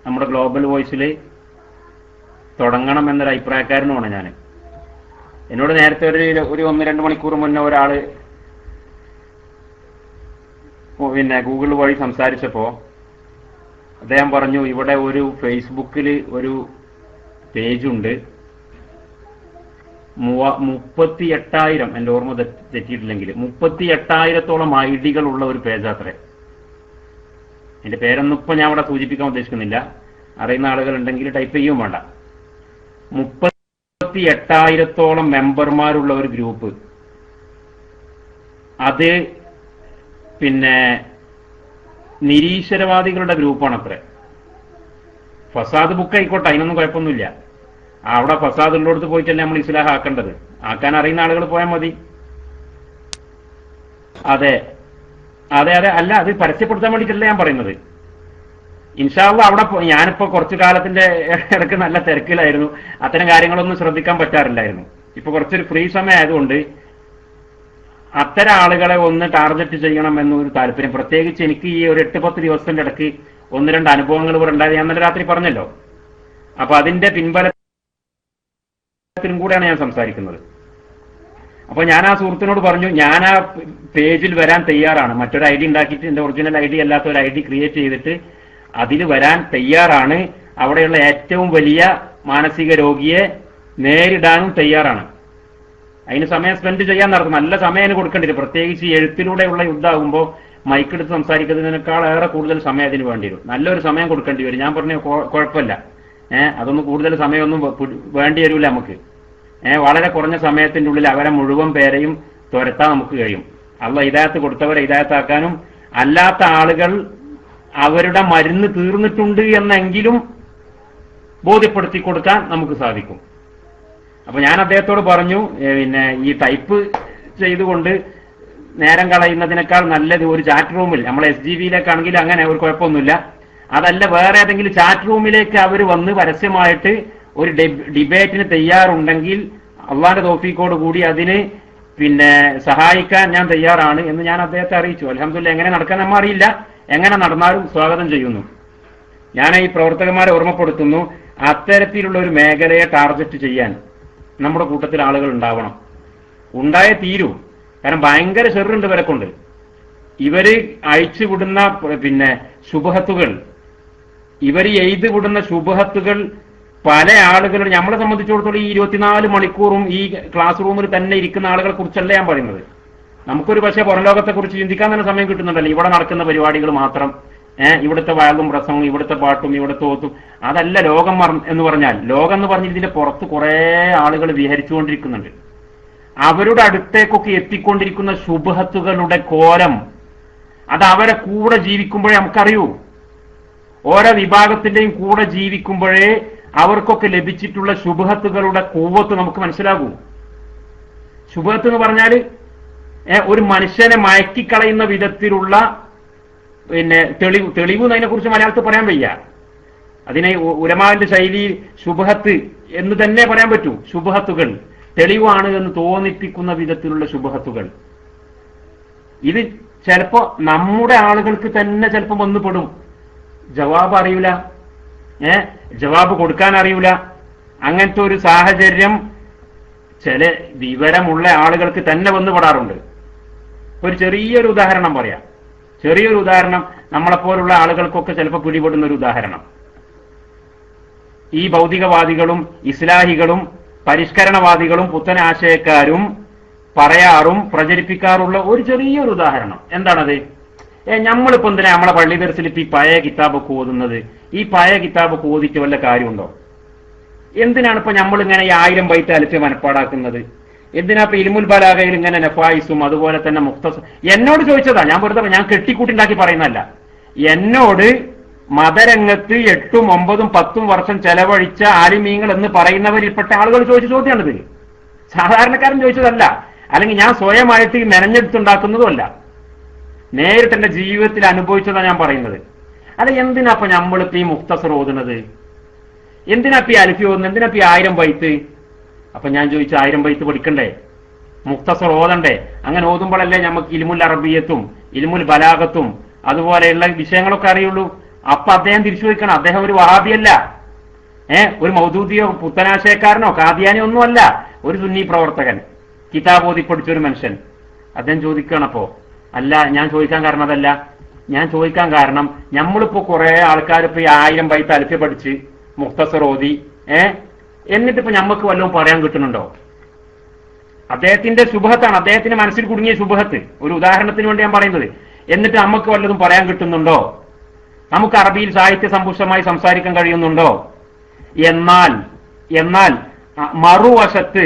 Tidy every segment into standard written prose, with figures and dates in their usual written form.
നമ്മുടെ ഗ്ലോബൽ വോയിസിൽ തുടങ്ങണം എന്നൊരു അഭിപ്രായക്കാരനുമാണ് ഞാൻ. എന്നോട് നേരത്തെ ഒരു 1-2 മണിക്കൂർ മുന്നേ ഒരാള് പിന്നെ ഗൂഗിൾ വഴി സംസാരിച്ചപ്പോ അദ്ദേഹം പറഞ്ഞു, ഇവിടെ ഒരു ഫേസ്ബുക്കിൽ ഒരു പേജുണ്ട്, 38,000, എൻ്റെ ഓർമ്മ തെറ്റിയിട്ടില്ലെങ്കിൽ 38,000-ഓളം ഐഡികൾ ഉള്ള ഒരു പേജാത്രേ. എന്റെ പേരൊന്നും ഇപ്പൊ ഞാൻ അവിടെ സൂചിപ്പിക്കാൻ ഉദ്ദേശിക്കുന്നില്ല, അറിയുന്ന ആളുകൾ ഉണ്ടെങ്കിൽ ടൈപ്പ് ചെയ്യും വേണ്ട. 38,000-ഓളം മെമ്പർമാരുള്ള ഒരു ഗ്രൂപ്പ്. അത് പിന്നെ നിരീശ്വരവാദികളുടെ ഗ്രൂപ്പാണത്രേ. ഫസാദ് ബുക്ക് ആയിക്കോട്ടെ, അതിനൊന്നും കുഴപ്പമൊന്നുമില്ല. അവിടെ ഫസാദ് ഉള്ളിടത്ത് പോയിട്ടല്ലേ നമ്മൾ ഇസ്ലാഹ് ആക്കേണ്ടത്. ആക്കാൻ അറിയുന്ന ആളുകൾ പോയാൽ മതി. അതെ അതെ അതെ അല്ല, അത് പരസ്യപ്പെടുത്താൻ വേണ്ടിയിട്ടല്ല ഞാൻ പറയുന്നത്. ഇൻഷാ അല്ലാഹ് അവിടെ ഞാനിപ്പോ കുറച്ചു കാലത്തിന്റെ ഇടയ്ക്ക് നല്ല തിരക്കിലായിരുന്നു, അത്തരം കാര്യങ്ങളൊന്നും ശ്രദ്ധിക്കാൻ പറ്റാറില്ലായിരുന്നു. ഇപ്പൊ കുറച്ചൊരു ഫ്രീ സമയം ആയതുകൊണ്ട് അത്തരം ആളുകളെ ഒന്ന് ടാർഗറ്റ് ചെയ്യണം എന്നൊരു താല്പര്യം. പ്രത്യേകിച്ച് എനിക്ക് ഈ ഒരു 8-10 ദിവസത്തിന്റെ ഇടയ്ക്ക് 1-2 അനുഭവങ്ങൾ ഇവിടെ ഉണ്ടായത് ഞാൻ ഇന്നലെ രാത്രി പറഞ്ഞല്ലോ. അപ്പൊ അതിന്റെ പിൻബലത്തിനും കൂടെയാണ് ഞാൻ സംസാരിക്കുന്നത്. അപ്പൊ ഞാൻ ആ സുഹൃത്തിനോട് പറഞ്ഞു, ഞാൻ ആ പേജിൽ വരാൻ തയ്യാറാണ്. മറ്റൊരു ഐഡി ഉണ്ടാക്കിയിട്ട്, എന്റെ ഒറിജിനൽ ഐഡി അല്ലാത്ത ഒരു ഐഡി ക്രിയേറ്റ് ചെയ്തിട്ട് അതിൽ വരാൻ തയ്യാറാണ്. അവിടെയുള്ള ഏറ്റവും വലിയ മാനസിക രോഗിയെ നേരിടാനും തയ്യാറാണ്. അതിന് സമയം സ്പെൻഡ് ചെയ്യാൻ നടക്കും. നല്ല സമയം കൊടുക്കേണ്ടി വരും. പ്രത്യേകിച്ച് എഴുത്തിലൂടെയുള്ള യുദ്ധമാകുമ്പോൾ മൈക്കെടുത്ത് സംസാരിക്കുന്നതിനേക്കാൾ ഏറെ കൂടുതൽ സമയം അതിന് വേണ്ടി വരും. നല്ലൊരു സമയം കൊടുക്കേണ്ടി വരും. ഞാൻ പറഞ്ഞു കുഴപ്പമില്ല, അതൊന്നും കൂടുതൽ സമയമൊന്നും വേണ്ടി വരില്ല നമുക്ക്. വളരെ കുറഞ്ഞ സമയത്തിന്റെ ഉള്ളിൽ അവരെ മുഴുവൻ പേരെയും തുരത്താൻ നമുക്ക് കഴിയും. അള്ളാഹ് ഹിദായത്ത് കൊടുത്തവരെ ഹിദായത്താക്കാനും അല്ലാത്ത ആളുകൾ അവരുടെ മരുന്ന് തീർന്നിട്ടുണ്ട് എന്നെങ്കിലും ബോധ്യപ്പെടുത്തി കൊടുക്കാൻ നമുക്ക് സാധിക്കും. അപ്പൊ ഞാൻ അദ്ദേഹത്തോട് പറഞ്ഞു, പിന്നെ ഈ ടൈപ്പ് ചെയ്തുകൊണ്ട് നേരം കളയുന്നതിനേക്കാൾ നല്ലത് ഒരു ചാറ്റ് റൂമിൽ, നമ്മൾ SGBയിലേക്കാണെങ്കിൽ അങ്ങനെ ഒരു കുഴപ്പമൊന്നുമില്ല, അതല്ല വേറെ ഏതെങ്കിലും ചാറ്റ് റൂമിലേക്ക് അവർ വന്ന് പരസ്യമായിട്ട് ഒരു ഡിബേറ്റിന് തയ്യാറുണ്ടെങ്കിൽ അള്ളാന്റെ തൗഫീഖോട് കൂടി അതിന് പിന്നെ സഹായിക്കാൻ ഞാൻ തയ്യാറാണ് എന്ന് ഞാൻ അദ്ദേഹത്തെ അറിയിച്ചു. അൽഹംദുലില്ലാഹ്. എങ്ങനെ നടക്കാൻ നമ്മ അറിയില്ല, എങ്ങനെ നടന്നാലും സ്വാഗതം ചെയ്യുന്നു. ഞാൻ ഈ പ്രവർത്തകന്മാരെ ഓർമ്മപ്പെടുത്തുന്നു, അത്തരത്തിലുള്ള ഒരു മേഖലയെ ടാർഗറ്റ് ചെയ്യാൻ നമ്മുടെ കൂട്ടത്തിൽ ആളുകൾ ഉണ്ടാവണം. ഉണ്ടായേ തീരൂ. കാരണം ഭയങ്കര ഷെറുണ്ട് ഇവരെ കൊണ്ട്. ഇവര് അഴിച്ചുവിടുന്ന പിന്നെ ശുബഹത്തുകൾ, ഇവർ എഴുതി വിടുന്ന ശുബഹത്തുകൾ പല ആളുകളും, നമ്മളെ സംബന്ധിച്ചിടത്തോളം ഈ 24 മണിക്കൂറും ഈ ക്ലാസ് റൂമിൽ തന്നെ ഇരിക്കുന്ന ആളുകളെ കുറിച്ചല്ല ഞാൻ പറയുന്നത്. നമുക്കൊരു പക്ഷേ പുറംലോകത്തെ കുറിച്ച് ചിന്തിക്കാൻ തന്നെ സമയം കിട്ടുന്നുണ്ടല്ലോ. ഇവിടെ നടക്കുന്ന പരിപാടികൾ മാത്രം, ഇവിടുത്തെ വയലും പ്രസംഗവും ഇവിടുത്തെ പാട്ടും ഇവിടുത്തെ ഓത്തും, അതല്ല ലോകം എന്ന് പറഞ്ഞാൽ. ലോകം എന്ന് പറഞ്ഞാൽ ഇതിന്റെ പുറത്ത് കുറെ ആളുകൾ വിഹരിച്ചുകൊണ്ടിരിക്കുന്നുണ്ട്. അവരുടെ അടുത്തേക്കൊക്കെ എത്തിക്കൊണ്ടിരിക്കുന്ന ശുബഹത്തുകളുടെ കോലം അത് അവരെ കൂടെ ജീവിക്കുമ്പോഴേ നമുക്കറിയൂ. ഓരോ വിഭാഗത്തിന്റെയും കൂടെ ജീവിക്കുമ്പോഴേ അവർക്കൊക്കെ ലഭിച്ചിട്ടുള്ള ശുബഹത്തുകളുടെ കൂവത്ത് നമുക്ക് മനസ്സിലാകൂ. ശുബഹത്ത് എന്ന് പറഞ്ഞാൽ ഒരു മനുഷ്യനെ മയക്കിക്കളയുന്ന വിധത്തിലുള്ള പിന്നെ തെളിവ് അതിനെ കുറിച്ച് മലയാളത്തിൽ പറയാൻ വയ്യ. അതിനെ ഉലമാവിന്റെ ശൈലി ശുബഹത്ത് എന്ന് തന്നെ പറയാൻ പറ്റൂ. ശുബഹത്തുകൾ തെളിവാണ് എന്ന് തോന്നിപ്പിക്കുന്ന വിധത്തിലുള്ള ശുബഹത്തുകൾ. ഇത് ചിലപ്പോ നമ്മുടെ ആളുകൾക്ക് തന്നെ ചിലപ്പോൾ വന്നുപെടും. ജവാബ് അറിയൂല, ജവാബ് കൊടുക്കാൻ അറിയൂല. അങ്ങനത്തെ ഒരു സാഹചര്യം ചില വിവരമുള്ള ആളുകൾക്ക് തന്നെ വന്നുപെടാറുണ്ട്. ഒരു ചെറിയൊരു ഉദാഹരണം പറയാം. ചെറിയൊരു ഉദാഹരണം, നമ്മളെപ്പോലുള്ള ആളുകൾക്കൊക്കെ ചിലപ്പോൾ പിടിപെടുന്ന ഒരു ഉദാഹരണം. ഈ ഭൗതികവാദികളും ഇസ്ലാഹികളും പരിഷ്കരണവാദികളും പുത്തനാശയക്കാരും പറയാറും പ്രചരിപ്പിക്കാറുള്ള ഒരു ചെറിയൊരു ഉദാഹരണം. എന്താണത്? നമ്മളിപ്പോ എന്തിനാ നമ്മളെ പള്ളി ദർസിൽ ഇപ്പൊ ഈ പഴയ കിതാബൊക്കെ ഓതുന്നത്? ഈ പഴയ കിതാബൊക്കെ ഓതിയിട്ട് വല്ല കാര്യമുണ്ടോ? എന്തിനാണ് ഇപ്പൊ നമ്മളിങ്ങനെ ഈ 1000 ബൈത്ത് അലിച്ച് മനപ്പാടാക്കുന്നത്? എന്തിനാ ഇപ്പൊ ഇൽമുൽ ബലാഗയിൽ ഇങ്ങനെ നഫായിസും അതുപോലെ തന്നെ മുഖ്തസ? എന്നോട് ചോദിച്ചതാ, ഞാൻ വെറുതെ ഞാൻ കെട്ടിക്കൂട്ടിണ്ടാക്കി പറയുന്നതല്ല. എന്നോട് മതരംഗത്ത് 8, 9, 10 വർഷം ചെലവഴിച്ച ആലിമീങ്ങൾ എന്ന് പറയുന്നവരിൽപ്പെട്ട ആളുകൾ ചോദിച്ച ചോദ്യമാണിത്. സാധാരണക്കാരൻ ചോദിച്ചതല്ല, അല്ലെങ്കിൽ ഞാൻ സ്വയമായിട്ട് മെനഞ്ഞെടുത്തുണ്ടാക്കുന്നതുമല്ല. നേരിട്ട് എന്റെ ജീവിതത്തിൽ അനുഭവിച്ചതാണ് ഞാൻ പറയുന്നത്. അല്ല, എന്തിനാപ്പൊ നമ്മളിപ്പോ ഈ മുഖ്തസർ ഓതുന്നത്? എന്തിനാപ്പ ഈ അൽഫി ഓതുന്നത്? എന്തിനാപ്പ ഈ 1000 ബൈത്ത്? അപ്പൊ ഞാൻ ചോദിച്ചു, 1000 ബൈത്ത് പഠിക്കണ്ടേ? മുഖ്തസർ ഓതണ്ടേ? അങ്ങനെ ഓതുമ്പോഴല്ലേ നമുക്ക് ഇൽമുൽ അറബിയത്തും ഇൽമുൽ ബലാഗത്തും അതുപോലെയുള്ള വിഷയങ്ങളൊക്കെ അറിയുള്ളൂ. അപ്പൊ അദ്ദേഹം തിരിച്ചു ചോദിക്കണം, അദ്ദേഹം ഒരു വഹാബിയല്ല, ഒരു മൗദൂദിയോ പുത്തനാശയക്കാരനോ കാദിയാനിയോ ഒന്നുമല്ല, ഒരു സുന്നി പ്രവർത്തകൻ, കിതാബ് ഓതി പഠിച്ചൊരു മനുഷ്യൻ. അദ്ദേഹം ചോദിക്കണപ്പോ, അല്ല ഞാൻ ചോദിക്കാൻ കാരണം അതല്ല, ഞാൻ ചോദിക്കാൻ കാരണം നമ്മളിപ്പോ കുറെ ആൾക്കാർ ഇപ്പൊ 1000 ബൈത്ത് അൽഫിയ പഠിച്ച് മുഖ്തസർ ഓതി എന്നിട്ടിപ്പോ ഞമ്മക്ക് വല്ലതും പറയാൻ കിട്ടുന്നുണ്ടോ? അദ്ദേഹത്തിന്റെ ശുഭത്താണ്, അദ്ദേഹത്തിന്റെ മനസ്സിൽ കുടുങ്ങിയ ശുഭത്ത്, ഒരു ഉദാഹരണത്തിന് വേണ്ടി ഞാൻ പറയുന്നത്. എന്നിട്ട് നമുക്ക് വല്ലതും പറയാൻ കിട്ടുന്നുണ്ടോ? നമുക്ക് അറബിയിൽ സാഹിത്യ സമ്പുഷ്ടമായി സംസാരിക്കാൻ കഴിയുന്നുണ്ടോ? എന്നാൽ മറുവശത്ത്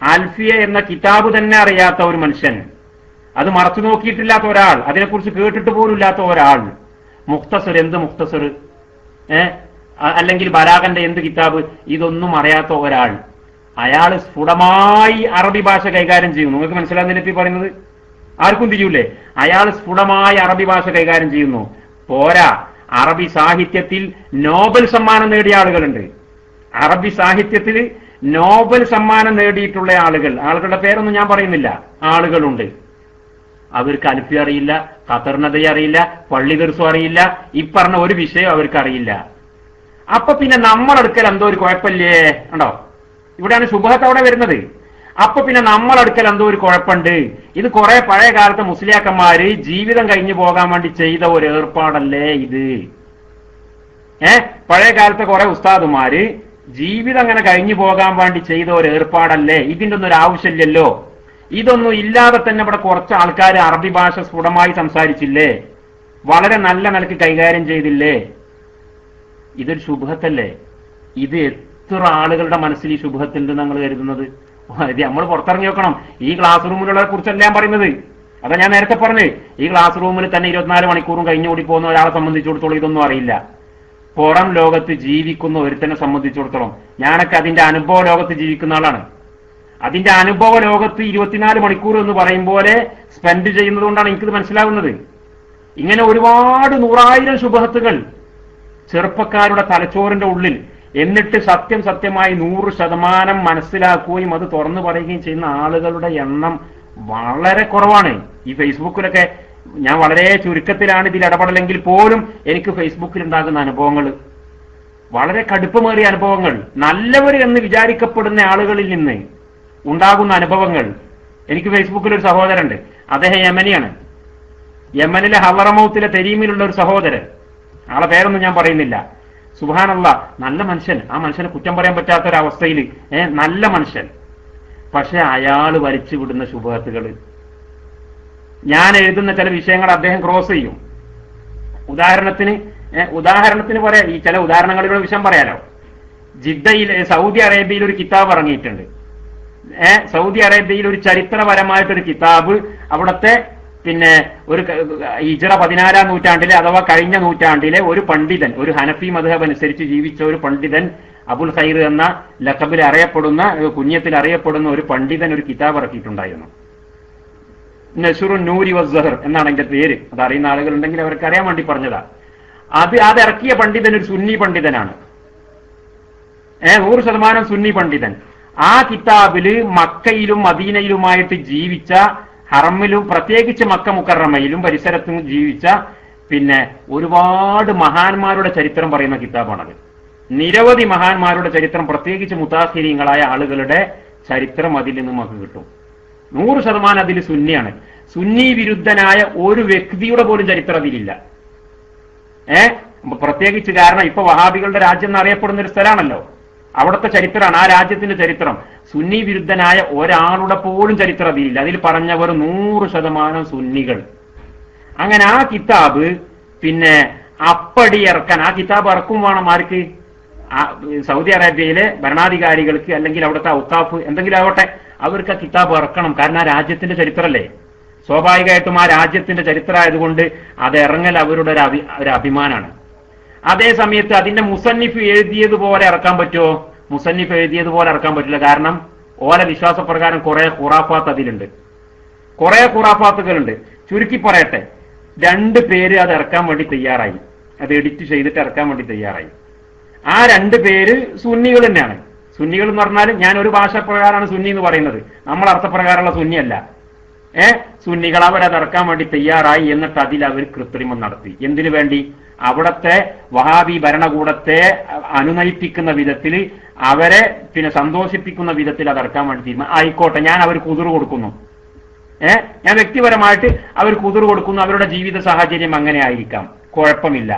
അൽഫിയ എന്ന കിതാബ് തന്നെ അറിയാത്ത ഒരു മനുഷ്യൻ, അത് മറച്ചു നോക്കിയിട്ടില്ലാത്ത ഒരാൾ, അതിനെക്കുറിച്ച് കേട്ടിട്ട് പോലും ഇല്ലാത്ത ഒരാൾ, മുഖ്തസർ എന്ത് മുഖ്തസർ, അല്ലെങ്കിൽ ബലാഗന്റെ എന്ത് കിതാബ്, ഇതൊന്നും അറിയാത്ത ഒരാൾ, അയാൾ സ്ഫുടമായി അറബി ഭാഷ കൈകാര്യം ചെയ്യുന്നു. നിങ്ങൾക്ക് മനസ്സിലാകുന്നില്ല ഈ പറയുന്നത്? ആർക്കും തിരിയൂലേ? അയാൾ സ്ഫുടമായി അറബി ഭാഷ കൈകാര്യം ചെയ്യുന്നു. പോരാ, അറബി സാഹിത്യത്തിൽ നോബൽ സമ്മാനം നേടിയ ആളുകളുണ്ട്. അറബി സാഹിത്യത്തിൽ നോബൽ സമ്മാനം നേടിയിട്ടുള്ള ആളുകളുടെ പേരൊന്നും ഞാൻ പറയുന്നില്ല, ആളുകളുണ്ട്. അവർക്ക് അൽഫി അറിയില്ല, ഖത്തർനദ അറിയില്ല, പള്ളി ദർസും അറിയില്ല, ഈ പറഞ്ഞ ഒരു വിഷയം അവർക്ക് അറിയില്ല. അപ്പൊ പിന്നെ നമ്മളടുക്കൽ എന്തോ ഒരു കുഴപ്പമില്ലേ? ഉണ്ടോ? ഇവിടെയാണ് ശുഭഹത്ത് അവിടെ വരുന്നത്. അപ്പൊ പിന്നെ നമ്മളടുക്കൽ എന്തോ ഒരു കുഴപ്പമുണ്ട്, ഇത് കുറെ പഴയ കാലത്തെ മുസ്ലിയാക്കന്മാര് ജീവിതം കഴിഞ്ഞു പോകാൻ വേണ്ടി ചെയ്ത ഒരു ഏർപ്പാടല്ലേ ഇത്? പഴയ കാലത്തെ കുറെ ഉസ്താദുമാര് ജീവിതം അങ്ങനെ കഴിഞ്ഞു പോകാൻ വേണ്ടി ചെയ്ത ഒരു ഏർപ്പാടല്ലേ? ഇതിന്റെ ഒന്നും ഒരു ആവശ്യമില്ലല്ലോ. ഇതൊന്നും ഇല്ലാതെ തന്നെ ഇവിടെ കുറച്ച് ആൾക്കാർ അറബി ഭാഷ സ്ഫുടമായി സംസാരിച്ചില്ലേ, വളരെ നല്ല നിലക്ക് കൈകാര്യം ചെയ്തില്ലേ? ഇതൊരു ശുഭത്തല്ലേ? ഇത് എത്ര ആളുകളുടെ മനസ്സിൽ ഈ ശുഭത്തുണ്ട് നിങ്ങൾ കരുതുന്നത്? ഇത് നമ്മൾ പുറത്തിറങ്ങി നോക്കണം. ഈ ക്ലാസ് റൂമിലുള്ളവരെ കുറിച്ചല്ല ഞാൻ പറയുന്നത്. അതാ ഞാൻ നേരത്തെ പറഞ്ഞത്, ഈ ക്ലാസ് റൂമിൽ തന്നെ 24 മണിക്കൂറും കഴിഞ്ഞുകൂടി പോകുന്ന ഒരാളെ സംബന്ധിച്ചിടത്തോളം ഇതൊന്നും അറിയില്ല. പുറം ലോകത്ത് ജീവിക്കുന്ന ഒരുത്തനെ സംബന്ധിച്ചിടത്തോളം, ഞാനൊക്കെ അതിന്റെ അനുഭവ ലോകത്ത് ജീവിക്കുന്ന ആളാണ്. അതിന്റെ അനുഭവ ലോകത്ത് 24 മണിക്കൂർ എന്ന് പറയും പോലെ സ്പെൻഡ് ചെയ്യുന്നത് കൊണ്ടാണ് എനിക്കിത് മനസ്സിലാകുന്നത്. ഇങ്ങനെ ഒരുപാട് 100,000 ശുഭഹത്തുകൾ ചെറുപ്പക്കാരുടെ തലച്ചോറിന്റെ ഉള്ളിൽ, എന്നിട്ട് സത്യമായി 100% മനസ്സിലാക്കുകയും അത് തുറന്നു പറയുകയും ചെയ്യുന്ന ആളുകളുടെ എണ്ണം വളരെ കുറവാണ്. ഈ ഫേസ്ബുക്കിലൊക്കെ ഞാൻ വളരെ ചുരുക്കത്തിലാണ് ഇതിൽ ഇടപെടലെങ്കിൽ പോലും എനിക്ക് ഫേസ്ബുക്കിൽ ഉണ്ടാകുന്ന അനുഭവങ്ങൾ വളരെ കടുപ്പമേറിയ അനുഭവങ്ങൾ, നല്ലവർ എന്ന് വിചാരിക്കപ്പെടുന്ന ആളുകളിൽ നിന്ന് ഉണ്ടാകുന്ന അനുഭവങ്ങൾ. എനിക്ക് ഫേസ്ബുക്കിൽ ഒരു സഹോദരനുണ്ട്, അദ്ദേഹം യമനിയാണ്. യമനിലെ ഹവറമൗത്തിലെ തെരീമിലുള്ള ഒരു സഹോദരൻ, ആളെ പേരൊന്നും ഞാൻ പറയുന്നില്ല. സുബ്ഹാനല്ലാഹ്, നല്ല മനുഷ്യൻ, ആ മനുഷ്യനെ കുറ്റം പറയാൻ പറ്റാത്തൊരവസ്ഥയിൽ നല്ല മനുഷ്യൻ. പക്ഷെ അയാൾ വലിച്ചു വിടുന്ന ശുഭഹത്തുകൾ, ഞാൻ എഴുതുന്ന ചില വിഷയങ്ങൾ അദ്ദേഹം ക്രോസ് ചെയ്യും. ഉദാഹരണത്തിന് പറയാം, ഈ ചില ഉദാഹരണങ്ങളിലൂടെ വിഷയം പറയാലോ. ജിദ്ദയിൽ സൗദി അറേബ്യയിൽ ഒരു കിതാബ് ഇറങ്ങിയിട്ടുണ്ട്. സൗദി അറേബ്യയിൽ ഒരു ചരിത്രപരമായിട്ടൊരു കിതാബ്, അവിടുത്തെ പിന്നെ ഒരു ഹിജ്റ 14-ാം നൂറ്റാണ്ടിലെ അഥവാ കഴിഞ്ഞ നൂറ്റാണ്ടിലെ ഒരു പണ്ഡിതൻ, ഒരു ഹനഫി മദ്ഹബ് അനുസരിച്ച് ജീവിച്ച ഒരു പണ്ഡിതൻ, അബുൽ ഖൈർ എന്ന ലഖബിൽ അറിയപ്പെടുന്ന, കുഞ്ഞത്തിൽ അറിയപ്പെടുന്ന ഒരു പണ്ഡിതൻ ഒരു കിതാബ് ഇറക്കിയിട്ടുണ്ടായിരുന്നു. നസ്റുൻ നൂരി വസ്സഹർ എന്നാണ് അതിന്റെ പേര്. അത് അറിയുന്ന ആളുകളുണ്ടെങ്കിൽ അവർക്ക് അറിയാൻ വേണ്ടി പറഞ്ഞതാ. അത് ഇറക്കിയ പണ്ഡിതൻ ഒരു സുന്നി പണ്ഡിതനാണ്, 100% സുന്നി പണ്ഡിതൻ. ആ കിതാബില് മക്കയിലും മദീനയിലുമായിട്ട് ജീവിച്ച, ഹറമിലും പ്രത്യേകിച്ച് മക്ക മുക്കറമയിലും പരിസരത്തും ജീവിച്ച പിന്നെ ഒരുപാട് മഹാന്മാരുടെ ചരിത്രം പറയുന്ന കിതാബാണത്. നിരവധി മഹാന്മാരുടെ ചരിത്രം, പ്രത്യേകിച്ച് മുതാഖിരീങ്ങളായ ആളുകളുടെ ചരിത്രം അതിൽ നിന്ന് നമുക്ക് കിട്ടും. 100% അതിൽ സുന്നിയാണ്. സുന്നി വിരുദ്ധനായ ഒരു വ്യക്തിയുടെ പോലും ചരിത്രം അതിലില്ല. പ്രത്യേകിച്ച് കാരണം ഇപ്പൊ വഹാബികളുടെ രാജ്യം എന്നറിയപ്പെടുന്ന ഒരു സ്ഥലമാണല്ലോ, അവിടുത്തെ ചരിത്രമാണ്, ആ രാജ്യത്തിന്റെ ചരിത്രം. സുന്നി വിരുദ്ധനായ ഒരാളുടെ പോലും ചരിത്രം അതിലില്ല. അതിൽ പറഞ്ഞവർ 100% സുന്നികൾ. അങ്ങനെ ആ കിതാബ് പിന്നെ അപ്പടി ഇറക്കാൻ, ആ കിതാബ് ഇറക്കും വേണം ആർക്ക്? സൗദി അറേബ്യയിലെ ഭരണാധികാരികൾക്ക്, അല്ലെങ്കിൽ അവിടുത്തെ ഔക്കാഫ് എന്തെങ്കിലും ആവട്ടെ, അവർക്ക് ആ കിതാബ് ഇറക്കണം. കാരണം ആ രാജ്യത്തിന്റെ ചരിത്രമല്ലേ, സ്വാഭാവികമായിട്ടും ആ രാജ്യത്തിന്റെ ചരിത്രമായതുകൊണ്ട് അത് ഇറങ്ങൽ അവരുടെ ഒരു അഭിമാനമാണ്. അതേ സമയത്ത് അതിന്റെ മുസന്നിഫ് എഴുതിയതുപോലെ ഇറക്കാൻ പറ്റുമോ? മുസന്നിഫ് എഴുതിയതുപോലെ ഇറക്കാൻ പറ്റില്ല. കാരണം ഓല വിശ്വാസപ്രകാരം കുറെ ഖുറാഫാത്ത് അതിലുണ്ട്, കുറെ ഖുറാഫാത്തുകളുണ്ട്. ചുരുക്കി പറയട്ടെ, 2 പേര് അത് ഇറക്കാൻ വേണ്ടി തയ്യാറായി, അത് എഡിറ്റ് ചെയ്തിട്ട് ഇറക്കാൻ വേണ്ടി തയ്യാറായി. ആ 2 പേര് സുന്നികൾ തന്നെയാണ്. സുന്നികൾ എന്ന് പറഞ്ഞാൽ ഞാൻ ഒരു ഭാഷാപ്രകാരമാണ് സുന്നി എന്ന് പറയുന്നത്, നമ്മൾ അർത്ഥപ്രകാരമുള്ള സുന്നിയല്ല. സുന്നികൾ അവരത് ഇറക്കാൻ വേണ്ടി തയ്യാറായി. എന്നിട്ട് അതിൽ അവർ കൃത്രിമം നടത്തി. എന്തിനു വേണ്ടി? അവിടത്തെ വഹാബി ഭരണകൂടത്തെ അനുനയിപ്പിക്കുന്ന വിധത്തിൽ, അവരെ സന്തോഷിപ്പിക്കുന്ന വിധത്തിൽ അതടക്കാൻ വേണ്ടി തീരുമാനം. ആയിക്കോട്ടെ, ഞാൻ അവർക്ക് ഉതിർ കൊടുക്കുന്നു, ഞാൻ വ്യക്തിപരമായിട്ട് അവർക്ക് ഉതിർ കൊടുക്കുന്നു, അവരുടെ ജീവിത സാഹചര്യം അങ്ങനെ ആയിരിക്കാം, കുഴപ്പമില്ല.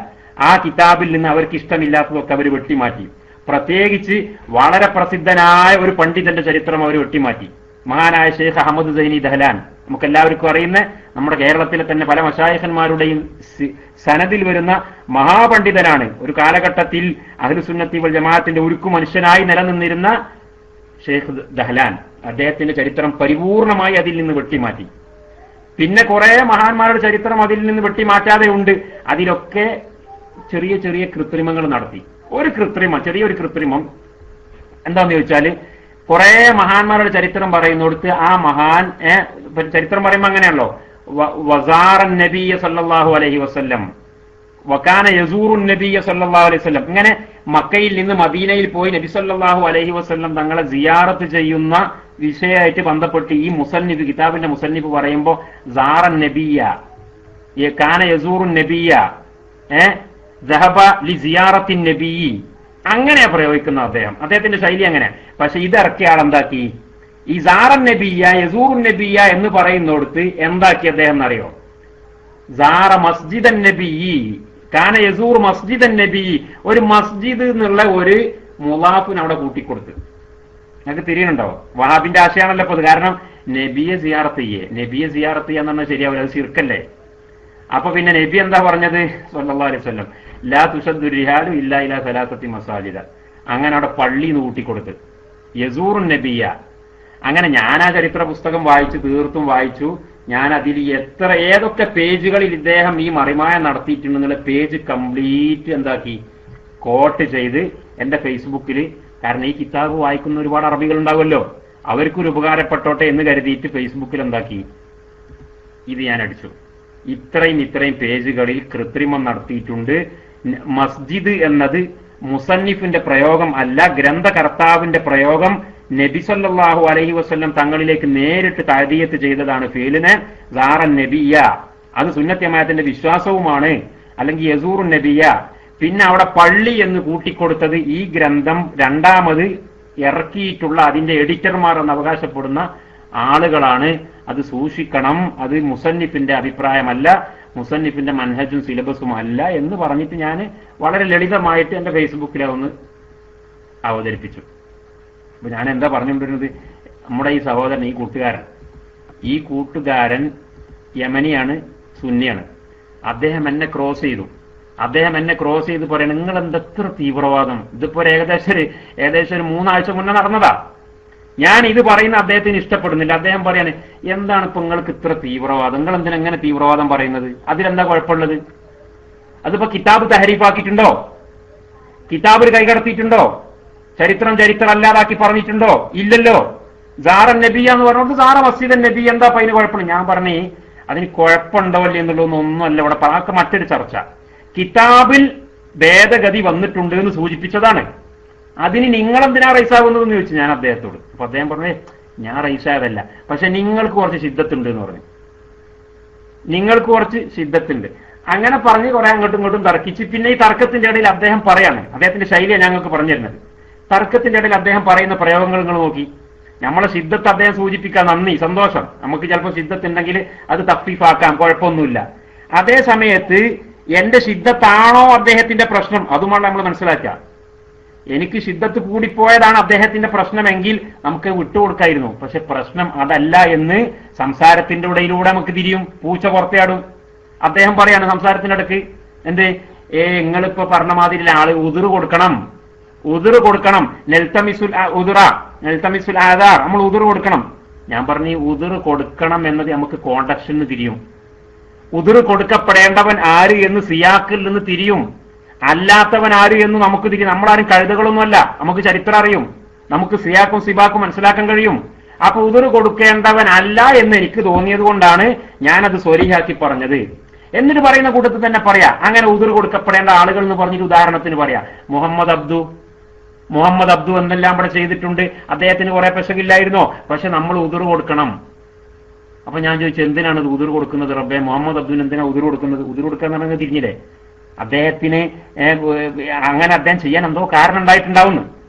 ആ കിതാബിൽ നിന്ന് അവർക്ക് ഇഷ്ടമില്ലാത്തതൊക്കെ അവർ വെട്ടിമാറ്റി. പ്രത്യേകിച്ച് വളരെ പ്രസിദ്ധനായ ഒരു പണ്ഡിതന്റെ ചരിത്രം അവർ വെട്ടിമാറ്റി. മഹാനായ ഷെയ്ഖ് അഹമ്മദ് സൈനി ദഹ്ലാൻ, നമുക്ക് എല്ലാവർക്കും അറിയുന്ന, നമ്മുടെ കേരളത്തിലെ തന്നെ പല മശായിഖന്മാരുടെയും സനദിൽ വരുന്ന മഹാപണ്ഡിതനാണ്. ഒരു കാലഘട്ടത്തിൽ അഹ്ലുസുന്നത്തി വൽ ജമാഅത്തിന്റെ ഉരുക്കു മനുഷ്യനായി നിലനിന്നിരുന്ന ഷെയ്ഖ് ദഹ്ലാൻ. അദ്ദേഹത്തിന്റെ ചരിത്രം പരിപൂർണമായി അതിൽ നിന്ന് വെട്ടിമാറ്റി. പിന്നെ കുറെ മഹാന്മാരുടെ ചരിത്രം അതിൽ നിന്ന് വെട്ടിമാറ്റാതെ ഉണ്ട്. അതിലൊക്കെ ചെറിയ ചെറിയ കൃത്രിമങ്ങൾ നടത്തി. ചെറിയൊരു കൃത്രിമം എന്താന്ന് ചോദിച്ചാല്, കുറെ മഹാന്മാരുടെ ചരിത്രം പറയുന്നിടത്ത് ആ മഹാൻ ചരിത്രം പറയുമ്പോൾ അങ്ങനെയാണല്ലോ, വസാറൻ നബിയ സല്ലല്ലാഹു അലൈഹി വസല്ലം, വകാന യസൂറുൻ നബിയ സല്ലല്ലാഹു അലൈഹി വസല്ലം, ഇങ്ങനെ മക്കയിൽ നിന്ന് മദീനയിൽ പോയി നബി സല്ലല്ലാഹു അലൈഹി വസല്ലം തങ്ങളെ സിയാറത്ത് ചെയ്യുന്ന വിഷയമായിട്ട് ബന്ധപ്പെട്ട് ഈ മുസന്നിഫ്, കിതാബിന്റെ മുസന്നിഫ് പറയുമ്പോൾ സാറൻ നബിയ, കാന യസൂറുൻ നബിയ, ദഹബ ലി സിയാറത്തിൻ നബി, അങ്ങനെ പ്രയോഗിക്കുന്ന അദ്ദേഹത്തിന്റെ ശൈലി അങ്ങനെ. പക്ഷെ ഇതിറക്കിയ ആളെന്താക്കി, ഈ സാറൻ നബിയ യസൂറുൻ നബിയ എന്ന് പറയുന്നിടത്ത് എന്താക്കി അദ്ദേഹം എന്നറിയോ, സാറ മസ്ജിദൻ നബി, കാന യസൂർ മസ്ജിദൻ നബി, ഒരു മസ്ജിദ് എന്നുള്ള ഒരു മുലാഫിന് അവിടെ കൂട്ടിക്കൊടുത്ത്. നിങ്ങൾക്ക് തിരിയുന്നുണ്ടോ? വഹാബിന്റെ ആശയാണല്ലോ ഇപ്പൊ അത്. കാരണം നബിയെ സിയാറത്ത് ചെയ്യാന്ന് പറഞ്ഞാൽ ശരിയാവില്ല, അത് ശിർക്കല്ലേ. അപ്പൊ പിന്നെ നബി എന്താ പറഞ്ഞത് സല്ലല്ലാഹു അലൈഹി വസല്ലം, ലാ തുശദ്ദു റിഹാലു ഇല്ലാ ഇലാ സലാസത്തി മസാജിദ, അങ്ങനെ അവിടെ പള്ളിന്ന് കൂട്ടിക്കൊടുത്ത് യസൂറുൻ നബിയ. അങ്ങനെ ഞാൻ ആ ചരിത്ര പുസ്തകം തീർത്തും വായിച്ചു. ഞാൻ അതിൽ ഏതൊക്കെ പേജുകളിൽ ഇദ്ദേഹം ഈ മറിമായ നടത്തിയിട്ടുണ്ടെന്നുള്ള പേജ് കംപ്ലീറ്റ് എന്താക്കി കോട്ട് ചെയ്ത് എന്റെ ഫേസ്ബുക്കിൽ, കാരണം ഈ കിതാബ് വായിക്കുന്ന ഒരുപാട് അറബികൾ ഉണ്ടാവുമല്ലോ, അവർക്കൊരു ഉപകാരപ്പെട്ടോട്ടെ എന്ന് കരുതിയിട്ട് ഫേസ്ബുക്കിൽ എന്താക്കി ഇത് ഞാൻ അടിച്ചു. ഇത്രയും പേജുകളിൽ കൃത്രിമം നടത്തിയിട്ടുണ്ട്. മസ്ജിദ് എന്നത് മുസന്നിഫിന്റെ പ്രയോഗം അല്ല, ഗ്രന്ഥകർത്താവിന്റെ പ്രയോഗം. നബി സല്ലല്ലാഹു അലൈഹി വസല്ലം തങ്ങളിലേക്ക് നേരിട്ട് തഅദിയത്ത് ചെയ്തതാണ് ഫീലിനെ സാറൻ നബിയ. അത് സുന്നത്ത് ജമാഅത്തിന്റെ വിശ്വാസവുമാണ്. അല്ലെങ്കിൽ യസൂറുൻ നബിയ. പിന്നെ അവിടെ പള്ളി എന്ന് കൂട്ടിക്കൊടുത്തത് ഈ ഗ്രന്ഥം രണ്ടാമത് ഇറക്കിയിട്ടുള്ള അതിന്റെ എഡിറ്റർമാർ എന്ന് അവകാശപ്പെടുന്ന ആളുകളാണ്. അത് സൂക്ഷിക്കണം, അത് മുസന്നിഫിന്റെ അഭിപ്രായമല്ല, മുസന്നിഫിന്റെ മൻഹജും സിലബസും അല്ല എന്ന് പറഞ്ഞിട്ട് ഞാൻ വളരെ ലളിതമായിട്ട് എന്റെ ഫേസ്ബുക്കിൽ ഒന്ന് അവതരിപ്പിച്ചു. അപ്പൊ ഞാൻ എന്താ പറഞ്ഞുകൊണ്ടിരുന്നത്, നമ്മുടെ ഈ സഹോദരൻ, ഈ കൂട്ടുകാരൻ യമനിയാണ്, സുന്നിയാണ്. അദ്ദേഹം എന്നെ ക്രോസ് ചെയ്തു പറയണം, നിങ്ങൾ എന്തെത്ര തീവ്രവാദം, ഇതിപ്പോ ഏകദേശം ഒരു 3 ആഴ്ച മുന്നേ നടന്നതാ. ഞാൻ ഇത് പറയുന്ന അദ്ദേഹത്തിന് ഇഷ്ടപ്പെടുന്നില്ല. അദ്ദേഹം പറയാണ്, എന്താണ് ഇപ്പൊ നിങ്ങൾക്ക് ഇത്ര തീവ്രവാദം, നിങ്ങൾ എന്തിനാ എങ്ങനെ തീവ്രവാദം പറയുന്നത്, അതിലെന്താ കുഴപ്പമുള്ളത്? അതിപ്പോ കിതാബ് തഹരീഫാക്കിയിട്ടുണ്ടോ? കിതാബിൽ കൈകടത്തിയിട്ടുണ്ടോ? ചരിത്രം അല്ലാതാക്കി പറഞ്ഞിട്ടുണ്ടോ? ഇല്ലല്ലോ. സാറൻ നബിയ എന്ന് പറഞ്ഞോണ്ട് സാറ മസ്ജിദൻ നബി, എന്താ അതിന് കുഴപ്പമില്ല. ഞാൻ പറഞ്ഞേ അതിന് കുഴപ്പമുണ്ടോ അല്ലേ എന്നുള്ളതൊന്നല്ല ഇവിടെ പാക്ക്. മറ്റൊരു ചർച്ച, കിതാബിൽ ഭേദഗതി വന്നിട്ടുണ്ട് എന്ന് സൂചിപ്പിച്ചതാണ്. അതിന് നിങ്ങളെന്തിനാ റൈസാകുന്നതെന്ന് ചോദിച്ചു ഞാൻ അദ്ദേഹത്തോട്. അപ്പൊ അദ്ദേഹം പറഞ്ഞേ, ഞാൻ റൈസായതല്ല, പക്ഷെ നിങ്ങൾക്ക് കുറച്ച് സിദ്ധത്തുണ്ട് എന്ന് പറഞ്ഞു. അങ്ങനെ പറഞ്ഞ് കുറെ അങ്ങോട്ടും ഇങ്ങോട്ടും തർക്കിച്ച്, പിന്നെ ഈ തർക്കത്തിന്റെ ഇടയിൽ അദ്ദേഹം പറയാണ്, അദ്ദേഹത്തിന്റെ ശൈലിയാണ് ഞങ്ങൾക്ക് പറഞ്ഞു തരുന്നത്. തർക്കത്തിന്റെ ഇടയിൽ അദ്ദേഹം പറയുന്ന പ്രയോഗങ്ങൾ നിങ്ങൾ നോക്കി. നമ്മളെ സിദ്ധത്ത് അദ്ദേഹം സൂചിപ്പിക്കാൻ നന്ദി, സന്തോഷം. നമുക്ക് ചിലപ്പോൾ സിദ്ധത്തുണ്ടെങ്കിൽ അത് തഫ്ഫീഫാക്കാം, കുഴപ്പമൊന്നുമില്ല. അതേ സമയത്ത് എന്റെ സിദ്ധത്താണോ അദ്ദേഹത്തിന്റെ പ്രശ്നം, അതുമാണ് നമ്മൾ മനസ്സിലാക്കുക. എനിക്ക് സിദ്ധത്ത് കൂടിപ്പോയതാണ് അദ്ദേഹത്തിന്റെ പ്രശ്നമെങ്കിൽ നമുക്ക് വിട്ടുകൊടുക്കായിരുന്നു. പക്ഷെ പ്രശ്നം അതല്ല എന്ന് സംസാരത്തിന്റെ ഇടയിലൂടെ നമുക്ക് തിരിയും, പൂച്ച പുറത്തെയാടും. അദ്ദേഹം പറയാണ് സംസാരത്തിനിടക്ക്, നിങ്ങളിപ്പോ പറഞ്ഞ മാതിരി ആള് ഉതിർ കൊടുക്കണം, നെൽത്തമിസുൽ ആധാർ, നമ്മൾ ഉതിർ കൊടുക്കണം. ഞാൻ പറഞ്ഞു, ഉതിർ കൊടുക്കണം എന്നത് നമുക്ക് കോണ്ടക്ഷന് തിരിയും. ഉതിർ കൊടുക്കപ്പെടേണ്ടവൻ ആര് എന്ന് സിയാക്കിൽ നിന്ന് തിരിയും, അല്ലാത്തവൻ ആര് എന്ന് നമുക്ക് തിരിയും. നമ്മളാരും കഴുതകളൊന്നുമല്ല, നമുക്ക് ചരിത്രം അറിയും, നമുക്ക് സിയാക്കും സിബാക്കും മനസ്സിലാക്കാൻ കഴിയും. അപ്പൊ ഉതിർ കൊടുക്കേണ്ടവൻ അല്ല എന്ന് എനിക്ക് തോന്നിയത് കൊണ്ടാണ് ഞാനത് സ്വരീഹാക്കി പറഞ്ഞത്. എന്നിട്ട് പറയുന്ന കൂട്ടത്തിൽ തന്നെ പറയാ, അങ്ങനെ ഉതിർ കൊടുക്കപ്പെടേണ്ട ആളുകൾ എന്ന് പറഞ്ഞിട്ട് ഉദാഹരണത്തിന് പറയാ, മുഹമ്മദ് അബ്ദു എന്തെല്ലാം ഇവിടെ ചെയ്തിട്ടുണ്ട്, അദ്ദേഹത്തിന് കുറെ പെശകില്ലായിരുന്നോ, പക്ഷെ നമ്മൾ ഉതിർ കൊടുക്കണം. അപ്പൊ ഞാൻ ചോദിച്ചു, എന്തിനാണ് ഇത് ഉതിർ കൊടുക്കുന്നത് റബ്ബേ? മുഹമ്മദ് അബ്ദുവിന് എന്തിനാ ഉതിർ കൊടുക്കുന്നത്? ഉതിർ കൊടുക്കാന്ന് പറഞ്ഞാൽ തിരിഞ്ഞില്ലേ? അദ്ദേഹത്തിന് അങ്ങനെ അദ്ദേഹം ചെയ്യാൻ എന്തോ കാരണം ഉണ്ടായിട്ടുണ്ടാവുന്നു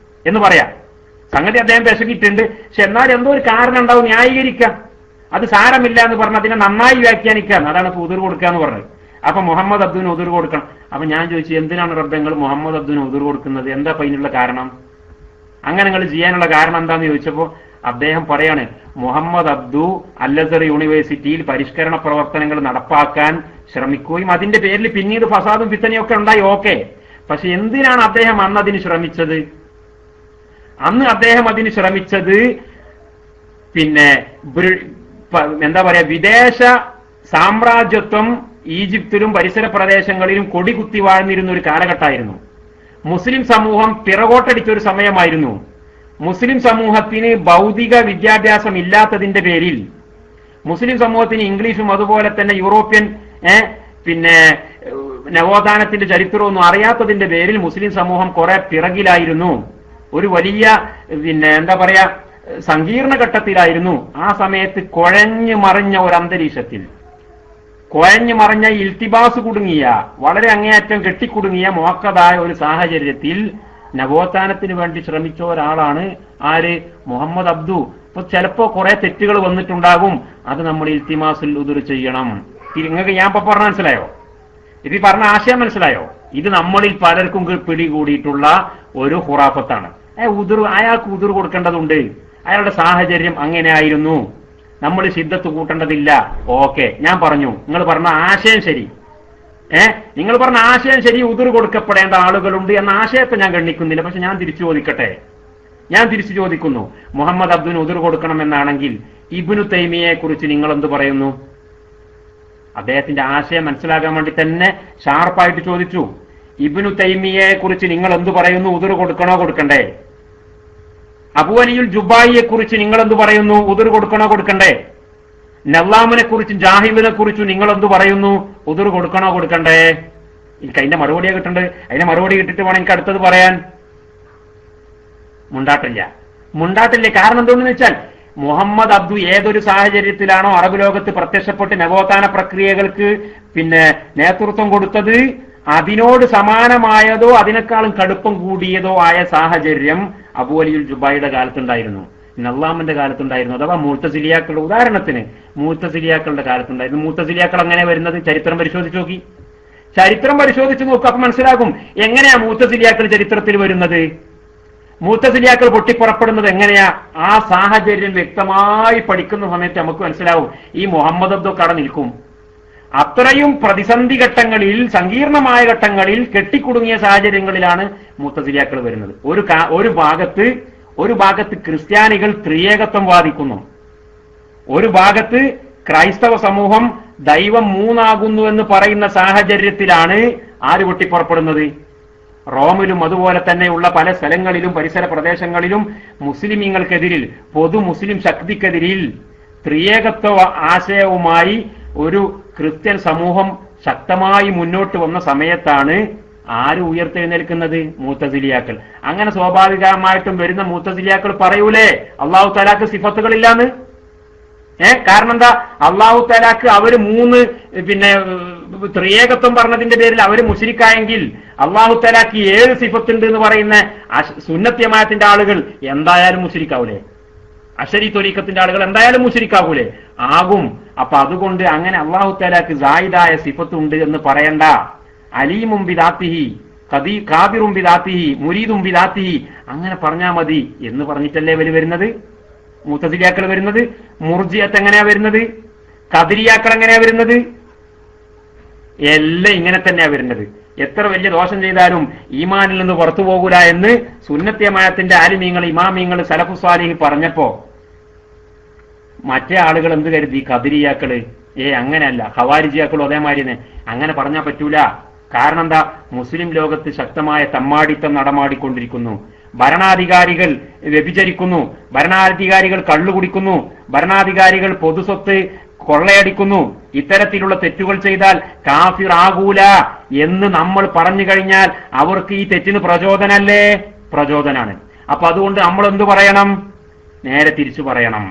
എന്ന് പറയാം. സംഗതി അദ്ദേഹം വിശക്കിയിട്ടുണ്ട്, പക്ഷെ എന്നാൽ എന്തോ ഒരു കാരണം ഉണ്ടാവും, ന്യായീകരിക്കാം. അത് സാരമില്ല എന്ന് പറഞ്ഞ് അതിനെ നന്നായി വ്യാഖ്യാനിക്കാം. അതാണ് ഉദൂർ കൊടുക്കുക എന്ന് പറഞ്ഞത്. അപ്പൊ മുഹമ്മദ് അബ്ദുവിന് ഉദൂർ കൊടുക്കണം. അപ്പൊ ഞാൻ ചോദിച്ചു, എന്തിനാണ് റബ്ബേ നിങ്ങൾ മുഹമ്മദ് അബ്ദുവിന് ഉദൂർ കൊടുക്കുന്നത്? എന്താ അതിനുള്ള കാരണം? അങ്ങനെ നിങ്ങൾ ചെയ്യാനുള്ള കാരണം എന്താന്ന് ചോദിച്ചപ്പോ അദ്ദേഹം പറയാണ്, മുഹമ്മദ് അബ്ദു അൽ-അസ്ഹർ യൂണിവേഴ്സിറ്റിയിൽ പരിഷ്കരണ പ്രവർത്തനങ്ങൾ നടപ്പാക്കാൻ ശ്രമിക്കുകയും അതിന്റെ പേരിൽ പിന്നീട് ഫസാദും ഫിത്തനയും ഒക്കെ ഉണ്ടായി, ഓക്കെ. പക്ഷെ എന്തിനാണ് അദ്ദേഹം അന്ന് അതിന് ശ്രമിച്ചത്? അന്ന് അദ്ദേഹം അതിന് ശ്രമിച്ചത് പിന്നെ എന്താ പറയാ, വിദേശ സാമ്രാജ്യത്വം ഈജിപ്തിലും പരിസര പ്രദേശങ്ങളിലും കൊടികുത്തി വാഴ്ന്നിരുന്ന ഒരു കാലഘട്ടമായിരുന്നു. മുസ്ലിം സമൂഹം പിറകോട്ടടിച്ചൊരു സമയമായിരുന്നു. മുസ്ലിം സമൂഹത്തിന് ഭൗതിക വിദ്യാഭ്യാസം ഇല്ലാത്തതിന്റെ പേരിൽ, മുസ്ലിം സമൂഹത്തിന് ഇംഗ്ലീഷും അതുപോലെ തന്നെ യൂറോപ്യൻ പിന്നെ നവോത്ഥാനത്തിന്റെ ചരിത്രമൊന്നും അറിയാത്തതിന്റെ പേരിൽ മുസ്ലിം സമൂഹം കുറെ പിറകിലായിരുന്നു. ഒരു വലിയ പിന്നെ എന്താ പറയാ സങ്കീർണ ഘട്ടത്തിലായിരുന്നു. ആ സമയത്ത് കുഴഞ്ഞു മറിഞ്ഞ ഒരു അന്തരീക്ഷത്തിൽ, കുഴഞ്ഞു മറിഞ്ഞ ഇൽത്തിബാസ് കുടുങ്ങിയ, വളരെ അങ്ങേയറ്റം കെട്ടിക്കുടുങ്ങിയ മോക്കതായ ഒരു സാഹചര്യത്തിൽ നവോത്ഥാനത്തിന് വേണ്ടി ശ്രമിച്ച ഒരാളാണ് ആര്? മുഹമ്മദ് അബ്ദു. ഇപ്പൊ ചിലപ്പോ കുറെ തെറ്റുകൾ വന്നിട്ടുണ്ടാകും, അത് നമ്മൾ ഇൽത്തിമാസുൽ ഉദുർ ചെയ്യണം. നിങ്ങൾക്ക് ഞാൻ ഇപ്പൊ പറഞ്ഞ മനസ്സിലായോ? ഇത് പറഞ്ഞ ആശയം മനസ്സിലായോ? ഇത് നമ്മളിൽ പലർക്കും പിടികൂടിയിട്ടുള്ള ഒരു ഖുറാഫത്താണ്. അയാൾക്ക് ഉദുർ കൊടുക്കേണ്ടതുണ്ട്, അയാളുടെ സാഹചര്യം അങ്ങനെ ആയിരുന്നു, നമ്മൾ ശിദ്ദത്ത് കൂട്ടേണ്ടതില്ല. ഓക്കെ, ഞാൻ പറഞ്ഞു, നിങ്ങൾ പറഞ്ഞ ആശയം ശരി. നിങ്ങൾ പറഞ്ഞ ആശയം ശരി, ഉദുർ കൊടുക്കപ്പെടേണ്ട ആളുകളുണ്ട് എന്ന ആശയത്തെ ഞാൻ ഗണ്ണിക്കുന്നില്ല. പക്ഷെ ഞാൻ തിരിച്ചു ചോദിക്കട്ടെ, ഞാൻ തിരിച്ചു ചോദിക്കുന്നു, മുഹമ്മദ് അബ്ദുവിന് ഉദുർ കൊടുക്കണമെന്നാണെങ്കിൽ ഇബ്നു തൈമിയയെ കുറിച്ച് നിങ്ങൾ എന്ത് പറയുന്നു? അദ്ദേഹത്തിന്റെ ആശയം മനസ്സിലാക്കാൻ വേണ്ടി തന്നെ ഷാർപ്പായിട്ട് ചോദിച്ചു. ഇബ്നു തൈമിയയെ കുറിച്ച് നിങ്ങൾ എന്ത് പറയുന്നു? ഉദുർ കൊടുക്കണോ കൊടുക്കണ്ടേ? അബൂ അലിയുൽ ജുബായിയെ കുറിച്ച് നിങ്ങൾ എന്ത് പറയുന്നു? ഉദുർ കൊടുക്കണോ കൊടുക്കണ്ടേ? നല്ലാമിനെ കുറിച്ചും ജാഹിബിനെ കുറിച്ചും നിങ്ങൾ എന്ത് പറയുന്നു? ഉദുർ കൊടുക്കണോ കൊടുക്കണ്ടേ? എനിക്ക് അതിന്റെ മറുപടിയാ കിട്ടണ്ടേ. അതിന്റെ മറുപടി കിട്ടിട്ട് വേണം എനിക്ക് അടുത്തത് പറയാൻ. മുണ്ടാട്ടില്ല. കാരണം എന്തുകൊണ്ടെന്ന് വെച്ചാൽ മുഹമ്മദ് അബ്ദു ഏതൊരു സാഹചര്യത്തിലാണോ അറബ് ലോകത്ത് പ്രത്യക്ഷപ്പെട്ട് നവോത്ഥാന പ്രക്രിയകൾക്ക് പിന്നെ നേതൃത്വം കൊടുത്തത്, അതിനോട് സമാനമായതോ അതിനേക്കാളും കടുപ്പം കൂടിയതോ ആയ സാഹചര്യം അബൂ അലിയുൽ ജുബായിയുടെ കാലത്തുണ്ടായിരുന്നു, നല്ലാമിന്റെ കാലത്തുണ്ടായിരുന്നു. അഥവാ മുഅ്തസിലിയാക്കളുടെ, ഉദാഹരണത്തിന് മുഅ്തസിലിയാക്കളുടെ കാലത്തുണ്ടായിരുന്നു. മുഅ്തസിലിയാക്കൾ അങ്ങനെ വരുന്നത് ചരിത്രം പരിശോധിച്ച് നോക്കി, ചരിത്രം പരിശോധിച്ച് നോക്കുക. അപ്പൊ മനസ്സിലാകും എങ്ങനെയാ മുഅ്തസിലിയാക്കൾ ചരിത്രത്തിൽ വരുന്നത്, മുഅ്തസിലിയാക്കൾ പൊട്ടിപ്പുറപ്പെടുന്നത് എങ്ങനെയാ. ആ സാഹചര്യം വ്യക്തമായി പഠിക്കുന്ന സമയത്ത് നമുക്ക് മനസ്സിലാവും ഈ മുഹമ്മദ് അബ്ദു കട നിൽക്കും. അത്രയും പ്രതിസന്ധി ഘട്ടങ്ങളിൽ, സങ്കീർണമായ ഘട്ടങ്ങളിൽ, കെട്ടിക്കുടുങ്ങിയ സാഹചര്യങ്ങളിലാണ് മുഅ്തസിലിയാക്കൾ വരുന്നത്. ഒരു ഭാഗത്ത് ക്രിസ്ത്യാനികൾ ത്രിയേകത്വം വാദിക്കുന്നു, ഒരു ഭാഗത്ത് ക്രൈസ്തവ സമൂഹം ദൈവം മൂന്നാകുന്നു എന്ന് പറയുന്ന സാഹചര്യത്തിലാണ് ആര് പൊട്ടിപ്പുറപ്പെടുന്നത്? റോമിലും അതുപോലെ തന്നെയുള്ള പല സ്ഥലങ്ങളിലും പരിസര പ്രദേശങ്ങളിലും മുസ്ലിമീങ്ങൾക്കെതിരിൽ, പൊതു മുസ്ലിം ശക്തിക്കെതിരിൽ ത്രിയേകത്വ ആശയവുമായി ഒരു ക്രിസ്ത്യൻ സമൂഹം ശക്തമായി മുന്നോട്ട് വന്ന സമയത്താണ് ആര് ഉയർത്തെഴുന്നേൽക്കുന്നത്? മുഅ്തസിലിയാക്കൾ. അങ്ങനെ സ്വാഭാവികമായിട്ടും വരുന്ന മുഅ്തസിലിയാക്കൾ പറയൂലേ അള്ളാഹു തആലാക്ക് സിഫത്തുകളില്ലാന്ന്? കാരണം എന്താ? അള്ളാഹു തആലാക്ക് അവര് പിന്നെ ത്രിയേകത്വം പറഞ്ഞതിന്റെ പേരിൽ അവര് മുശ്രിക്കായെങ്കിൽ അള്ളാഹു തആലാക്ക് 7 സിഫത്തുണ്ട് എന്ന് പറയുന്ന സുന്നത്ത് ജമാഅത്തിന്റെ ആളുകൾ എന്തായാലും മുശ്രിക്കാവൂലേ? അശരി ത്വരീഖത്തിന്റെ ആളുകൾ എന്തായാലും മുശ്രിക്കാവൂലേ? ആകും. അപ്പൊ അതുകൊണ്ട് അങ്ങനെ അള്ളാഹു തആലാക്ക് സായിദായ സിഫത്തുണ്ട് എന്ന് പറയണ്ട. അലീമും ബിദാത്തിഹി, ഖാദിറും ബിദാത്തിഹി, മുരീദും ബിദാത്തിഹി, അങ്ങനെ പറഞ്ഞാൽ മതി എന്ന് പറഞ്ഞിട്ടല്ലേ ഇവര് വരുന്നത്, മുഅ്തസിലിയാക്കൾ വരുന്നത്. മുർജിയത്ത് എങ്ങനെയാ വരുന്നത്? ഖദരിയാക്കൾ എങ്ങനെയാ വരുന്നത്? എല്ലാം ഇങ്ങനെ തന്നെയാ വരുന്നത്. എത്ര വലിയ ദോഷം ചെയ്താലും ഈമാനിൽ നിന്ന് പുറത്തു പോകൂല എന്ന് സുന്നത്ത് ജമാഅത്തിന്റെ ആലിമീങ്ങൾ, ഇമാമീങ്ങൾ, സലഫു സ്വാലിഹ് പറഞ്ഞപ്പോ മറ്റേ ആളുകൾ എന്ത് കരുതി? ഖദരിയാക്കള് അങ്ങനെയല്ല, ഖവാരിജിയാക്കളും അതേമാതിരി തന്നെ. അങ്ങനെ പറഞ്ഞാൽ പറ്റൂല. കാരണം എന്താ? മുസ്ലിം ലോകത്ത് ശക്തമായ തമ്മാടിത്തം നടമാടിക്കൊണ്ടിരിക്കുന്നു. ഭരണാധികാരികൾ വ്യഭിചരിക്കുന്നു, ഭരണാധികാരികൾ കള്ളുകുടിക്കുന്നു, ഭരണാധികാരികൾ പൊതുസ്വത്ത് കൊള്ളയടിക്കുന്നു. ഇത്തരത്തിലുള്ള തെറ്റുകൾ ചെയ്താൽ കാഫിർ ആകൂല എന്ന് നമ്മൾ പറഞ്ഞു കഴിഞ്ഞാൽ അവർക്ക് ഈ തെറ്റിന് പ്രചോദനല്ലേ? പ്രചോദനാണ്. അപ്പൊ അതുകൊണ്ട് നമ്മൾ എന്തു പറയണം? നേരെ തിരിച്ചു പറയണം.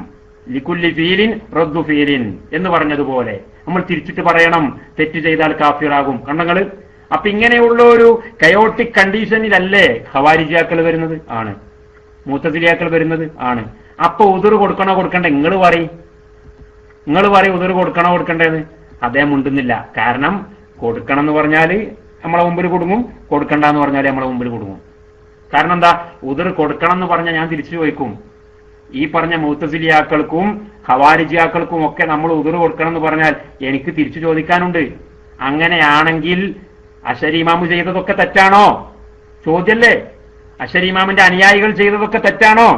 ലികുല്ലി ഫീലിൻ റദ്ദു ഫീലിൻ എന്ന് പറഞ്ഞതുപോലെ നമ്മൾ തിരിച്ചിട്ട് പറയണം, തെറ്റ് ചെയ്താൽ കാഫിറാകും. കണ്ണങ്ങള് അപ്പൊ ഇങ്ങനെയുള്ള ഒരു കയോട്ടിക് കണ്ടീഷനിലല്ലേ ഖവാരിജിയാക്കൾ വരുന്നത്? ആണ്. മുഅ്തസിലിയാക്കൾ വരുന്നത്? ആണ്. അപ്പൊ ഉദുർ കൊടുക്കണോ കൊടുക്കണ്ടേ? നിങ്ങൾ പറയും ഉദുർ കൊടുക്കണോ കൊടുക്കണ്ടേന്ന്. അദ്ദേഹം ഉണ്ടെന്നില്ല. കാരണം കൊടുക്കണം എന്ന് പറഞ്ഞാൽ നമ്മളെ മുമ്പിൽ കുടുങ്ങും, കൊടുക്കണ്ട എന്ന് പറഞ്ഞാൽ നമ്മളെ മുമ്പിൽ കുടുങ്ങും. കാരണം എന്താ? ഉദുർ കൊടുക്കണം എന്ന് പറഞ്ഞാൽ ഞാൻ തിരിച്ചു ചോദിക്കും, ഈ പറഞ്ഞ മുഅ്തസിലിയാക്കൾക്കും ഖവാരിജിയാക്കൾക്കും ഒക്കെ നമ്മൾ ഉദുർ കൊടുക്കണം എന്ന് പറഞ്ഞാൽ എനിക്ക് തിരിച്ചു ചോദിക്കാനുണ്ട്. അങ്ങനെയാണെങ്കിൽ അശരി ഇമാമ് ചെയ്തതൊക്കെ തെറ്റാണോ? ചോദ്യല്ലേ. അശരി ഇമാമിന്റെ അനുയായികൾ ചെയ്തതൊക്കെ തെറ്റാണോ?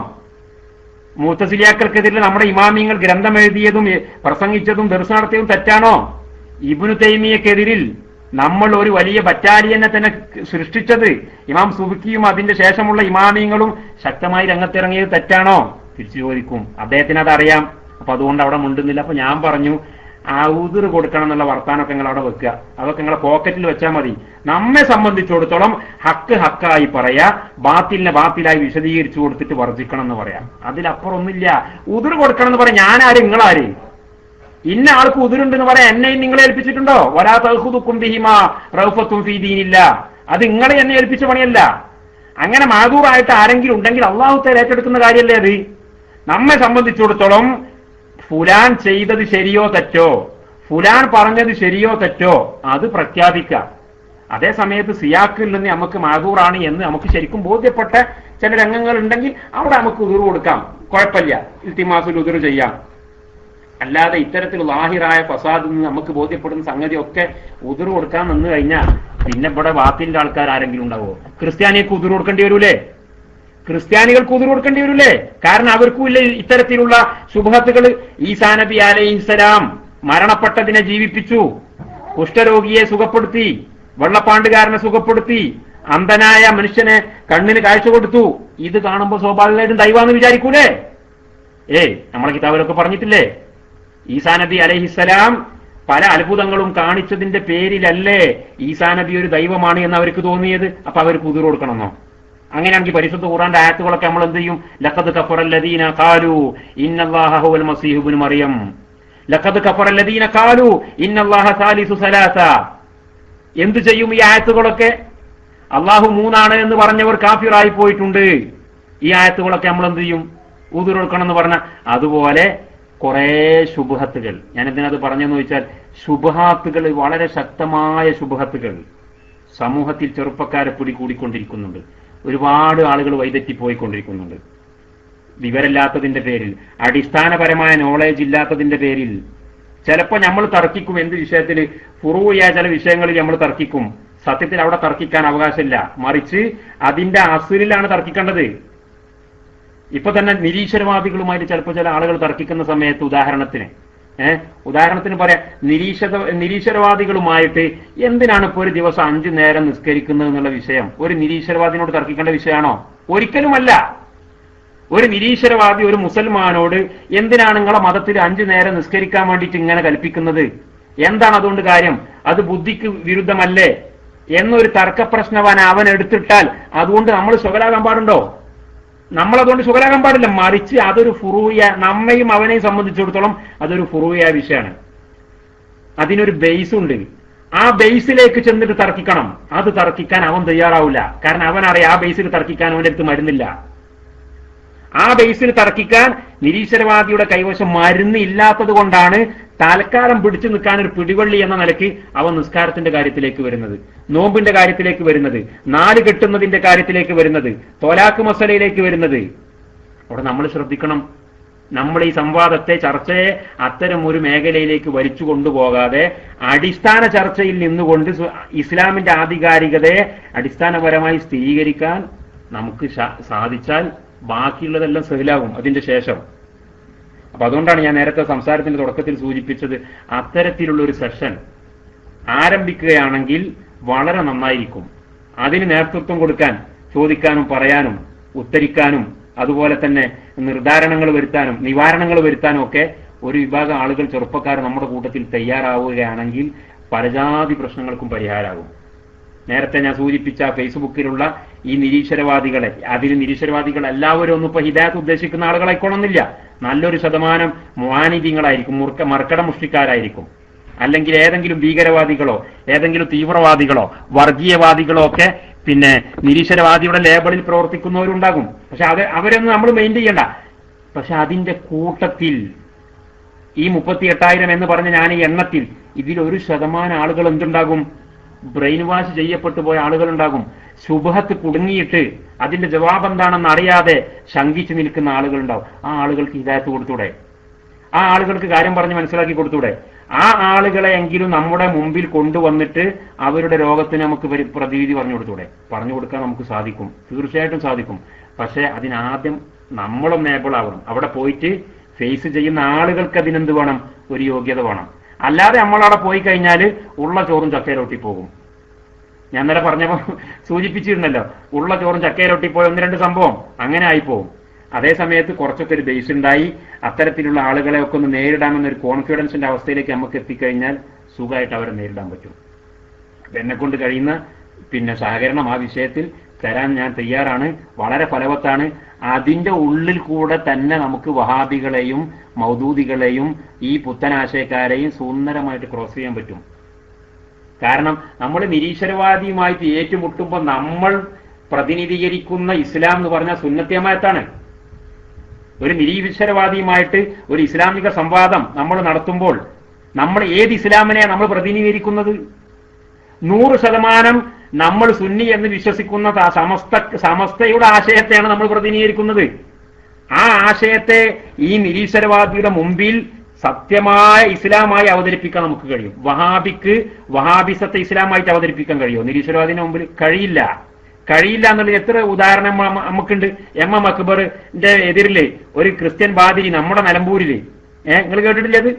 മുഅ്തസിലിയാക്കൾക്കെതിരെ നമ്മുടെ ഇമാമിങ്ങൾ ഗ്രന്ഥം എഴുതിയതും പ്രസംഗിച്ചതും ദർസ് നടത്തിയതും തെറ്റാണോ? ഇബ്നു തൈമിയ്യക്കെതിരിൽ നമ്മൾ ഒരു വലിയ ബറ്റാലിയനെ തന്നെ സൃഷ്ടിച്ചത് ഇമാം സുബ്കിയും അതിന്റെ ശേഷമുള്ള ഇമാമിങ്ങളും ശക്തമായി രംഗത്തിറങ്ങിയത് തെറ്റാണോ? തിരിച്ചു ചോദിക്കും. അദ്ദേഹത്തിന് അതറിയാം. അപ്പൊ അതുകൊണ്ട് അവിടെ മുണ്ടുന്നില്ല. അപ്പൊ ഞാൻ പറഞ്ഞു, ആ ഉദുർ കൊടുക്കണം എന്നുള്ള വർത്താനൊക്കെ നിങ്ങൾ അവിടെ വെക്കുക, അതൊക്കെ നിങ്ങളെ പോക്കറ്റിൽ വെച്ചാൽ മതി. നമ്മെ സംബന്ധിച്ചിടത്തോളം ഹക്ക് ഹക്കായി പറയാ, ബാത്തിലിനെ ബാത്തിലായി വിശദീകരിച്ചു കൊടുത്തിട്ട് വർജിക്കണം എന്ന് പറയാം. അതിലപ്പുറം ഒന്നുമില്ല. ഉദുർ കൊടുക്കണം എന്ന് പറയാം. ഞാനാര് നിങ്ങളാര്? ഇന്ന ആൾക്ക് ഉദുരുണ്ടെന്ന് പറയാൻ എന്നെയും നിങ്ങളെ ഏൽപ്പിച്ചിട്ടുണ്ടോ? വലാ തഖുദുകും ബിഹിമാ റൗഫത്തും ഫീ ദീനില്ല. അത് നിങ്ങളെ എന്നെ ഏൽപ്പിച്ച പണിയല്ല. അങ്ങനെ മാദൂറായിട്ട് ആരെങ്കിലും ഉണ്ടെങ്കിൽ അള്ളാഹു തആല ഏറ്റെടുക്കുന്ന കാര്യമല്ലേ അത്? നമ്മെ സംബന്ധിച്ചിടത്തോളം ഫുലാൻ ചെയ്തത് ശരിയോ തെറ്റോ, ഫുലാൻ പറഞ്ഞത് ശരിയോ തെറ്റോ, അത് പ്രഖ്യാപിക്കാം. അതേ സമയത്ത് സിയാക്കിൽ നിന്ന് നമുക്ക് മാദൂറാണ് എന്ന് നമുക്ക് ശരിക്കും ബോധ്യപ്പെട്ട ചില രംഗങ്ങൾ ഉണ്ടെങ്കിൽ അവിടെ നമുക്ക് ഉദുർ കൊടുക്കാം, കുഴപ്പമില്ല. ഇൽത്തിമാസുൽ ഉദുർ ചെയ്യാം. അല്ലാതെ ഇത്തരത്തിൽ ലാഹിറായ ഫസാദിൽ നിന്ന് നമുക്ക് ബോധ്യപ്പെടുന്ന സംഗതിയൊക്കെ ഉദുർ കൊടുക്കാൻ നിന്ന് കഴിഞ്ഞാൽ പിന്നെ ഇവിടെ ബാത്തിന്റെ ആൾക്കാർ ആരെങ്കിലും ഉണ്ടാവുമോ? ക്രിസ്ത്യാനികൾക്ക് ഉദുർ കൊടുക്കേണ്ടി വരൂലേ? ക്രിസ്ത്യാനികൾക്ക് ഉദുർ കൊടുക്കേണ്ടി വരൂലേ? കാരണം അവർക്കും ഇല്ല ഇത്തരത്തിലുള്ള ശുഭഹത്തുകൾ. ഈസാ നബി അലൈഹിസ്സലാം മരണപ്പെട്ടതിനെ ജീവിപ്പിച്ചു, കുഷ്ഠരോഗിയെ സുഖപ്പെടുത്തി, വെള്ളപ്പാണ്ടുകാരനെ സുഖപ്പെടുത്തി, അന്ധനായ മനുഷ്യനെ കണ്ണിന് കാഴ്ച കൊടുത്തു. ഇത് കാണുമ്പോൾ സ്വാഭാവികമായിട്ടും ദൈവാന്ന് വിചാരിക്കൂലേ? നമ്മളെ കിതാബിലൊക്കെ പറഞ്ഞിട്ടില്ലേ? ഈസാ നബി അലൈഹിസ്സലാം പല അത്ഭുതങ്ങളും കാണിച്ചതിന്റെ പേരിലല്ലേ ഈസാ നബി ഒരു ദൈവമാണ് എന്ന് അവർക്ക് തോന്നിയത്? അപ്പൊ അവർക്ക് ഉദുർ കൊടുക്കണമെന്നോ? അങ്ങനെയാണെങ്കിൽ പരിശുദ്ധ ഖുർആന്റെ ആയത്തുകളൊക്കെ നമ്മൾ എന്ത് ചെയ്യും? ലഖദ് കഫറല്ലദീന ഖാലു ഇന്നല്ലാഹ ഹുവൽ മസീഹു ഇബ്നു മറിയം, ലഖദ് കഫറല്ലദീന ഖാലു ഇന്നല്ലാഹ സാലിസു സലാസ. എന്ത് ചെയ്യും ഈ ആയത്തുകളൊക്കെ? അള്ളാഹു മൂന്നാണ് എന്ന് പറഞ്ഞവർ കാഫിറായി പോയിട്ടുണ്ട്. ഈ ആയത്തുകളൊക്കെ നമ്മൾ എന്ത് ചെയ്യും? ഉദുർ കൊടുക്കണം എന്ന് പറഞ്ഞ അതുപോലെ കുറെ ശുബ്ഹത്തുകൾ. ഞാൻ എന്തിനത് പറഞ്ഞെന്ന് ചോദിച്ചാൽ, ശുബ്ഹാത്തുകൾ, വളരെ ശക്തമായ ശുബ്ഹത്തുകൾ സമൂഹത്തിൽ ചെറുപ്പക്കാരെ പിടികൂടിക്കൊണ്ടിരിക്കുന്നുണ്ട്. ഒരുപാട് ആളുകൾ വഴിതെറ്റിപ്പോയിക്കൊണ്ടിരിക്കുന്നുണ്ട്. വിവരമില്ലാത്തതിന്റെ പേരിൽ, അടിസ്ഥാനപരമായ നോളേജ് ഇല്ലാത്തതിന്റെ പേരിൽ. ചിലപ്പോൾ നമ്മൾ തർക്കിക്കും എന്ത് വിഷയത്തിൽ? ഫുറൂയ ചില വിഷയങ്ങളിൽ നമ്മൾ തർക്കിക്കും. സത്യത്തിൽ അവിടെ തർക്കിക്കാൻ അവകാശമില്ല, മറിച്ച് അതിന്റെ അസുരിലാണ് തർക്കിക്കേണ്ടത്. ഇപ്പൊ തന്നെ നിരീശ്വരവാദികളുമായിട്ട് ചിലപ്പോൾ ചില ആളുകൾ തർക്കിക്കുന്ന സമയത്ത് ഉദാഹരണത്തിന് പറയാം, നിരീശ്വരവാദികളുമായിട്ട് എന്തിനാണ് ഇപ്പൊ ഒരു ദിവസം 5 നേരം നിസ്കരിക്കുന്നത് എന്നുള്ള വിഷയം ഒരു നിരീശ്വരവാദിനോട് തർക്കിക്കേണ്ട വിഷയമാണോ? ഒരിക്കലുമല്ല. ഒരു നിരീശ്വരവാദി ഒരു മുസൽമാനോട് എന്തിനാണ് നിങ്ങളെ മതത്തിൽ 5 നേരം നിസ്കരിക്കാൻ വേണ്ടിയിട്ട് ഇങ്ങനെ കൽപ്പിക്കുന്നത്, എന്താണ് അതുകൊണ്ട് കാര്യം, അത് ബുദ്ധിക്ക് വിരുദ്ധമല്ലേ എന്നൊരു തർക്കപ്രശ്നവാൻ അവൻ എടുത്തിട്ടാൽ അതുകൊണ്ട് നമ്മൾ ശുഗലാകാൻ പാടുണ്ടോ? നമ്മളതുകൊണ്ട് ശുഗലാകാൻ പാടില്ല. മറിച്ച് അതൊരു ഫുറൂയ, നമ്മയും അവനെയും സംബന്ധിച്ചിടത്തോളം അതൊരു ഫുറൂയ വിഷയമാണ്. അതിനൊരു ബേസ് ഉണ്ട്. ആ ബേസിലേക്ക് ചെന്നിട്ട് തർക്കിക്കണം. അത് തർക്കിക്കാൻ അവൻ തയ്യാറാവില്ല. കാരണം അവനറിയാം ആ ബേസിൽ തർക്കിക്കാൻ അവന്റെ അടുത്ത് മരുന്നില്ല. ആ ബേസിൽ തർക്കിക്കാൻ നിരീശ്വരവാദിയുടെ കൈവശം മരുന്ന് ഇല്ലാത്തത് കൊണ്ടാണ് തൽക്കാലം പിടിച്ചു നിൽക്കാൻ ഒരു പിടിവള്ളി എന്ന നിലയ്ക്ക് അവൻ നിസ്കാരത്തിന്റെ കാര്യത്തിലേക്ക് വരുന്നത്, നോമ്പിന്റെ കാര്യത്തിലേക്ക് വരുന്നത്, 4 കെട്ടുന്നതിന്റെ കാര്യത്തിലേക്ക് വരുന്നത്, തൊലാഖ് മസലയിലേക്ക് വരുന്നത്. അവിടെ നമ്മൾ ശ്രദ്ധിക്കണം. നമ്മൾ ഈ സംവാദത്തെ, ചർച്ചയെ അത്തരം ഒരു മേഖലയിലേക്ക് വലിച്ചു കൊണ്ടുപോകാതെ അടിസ്ഥാന ചർച്ചയിൽ നിന്നുകൊണ്ട് ഇസ്ലാമിന്റെ ആധികാരികതയെ അടിസ്ഥാനപരമായി സ്ഥിരീകരിക്കാൻ നമുക്ക് സാധിച്ചാൽ ബാക്കിയുള്ളതെല്ലാം സഹിലാകും അതിന്റെ ശേഷം. അപ്പൊ അതുകൊണ്ടാണ് ഞാൻ നേരത്തെ സംസാരത്തിന്റെ തുടക്കത്തിൽ സൂചിപ്പിച്ചത്, അത്തരത്തിലുള്ള ഒരു സെഷൻ ആരംഭിക്കുകയാണെങ്കിൽ വളരെ നന്നായിരിക്കും. അതിന് നേതൃത്വം കൊടുക്കാൻ, ചോദിക്കാനും പറയാനും ഉത്തരിക്കാനും അതുപോലെ തന്നെ നിർദ്ധാരണങ്ങൾ വരുത്താനും നിവാരണങ്ങൾ വരുത്താനും ഒക്കെ ഒരു വിഭാഗം ആളുകൾ, ചെറുപ്പക്കാർ നമ്മുടെ കൂട്ടത്തിൽ തയ്യാറാവുകയാണെങ്കിൽ പലജാതി പ്രശ്നങ്ങൾക്കും പരിഹാരമാകും. നേരത്തെ ഞാൻ സൂചിപ്പിച്ച ഫേസ്ബുക്കിലുള്ള ഈ നിരീശ്വരവാദികളെ, അതിൽ നിരീശ്വരവാദികൾ എല്ലാവരും ഒന്നും ഇപ്പൊ ഹിദായത്ത് ഉദ്ദേശിക്കുന്ന ആളുകളായിക്കോണമെന്നില്ല. നല്ലൊരു ശതമാനം മുആനിദീങ്ങളായിരിക്കും, മർക്കട മുഷ്ടിക്കാരായിരിക്കും. അല്ലെങ്കിൽ ഏതെങ്കിലും ഭീകരവാദികളോ ഏതെങ്കിലും തീവ്രവാദികളോ വർഗീയവാദികളോ ഒക്കെ പിന്നെ നിരീശ്വരവാദിയുടെ ലേബലിൽ പ്രവർത്തിക്കുന്നവരുണ്ടാകും. പക്ഷെ അവരൊന്നും നമ്മൾ മെയിൻ ചെയ്യണ്ട. പക്ഷെ അതിന്റെ കൂട്ടത്തിൽ ഈ 38,000 എന്ന് പറഞ്ഞ ഞാൻ ഈ എണ്ണത്തിൽ ഇതിൽ 1% ആളുകൾ എന്തുണ്ടാകും? ബ്രെയിൻ വാഷ് ചെയ്യപ്പെട്ടു പോയ ആളുകളുണ്ടാകും. ശുഭഹത്ത് കുടുങ്ങിയിട്ട് അതിന്റെ ജവാബ് എന്താണെന്ന് അറിയാതെ ശങ്കിച്ചു നിൽക്കുന്ന ആളുകളുണ്ടാവും. ആ ആളുകൾക്ക് ഹിദായത്ത് കൊടുത്തൂടെ? ആ ആളുകൾക്ക് കാര്യം പറഞ്ഞ് മനസ്സിലാക്കി കൊടുത്തൂടെ? ആ ആളുകളെ എങ്കിലും നമ്മുടെ മുമ്പിൽ കൊണ്ടുവന്നിട്ട് അവരുടെ രോഗത്തിന് നമുക്ക് പ്രതിവിധി പറഞ്ഞു കൊടുത്തൂടെ? പറഞ്ഞു കൊടുക്കാൻ നമുക്ക് സാധിക്കും, തീർച്ചയായിട്ടും സാധിക്കും. പക്ഷെ അതിനാദ്യം നമ്മളൊന്ന് ഏബിൾ ആവണം. അവിടെ പോയിട്ട് ഫേസ് ചെയ്യുന്ന ആളുകൾക്ക് അതിനെന്ത് വേണം? ഒരു യോഗ്യത വേണം. അല്ലാതെ നമ്മളവിടെ പോയി കഴിഞ്ഞാൽ ഉള്ള ചോറും ചക്കയിലൊട്ടി പോകും. ഞാൻ നേരെ പറഞ്ഞപ്പോ സൂചിപ്പിച്ചിരുന്നല്ലോ, ഉള്ള ചോറും ചക്കയിലൊട്ടി പോയ 1-2 സംഭവം അങ്ങനെ ആയിപ്പോവും. അതേ സമയത്ത് കുറച്ചൊക്കെ ഒരു ബേസ് ഉണ്ടായി അത്തരത്തിലുള്ള ആളുകളെ ഒക്കെ ഒന്ന് നേരിടാമെന്നൊരു കോൺഫിഡൻസിന്റെ അവസ്ഥയിലേക്ക് നമുക്ക് എത്തിക്കഴിഞ്ഞാൽ സുഖമായിട്ട് അവരെ നേരിടാൻ പറ്റും. എന്നെ കൊണ്ട് കഴിയുന്ന പിന്നെ സഹകരണം ആ വിഷയത്തിൽ തരാൻ ഞാൻ തയ്യാറാണ്. വളരെ ഫലവത്താണ്. അതിന്റെ ഉള്ളിൽ കൂടെ തന്നെ നമുക്ക് വഹാബികളെയും മൗദൂദികളെയും ഈ പുത്തനാശയക്കാരെയും സുന്ദരമായിട്ട് ക്രോസ് ചെയ്യാൻ പറ്റും. കാരണം നമ്മൾ നിരീശ്വരവാദിയുമായിട്ട് ഏറ്റുമുട്ടുമ്പോൾ നമ്മൾ പ്രതിനിധീകരിക്കുന്ന ഇസ്ലാം എന്ന് പറഞ്ഞാൽ സുന്നത്തിയമായത്താണ്. ഒരു നിരീശ്വരവാദിയുമായിട്ട് ഒരു ഇസ്ലാമിക സംവാദം നമ്മൾ നടത്തുമ്പോൾ നമ്മൾ ഏത് ഇസ്ലാമിനെയാണ് നമ്മൾ പ്രതിനിധീകരിക്കുന്നത്? 100% നമ്മൾ സുന്നി എന്ന് വിശ്വസിക്കുന്ന സമസ്തയുടെ ആശയത്തെയാണ് നമ്മൾ പ്രതിനിധീകരിക്കുന്നത്. ആ ആശയത്തെ ഈ നിരീശ്വരവാദിയുടെ മുമ്പിൽ സത്യമായ ഇസ്ലാമായി അവതരിപ്പിക്കാൻ നമുക്ക് കഴിയും. വഹാബിക്ക് വഹാബിസത്തെ ഇസ്ലാമായിട്ട് അവതരിപ്പിക്കാൻ കഴിയുമോ? നിരീശ്വരവാദിന്റെ മുമ്പിൽ കഴിയില്ല. കഴിയില്ല എന്നുള്ളത് എത്ര ഉദാഹരണം നമുക്കുണ്ട്. എം എം അക്ബറിന്റെ എതിരില് ഒരു ക്രിസ്ത്യൻ പാതിരി നമ്മുടെ നിലമ്പൂരില്, നിങ്ങൾ കേട്ടിട്ടില്ലേ? അത്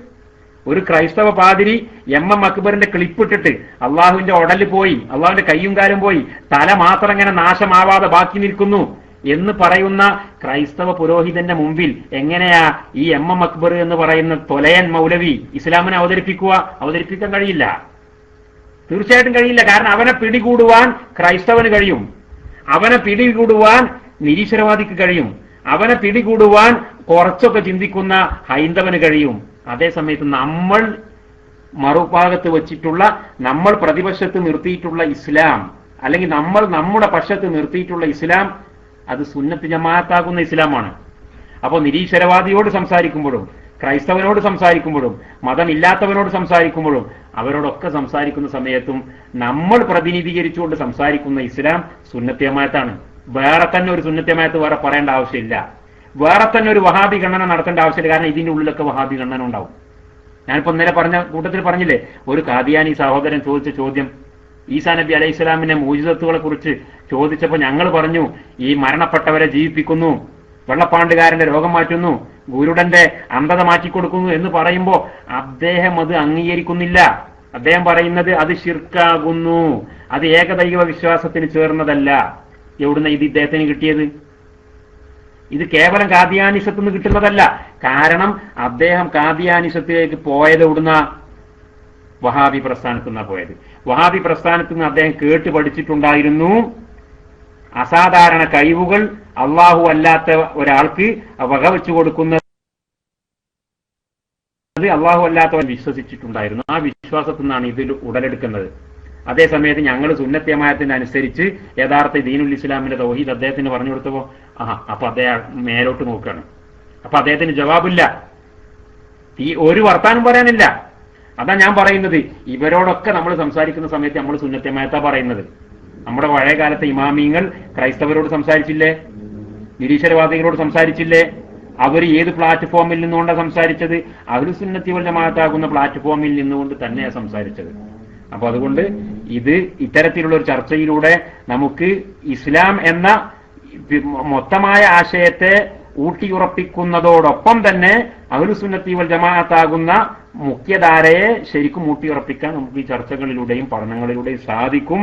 ഒരു ക്രൈസ്തവ പാതിരി എം എം അക്ബറിന്റെ ക്ലിപ്പിട്ടിട്ട് അള്ളാഹുവിന്റെ ഉടല് പോയി, അള്ളാഹുവിന്റെ കയ്യും കാലും പോയി, തല മാത്രം ഇങ്ങനെ നാശമാവാതെ ബാക്കി നിൽക്കുന്നു എന്ന് പറയുന്ന ക്രൈസ്തവ പുരോഹിതന്റെ മുമ്പിൽ എങ്ങനെയാ ഈ എം എം അക്ബർ എന്ന് പറയുന്ന തൊലയൻ മൗലവി ഇസ്ലാമിനെ അവതരിപ്പിക്കാൻ കഴിയില്ല. തീർച്ചയായിട്ടും കഴിയില്ല. കാരണം അവനെ പിടികൂടുവാൻ ക്രൈസ്തവന് കഴിയും, അവനെ പിടികൂടുവാൻ നിരീശ്വരവാദിക്ക് കഴിയും, അവനെ പിടികൂടുവാൻ കുറച്ചൊക്കെ ചിന്തിക്കുന്ന ഹൈന്ദവന് കഴിയും. അതേസമയത്ത് നമ്മൾ മറുഭാഗത്ത് വച്ചിട്ടുള്ള, നമ്മൾ പ്രതിപക്ഷത്ത് നിർത്തിയിട്ടുള്ള ഇസ്ലാം, അല്ലെങ്കിൽ നമ്മൾ നമ്മുടെ പക്ഷത്ത് നിർത്തിയിട്ടുള്ള ഇസ്ലാം, അത് സുന്നത്ത് ജമാഅത്താകുന്ന ഇസ്ലാമാണ്. അപ്പോൾ നിരീശ്വരവാദിയോട് സംസാരിക്കുമ്പോഴും ക്രൈസ്തവനോട് സംസാരിക്കുമ്പോഴും മതമില്ലാത്തവനോട് സംസാരിക്കുമ്പോഴും അവരോടൊക്കെ സംസാരിക്കുന്ന സമയത്തും നമ്മൾ പ്രതിനിധീകരിച്ചുകൊണ്ട് സംസാരിക്കുന്ന ഇസ്ലാം സുന്നത്ത് ജമാഅത്താണ്. വേറെ തന്നെ ഒരു സുന്നത്ത് ജമാഅത്ത് വേറെ പറയേണ്ട ആവശ്യമില്ല. വേറെ തന്നെ ഒരു വഹാബി ഗണന നടത്തേണ്ട ആവശ്യമില്ല. കാരണം ഇതിന്റെ ഉള്ളിലൊക്കെ വഹാബി ഗണന ഉണ്ടാവും. ഞാനിപ്പോ ഇന്നലെ പറഞ്ഞ കൂട്ടത്തിൽ പറഞ്ഞില്ലേ, ഒരു ഖാദിയാനി സഹോദരൻ ചോദിച്ച ചോദ്യം, ഈസാ നബി അലൈഹി സ്വലാമിന്റെ മോചിതത്വങ്ങളെ കുറിച്ച് ചോദിച്ചപ്പോൾ ഞങ്ങൾ പറഞ്ഞു, ഈ മരണപ്പെട്ടവരെ ജീവിപ്പിക്കുന്നു, വെള്ളപ്പാണ്ടുകാരന്റെ രോഗം മാറ്റുന്നു, ഗുരുടന്റെ അന്ധത മാറ്റിക്കൊടുക്കുന്നു എന്ന് പറയുമ്പോൾ അദ്ദേഹം അത് അംഗീകരിക്കുന്നില്ല. അദ്ദേഹം പറയുന്നത് അത് ശിർക്കാകുന്നു, അത് ഏകദൈവ വിശ്വാസത്തിന് ചേർന്നതല്ല. എവിടുന്ന ഇത് ഇദ്ദേഹത്തിന് കിട്ടിയത്? ഇത് കേവലം കാദിയാനിസത്ത് നിന്ന് കിട്ടുന്നതല്ല. കാരണം അദ്ദേഹം കാദിയാനിസത്തിലേക്ക് പോയത് എവിടുന്ന? വഹാബി പ്രസ്ഥാനത്തു നിന്നാണ് പോയത്. വഹാബി പ്രസ്ഥാനത്തു നിന്ന് അദ്ദേഹം കേട്ട് പഠിച്ചിട്ടുണ്ടായിരുന്നു, അസാധാരണ കഴിവുകൾ അള്ളാഹു അല്ലാത്ത ഒരാൾക്ക് വകവെച്ചു കൊടുക്കുന്നത് അള്ളാഹു അല്ലാത്തവൻ വിശ്വസിച്ചിട്ടുണ്ടായിരുന്നു. ആ വിശ്വാസത്തിൽ നിന്നാണ് ഇതിൽ ഉടലെടുക്കുന്നത്. അതേസമയത്ത് ഞങ്ങൾ സുന്നത്ത് ജമാഅത്തിന് അനുസരിച്ച് യഥാർത്ഥ ദീനുൽ ഇസ്ലാമിന്റെ തൗഹീദ് അദ്ദേഹത്തിന് പറഞ്ഞു കൊടുത്തപ്പോ അപ്പൊ അദ്ദേഹം മേലോട്ട് നോക്കുകയാണ്. അപ്പൊ അദ്ദേഹത്തിന് ജവാബില്ല, ഈ ഒരു വർത്താനം പറയാനില്ല. അതാ ഞാൻ പറയുന്നത്, ഇവരോടൊക്കെ നമ്മൾ സംസാരിക്കുന്ന സമയത്ത് നമ്മൾ സുന്നത്ത് ജമാഅത്താ പറയുന്നത്. നമ്മുടെ പഴയ കാലത്തെ ഇമാമിങ്ങൾ ക്രൈസ്തവരോട് സംസാരിച്ചില്ലേ? നിരീശ്വരവാദികളോട് സംസാരിച്ചില്ലേ? അവർ ഏത് പ്ലാറ്റ്ഫോമിൽ നിന്നുകൊണ്ടാണ് സംസാരിച്ചത്? അഹ്ലുസ് സുന്നത്തി വൽ ജമാഅത്താകുന്ന പ്ലാറ്റ്ഫോമിൽ നിന്നുകൊണ്ട് തന്നെയാണ് സംസാരിച്ചത്. അപ്പൊ അതുകൊണ്ട് ഇത് ഇത്തരത്തിലുള്ള ഒരു ചർച്ചയിലൂടെ നമുക്ക് ഇസ്ലാം എന്ന മൊത്തമായ ആശയത്തെ ഊട്ടിയുറപ്പിക്കുന്നതോടൊപ്പം തന്നെ അഹ്ലുസ് സുന്നത്തി വൽ ജമാഅത്താകുന്ന മുഖ്യധാരയെ ശരിക്കും ഊട്ടിയുറപ്പിക്കാൻ നമുക്ക് ഈ ചർച്ചകളിലൂടെയും പഠനങ്ങളിലൂടെയും സാധിക്കും.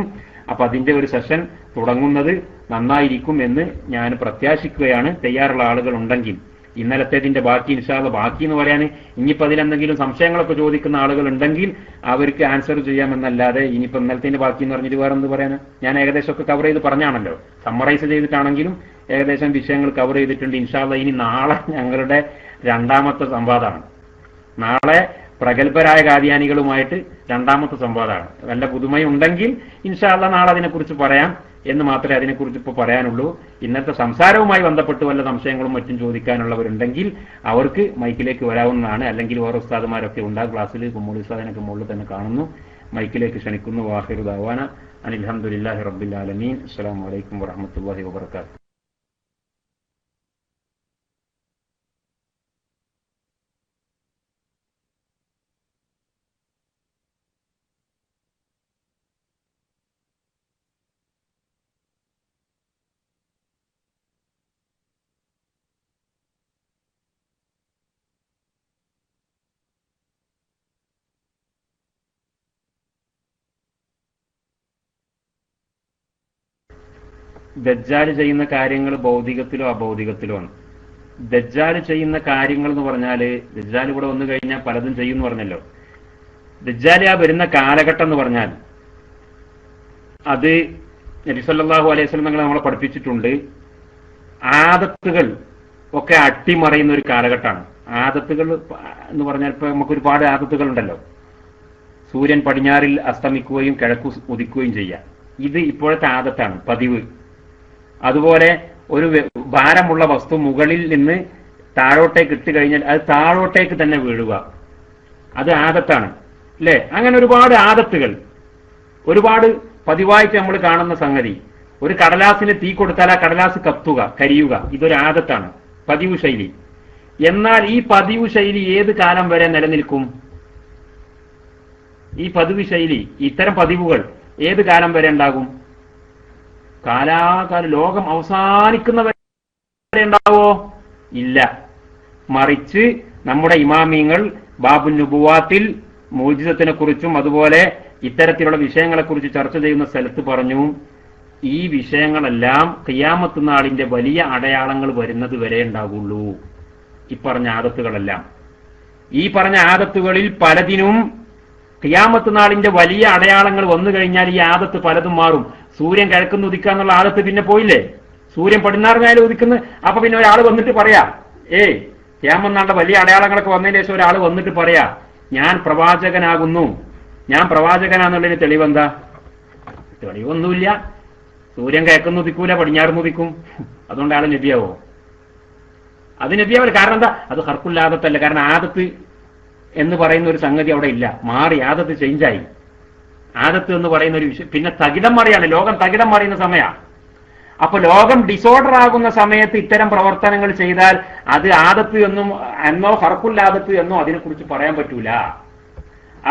അപ്പൊ അതിന്റെ ഒരു സെഷൻ തുടങ്ങുന്നത് നന്നായിരിക്കും എന്ന് ഞാൻ പ്രത്യാശിക്കുകയാണ്. തയ്യാറുള്ള ആളുകൾ ഉണ്ടെങ്കിൽ ഇന്നലത്തേതിന്റെ ബാക്കി ഇൻഷാള്ള ബാക്കി എന്ന് പറയാൻ, ഇനിയിപ്പോ അതിലെന്തെങ്കിലും സംശയങ്ങളൊക്കെ ചോദിക്കുന്ന ആളുകൾ ഉണ്ടെങ്കിൽ അവർക്ക് ആൻസർ ചെയ്യാമെന്നല്ലാതെ ഇനിയിപ്പോ ഇന്നലത്തിന്റെ ബാക്കി എന്ന് പറഞ്ഞിട്ട് വേറെ എന്ത് പറയാൻ? ഞാൻ ഏകദേശമൊക്കെ കവർ ചെയ്ത് പറഞ്ഞാണല്ലോ. സമ്മറൈസ് ചെയ്തിട്ടാണെങ്കിലും ഏകദേശം വിഷയങ്ങൾ കവർ ചെയ്തിട്ടുണ്ട്. ഇൻഷാള്ള ഇനി നാളെ ഞങ്ങളുടെ രണ്ടാമത്തെ സംവാദമാണ്. നാളെ പ്രഗത്ഭരായ കാദിയാനികളുമായിട്ട് രണ്ടാമത്തെ സംവാദമാണ്. വല്ല പുതുമയുണ്ടെങ്കിൽ ഇൻഷാ അല്ലാഹ് നാളെ അതിനെക്കുറിച്ച് പറയാം എന്ന് മാത്രമേ അതിനെക്കുറിച്ച് ഇപ്പോൾ പറയാനുള്ളൂ. ഇന്നത്തെ സംസാരവുമായി ബന്ധപ്പെട്ട് വല്ല സംശയങ്ങളും മറ്റും ചോദിക്കാനുള്ളവരുണ്ടെങ്കിൽ അവർക്ക് മൈക്കിലേക്ക് വരാവുന്നതാണ്. അല്ലെങ്കിൽ വേറെ ഉസ്താദുമാരൊക്കെ ഉണ്ടാകും ക്ലാസ്സിൽ. കുമ്മൂളി ഉസ്താദിനൊക്കെ മുകളിൽ തന്നെ കാണുന്നു. മൈക്കിലേക്ക് ക്ഷണിക്കുന്നു. വാഹിറു ദഅവാന അനിൽ ഹംദുലില്ലാഹി റബ്ബിൽ ആലമീൻ. അസ്സലാമു അലൈക്കും വറഹ്മത്തുള്ളാഹി വബറകാതുഹു. ദജ്ജാല് ചെയ്യുന്ന കാര്യങ്ങൾ ഭൗതികത്തിലോ അഭൗതികത്തിലോ ആണ്. ദജ്ജാല് ചെയ്യുന്ന കാര്യങ്ങൾ എന്ന് പറഞ്ഞാല് ദജ്ജാൽ ഇവിടെ വന്നു കഴിഞ്ഞാൽ പലതും ചെയ്യുമെന്ന് പറഞ്ഞല്ലോ. ദജ്ജാല് ആ വരുന്ന കാലഘട്ടം എന്ന് പറഞ്ഞാൽ അത് നബി സല്ലല്ലാഹു അലൈഹി വസല്ലം തങ്ങൾ നമ്മളെ പഠിപ്പിച്ചിട്ടുണ്ട്. ആദത്തുകൾ ഒക്കെ അട്ടിമറിയുന്ന ഒരു കാലഘട്ടമാണ്. ആദത്തുകൾ എന്ന് പറഞ്ഞാൽ ഇപ്പൊ നമുക്ക് ഒരുപാട് ആദത്തുകൾ ഉണ്ടല്ലോ. സൂര്യൻ പടിഞ്ഞാറിൽ അസ്തമിക്കുകയും കിഴക്കു ഉദിക്കുകയും ചെയ്യാം. ഇത് ഇപ്പോഴത്തെ ആദത്താണ്, പതിവ്. അതുപോലെ ഒരു ഭാരമുള്ള വസ്തു മുകളിൽ നിന്ന് താഴോട്ടേക്ക് ഇട്ട് കഴിഞ്ഞാൽ അത് താഴോട്ടേക്ക് തന്നെ വീഴുക, അത് ആദത്താണ് അല്ലേ? അങ്ങനെ ഒരുപാട് ആദത്തുകൾ, ഒരുപാട് പതിവായിട്ട് നമ്മൾ കാണുന്ന സംഗതി. ഒരു കടലാസിന് തീ കൊടുത്താൽ ആ കടലാസ് കത്തുക, കരിയുക, ഇതൊരു ആദത്താണ്, പതിവ് ശൈലി. എന്നാൽ ഈ പതിവ് ശൈലി ഏത് കാലം വരെ നിലനിൽക്കും? ഈ പതിവ് ശൈലി, ഇത്തരം പതിവുകൾ ഏത് കാലം വരെ ഉണ്ടാകും? കാലാകാലം, ലോകം അവസാനിക്കുന്നവരെ ഉണ്ടാവോ? ഇല്ല. മറിച്ച് നമ്മുടെ ഇമാമിയങ്ങൾ ബാബുൻ നുബുവാത്തിൽ മോചിതത്തിനെ കുറിച്ചും അതുപോലെ ഇത്തരത്തിലുള്ള വിഷയങ്ങളെക്കുറിച്ച് ചർച്ച ചെയ്യുന്ന സ്ഥലത്ത് പറഞ്ഞു, ഈ വിഷയങ്ങളെല്ലാം ഖിയാമത്ത് നാളിന്റെ വലിയ അടയാളങ്ങൾ വരുന്നത് വരെ ഉണ്ടാകുള്ളൂ. ഈ പറഞ്ഞ ആദത്തുകളെല്ലാം, ഈ പറഞ്ഞ ആദത്തുകളിൽ പലതിനും ഖിയാമത്ത് നാളിന്റെ വലിയ അടയാളങ്ങൾ വന്നു കഴിഞ്ഞാൽ ഈ ആദത്ത് പലതും മാറും. സൂര്യൻ കിഴക്കുന്ന് ഉദിക്കാന്നുള്ള ആദത്ത് പിന്നെ പോയില്ലേ? സൂര്യൻ പടിഞ്ഞാറിനായാലും ഉദിക്കുന്നു. അപ്പൊ പിന്നെ ഒരാൾ വന്നിട്ട് പറയാ, ഖിയാമത്ത് നാളിന്റെ വലിയ അടയാളങ്ങളൊക്കെ വന്നതിന് ശേഷം ഒരാൾ വന്നിട്ട് പറയാ, ഞാൻ പ്രവാചകനാകുന്നു, ഞാൻ പ്രവാചകനാന്നുള്ളതിന് തെളിവെന്താ? തെളിവൊന്നുമില്ല. സൂര്യൻ കിഴക്കുന്ന് ഉദിക്കൂല, പടിഞ്ഞാറുന്ന് ഉദിക്കും. അതുകൊണ്ട് ആള് നബിയാവോ? അത് നബിയാവില്ല. കാരണം എന്താ? അത് ഹർക്കുൽ ആദത്തല്ല. കാരണം ആദത്ത് എന്ന് പറയുന്ന ഒരു സംഗതി അവിടെ ഇല്ല, മാറി. ആദത്ത് ചേഞ്ചായി. ആദത്ത് എന്ന് പറയുന്ന ഒരു വിഷയം പിന്നെ തകിടം മറിയാണ്. ലോകം തകിടം മറിയുന്ന സമയമാണ്. അപ്പൊ ലോകം ഡിസോർഡർ ആകുന്ന സമയത്ത് ഇത്തരം പ്രവർത്തനങ്ങൾ ചെയ്താൽ അത് ആദത്ത് എന്നോ ഹർക്കുൽ ആദത്ത് എന്നോ അതിനെക്കുറിച്ച് പറയാൻ പറ്റൂല.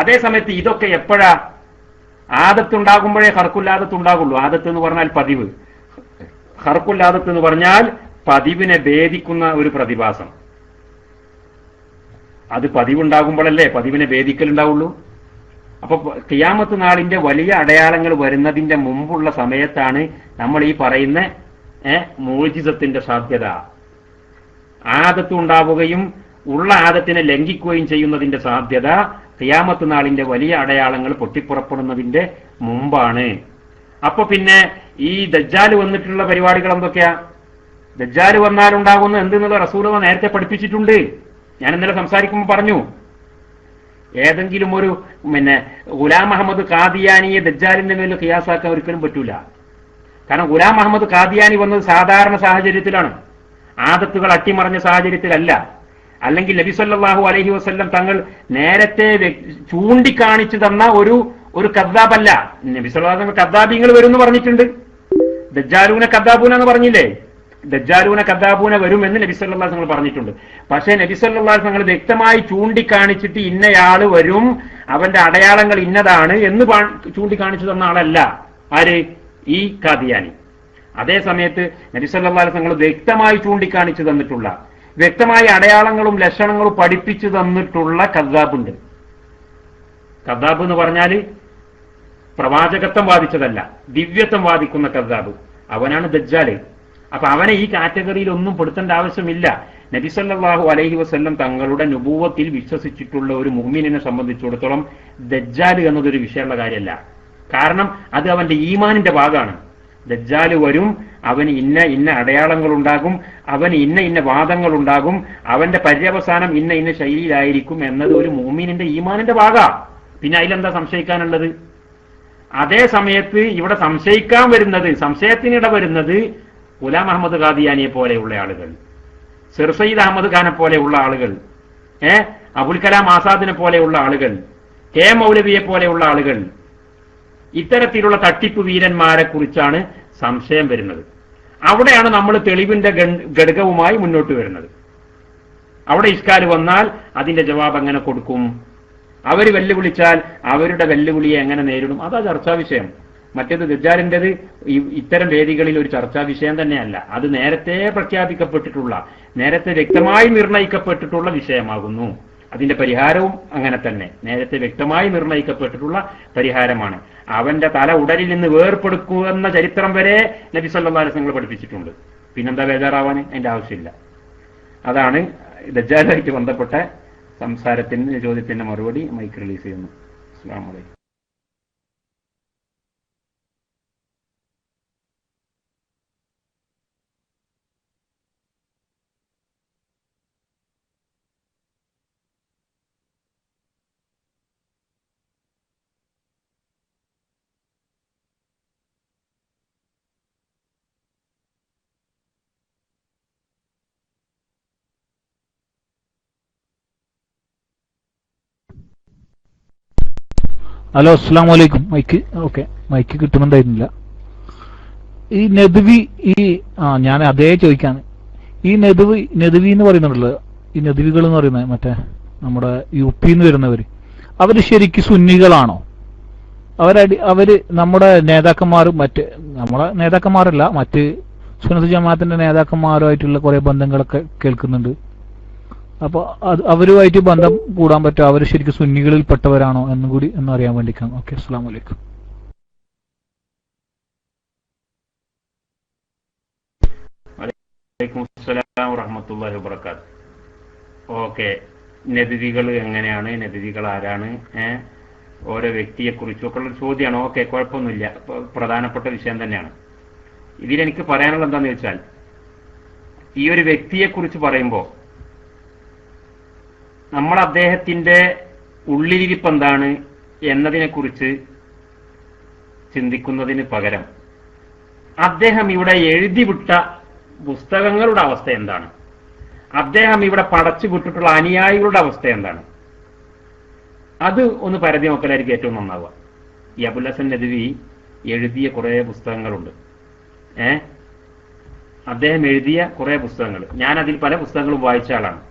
അതേ സമയത്ത് ഇതൊക്കെ എപ്പോഴാ? ആദത്ത് ഉണ്ടാകുമ്പോഴേ ഹർക്കുൽ ആദത്ത് ഉണ്ടാകുള്ളൂ. ആദത്ത് എന്ന് പറഞ്ഞാൽ പതിവ്, ഹർക്കുൽ ആദത്ത് എന്ന് പറഞ്ഞാൽ പതിവിനെ ഭേദിക്കുന്ന ഒരു പ്രതിഭാസം. അത് പതിവുണ്ടാകുമ്പോഴല്ലേ പതിവിനെ ഭേദിക്കലുണ്ടാവുള്ളൂ. അപ്പൊ ഖിയാമത്ത് നാളിന്റെ വലിയ അടയാളങ്ങൾ വരുന്നതിന്റെ മുമ്പുള്ള സമയത്താണ് നമ്മൾ ഈ പറയുന്ന മോചിതത്തിന്റെ സാധ്യത. ആദത്ത് ഉണ്ടാവുകയും ഉള്ള ആദത്തിനെ ലംഘിക്കുകയും ചെയ്യുന്നതിന്റെ സാധ്യത ഖിയാമത്ത് നാളിന്റെ വലിയ അടയാളങ്ങൾ പൊട്ടിപ്പുറപ്പെടുന്നതിന്റെ മുമ്പാണ്. അപ്പൊ പിന്നെ ഈ ദജ്ജാല് വന്നിട്ടുള്ള പരിപാടികൾ എന്തൊക്കെയാ? ദജ്ജാല് വന്നാലുണ്ടാകുന്ന എന്തെന്നുള്ള റസൂലുള്ളാഹി നേരത്തെ പഠിപ്പിച്ചിട്ടുണ്ട്. ഞാൻ ഇന്നലെ സംസാരിക്കുമ്പോൾ പറഞ്ഞു, ഏതെങ്കിലും ഒരു ഗുലാം അഹമ്മദ് ഖാദിയാനിയെ ദജ്ജാലിന്റെ മേൽ ഖിയാസാക്കാൻ ഒരിക്കലും പറ്റൂല. കാരണം ഗുലാം അഹമ്മദ് ഖാദിയാനി വന്നത് സാധാരണ സാഹചര്യത്തിലാണ്, ആദത്തുകൾ അട്ടിമറിഞ്ഞ സാഹചര്യത്തിലല്ല. അല്ലെങ്കിൽ നബി സല്ലല്ലാഹു അലൈഹി വസല്ലം തങ്ങൾ നേരത്തെ ചൂണ്ടിക്കാണിച്ചു തന്ന ഒരു കദ്ദാബല്ല. നബി സല്ലല്ലാഹു അലൈഹി വസല്ലം കദ്ദാബിങ്ങൾ വരും എന്ന് പറഞ്ഞിട്ടുണ്ട്. ദജ്ജാലൂന കദ്ദാബൂന എന്ന് പറഞ്ഞില്ലേ? ദജ്ജാലൂന കദ്ദാബൂന വരും എന്ന് നബി സല്ലല്ലാഹു അലൈഹി വസല്ലം പറഞ്ഞിട്ടുണ്ട്. പക്ഷേ നബി സല്ലല്ലാഹു അലൈഹി വസല്ലം വ്യക്തമായി ചൂണ്ടിക്കാണിച്ചിട്ട് ഇന്നയാള് വരും, അവന്റെ അടയാളങ്ങൾ ഇന്നതാണ് എന്ന് ചൂണ്ടിക്കാണിച്ചു തന്ന ആളല്ല ആര്? ഈ ഖാദിയാനി. അതേ സമയത്ത് നബി സല്ലല്ലാഹു അലൈഹി വസല്ലം വ്യക്തമായി ചൂണ്ടിക്കാണിച്ചു തന്നിട്ടുള്ള, വ്യക്തമായ അടയാളങ്ങളും ലക്ഷണങ്ങളും പഠിപ്പിച്ചു തന്നിട്ടുള്ള കദ്ദാബുണ്ട്. കദ്ദാബ് എന്ന് പറഞ്ഞാൽ പ്രവാചകത്വം വാദിച്ചതല്ല, ദിവ്യത്വം വാദിക്കുന്ന കദ്ദാബ്, അവനാണ് ദജ്ജാല്. അപ്പൊ അവനെ ഈ കാറ്റഗറിയിൽ ഒന്നും പെടുത്തേണ്ട ആവശ്യമില്ല. നബി സല്ലല്ലാഹു അലൈഹി വസല്ലം തങ്ങളുടെ നുബുവത്തിൽ വിശ്വസിച്ചിട്ടുള്ള ഒരു മുഅ്മിനിനെ സംബന്ധിച്ചിടത്തോളം ദജ്ജാല് എന്നതൊരു വിഷയമുള്ള കാര്യമല്ല. കാരണം അത് അവന്റെ ഈമാനിന്റെ ഭാഗമാണ്. ദജ്ജാല് വരും, അവന് ഇന്ന ഇന്ന അടയാളങ്ങൾ ഉണ്ടാകും, അവന് ഇന്ന ഇന്ന വാദങ്ങൾ ഉണ്ടാകും, അവന്റെ പര്യവസാനം ഇന്ന ഇന്ന ശൈലിയിലായിരിക്കും എന്നത് ഒരു മുഅ്മിനിന്റെ ഈമാനിന്റെ ഭാഗമാണ്. പിന്നെ അതിലെന്താ സംശയിക്കാനുള്ളത്? അതേ സമയത്ത് ഇവിടെ സംശയിക്കാൻ വരുന്നത്, സംശയത്തിനിട വരുന്നത് ഗുലാം അഹമ്മദ് ഖാദിയാനിയെ പോലെയുള്ള ആളുകൾ, സിർ സയ്യിദ് അഹമ്മദ് ഖാനെ പോലെയുള്ള ആളുകൾ, അബുൽ കലാം ആസാദിനെ പോലെയുള്ള ആളുകൾ, കെ മൗലവിയെ പോലെയുള്ള ആളുകൾ, ഇത്തരത്തിലുള്ള തട്ടിപ്പ് വീരന്മാരെ കുറിച്ചാണ് സംശയം വരുന്നത്. അവിടെയാണ് നമ്മൾ തെളിവിന്റെ ഘടകവുമായി മുന്നോട്ട് വരുന്നത്. അവിടെ ഇഷ്കാല് വന്നാൽ അതിന്റെ ജവാബ് എങ്ങനെ കൊടുക്കും? അവർ വെല്ലുവിളിച്ചാൽ അവരുടെ വെല്ലുവിളിയെ എങ്ങനെ നേരിടും? അതാ ചർച്ചാ വിഷയം. മറ്റേത് ദജ്ജാലിന്റേത് ഇത്തരം വേദികളിൽ ഒരു ചർച്ചാ വിഷയം തന്നെയല്ല. അത് നേരത്തെ പ്രഖ്യാപിക്കപ്പെട്ടിട്ടുള്ള, നേരത്തെ വ്യക്തമായി നിർണയിക്കപ്പെട്ടിട്ടുള്ള വിഷയമാകുന്നു. അതിന്റെ പരിഹാരവും അങ്ങനെ തന്നെ നേരത്തെ വ്യക്തമായി നിർണയിക്കപ്പെട്ടിട്ടുള്ള പരിഹാരമാണ്. അവന്റെ തല ഉടലിൽ നിന്ന് വേർപെടുക്കുമെന്ന ചരിത്രം വരെ നബി സല്ലല്ലാഹു അലൈഹി വസല്ലം പഠിപ്പിച്ചിട്ടുണ്ട്. പിന്നെന്താ ബേജാറാവാൻ? അതിന്റെ ആവശ്യമില്ല. അതാണ് ദജ്ജാലുമായിട്ട് ബന്ധപ്പെട്ട സംസാരത്തിന് ചോദ്യത്തിന്റെ മറുപടി മൈക്ക് റിലീസ് ചെയ്യുന്നു. അസ്സലാമു അലൈക്കും. ഹലോ, അസ്സലാം വലൈക്കും. മൈക്ക് ഓക്കെ, മൈക്ക് കിട്ടുന്നുണ്ടായിരുന്നില്ല. ഈ നെദ്വി, ഞാൻ അതേ ചോദിക്കാണ്. ഈ നെദ്വി എന്ന് പറയുന്നുണ്ടല്ലോ, ഈ നെദ്വികൾ എന്ന് പറയുന്നത് മറ്റേ നമ്മുടെ യുപിന്ന് വരുന്നവര്, അവര് ശരിക്കും സുന്നികളാണോ? അവര് നമ്മുടെ നേതാക്കന്മാരും നമ്മളെ നേതാക്കന്മാരല്ല, മറ്റ് സുന്നത്ത് ജമാഅത്തിന്റെ നേതാക്കന്മാരുമായിട്ടുള്ള കുറെ ബന്ധങ്ങളൊക്കെ കേൾക്കുന്നുണ്ട്. അപ്പൊ അവരുമായിട്ട് ബന്ധം കൂടാൻ പറ്റുമോ? അവർ ശരിക്കും സുന്നികളിൽ പെട്ടവരാണോ എന്നും കൂടി അറിയാൻ വേണ്ടിക്കാണ്. ഓക്കെ, അസ്സലാമു അലൈക്കും. വലൈക്കും അസ്സലാം വറഹ്മത്തുള്ളാഹി വബറകാത്ത്. ഓക്കെ, നെദ്വികൾ എങ്ങനെയാണ്, നെദ്വികൾ ആരാണ്, ഓരോ വ്യക്തിയെ കുറിച്ചൊക്കെ ഉള്ള ചോദ്യമാണ്. ഓക്കെ, കുഴപ്പമൊന്നുമില്ല, പ്രധാനപ്പെട്ട വിഷയം തന്നെയാണ്. ഇതിലെനിക്ക് പറയാനുള്ളത് എന്താന്ന് വെച്ചാൽ, ഈ ഒരു വ്യക്തിയെ കുറിച്ച് പറയുമ്പോൾ നമ്മൾ അദ്ദേഹത്തിന്റെ ഉള്ളിലിരിപ്പ് എന്താണ് എന്നതിനെക്കുറിച്ച് ചിന്തിക്കുന്നതിന് പകരം അദ്ദേഹം ഇവിടെ എഴുതിവിട്ട പുസ്തകങ്ങളുടെ അവസ്ഥ എന്താണ്, അദ്ദേഹം ഇവിടെ പടച്ചു വിട്ടിട്ടുള്ള അനുയായികളുടെ അവസ്ഥ എന്താണ്, അത് ഒന്ന് പരതി നോക്കലായിരിക്കും ഏറ്റവും നന്നാവുക. ഈ അബുൽ ഹസൻ നദ്വി എഴുതിയ കുറെ പുസ്തകങ്ങളുണ്ട്. അദ്ദേഹം എഴുതിയ കുറെ പുസ്തകങ്ങൾ, ഞാൻ അതിൽ പല പുസ്തകങ്ങളും വായിച്ച ആളാണ്.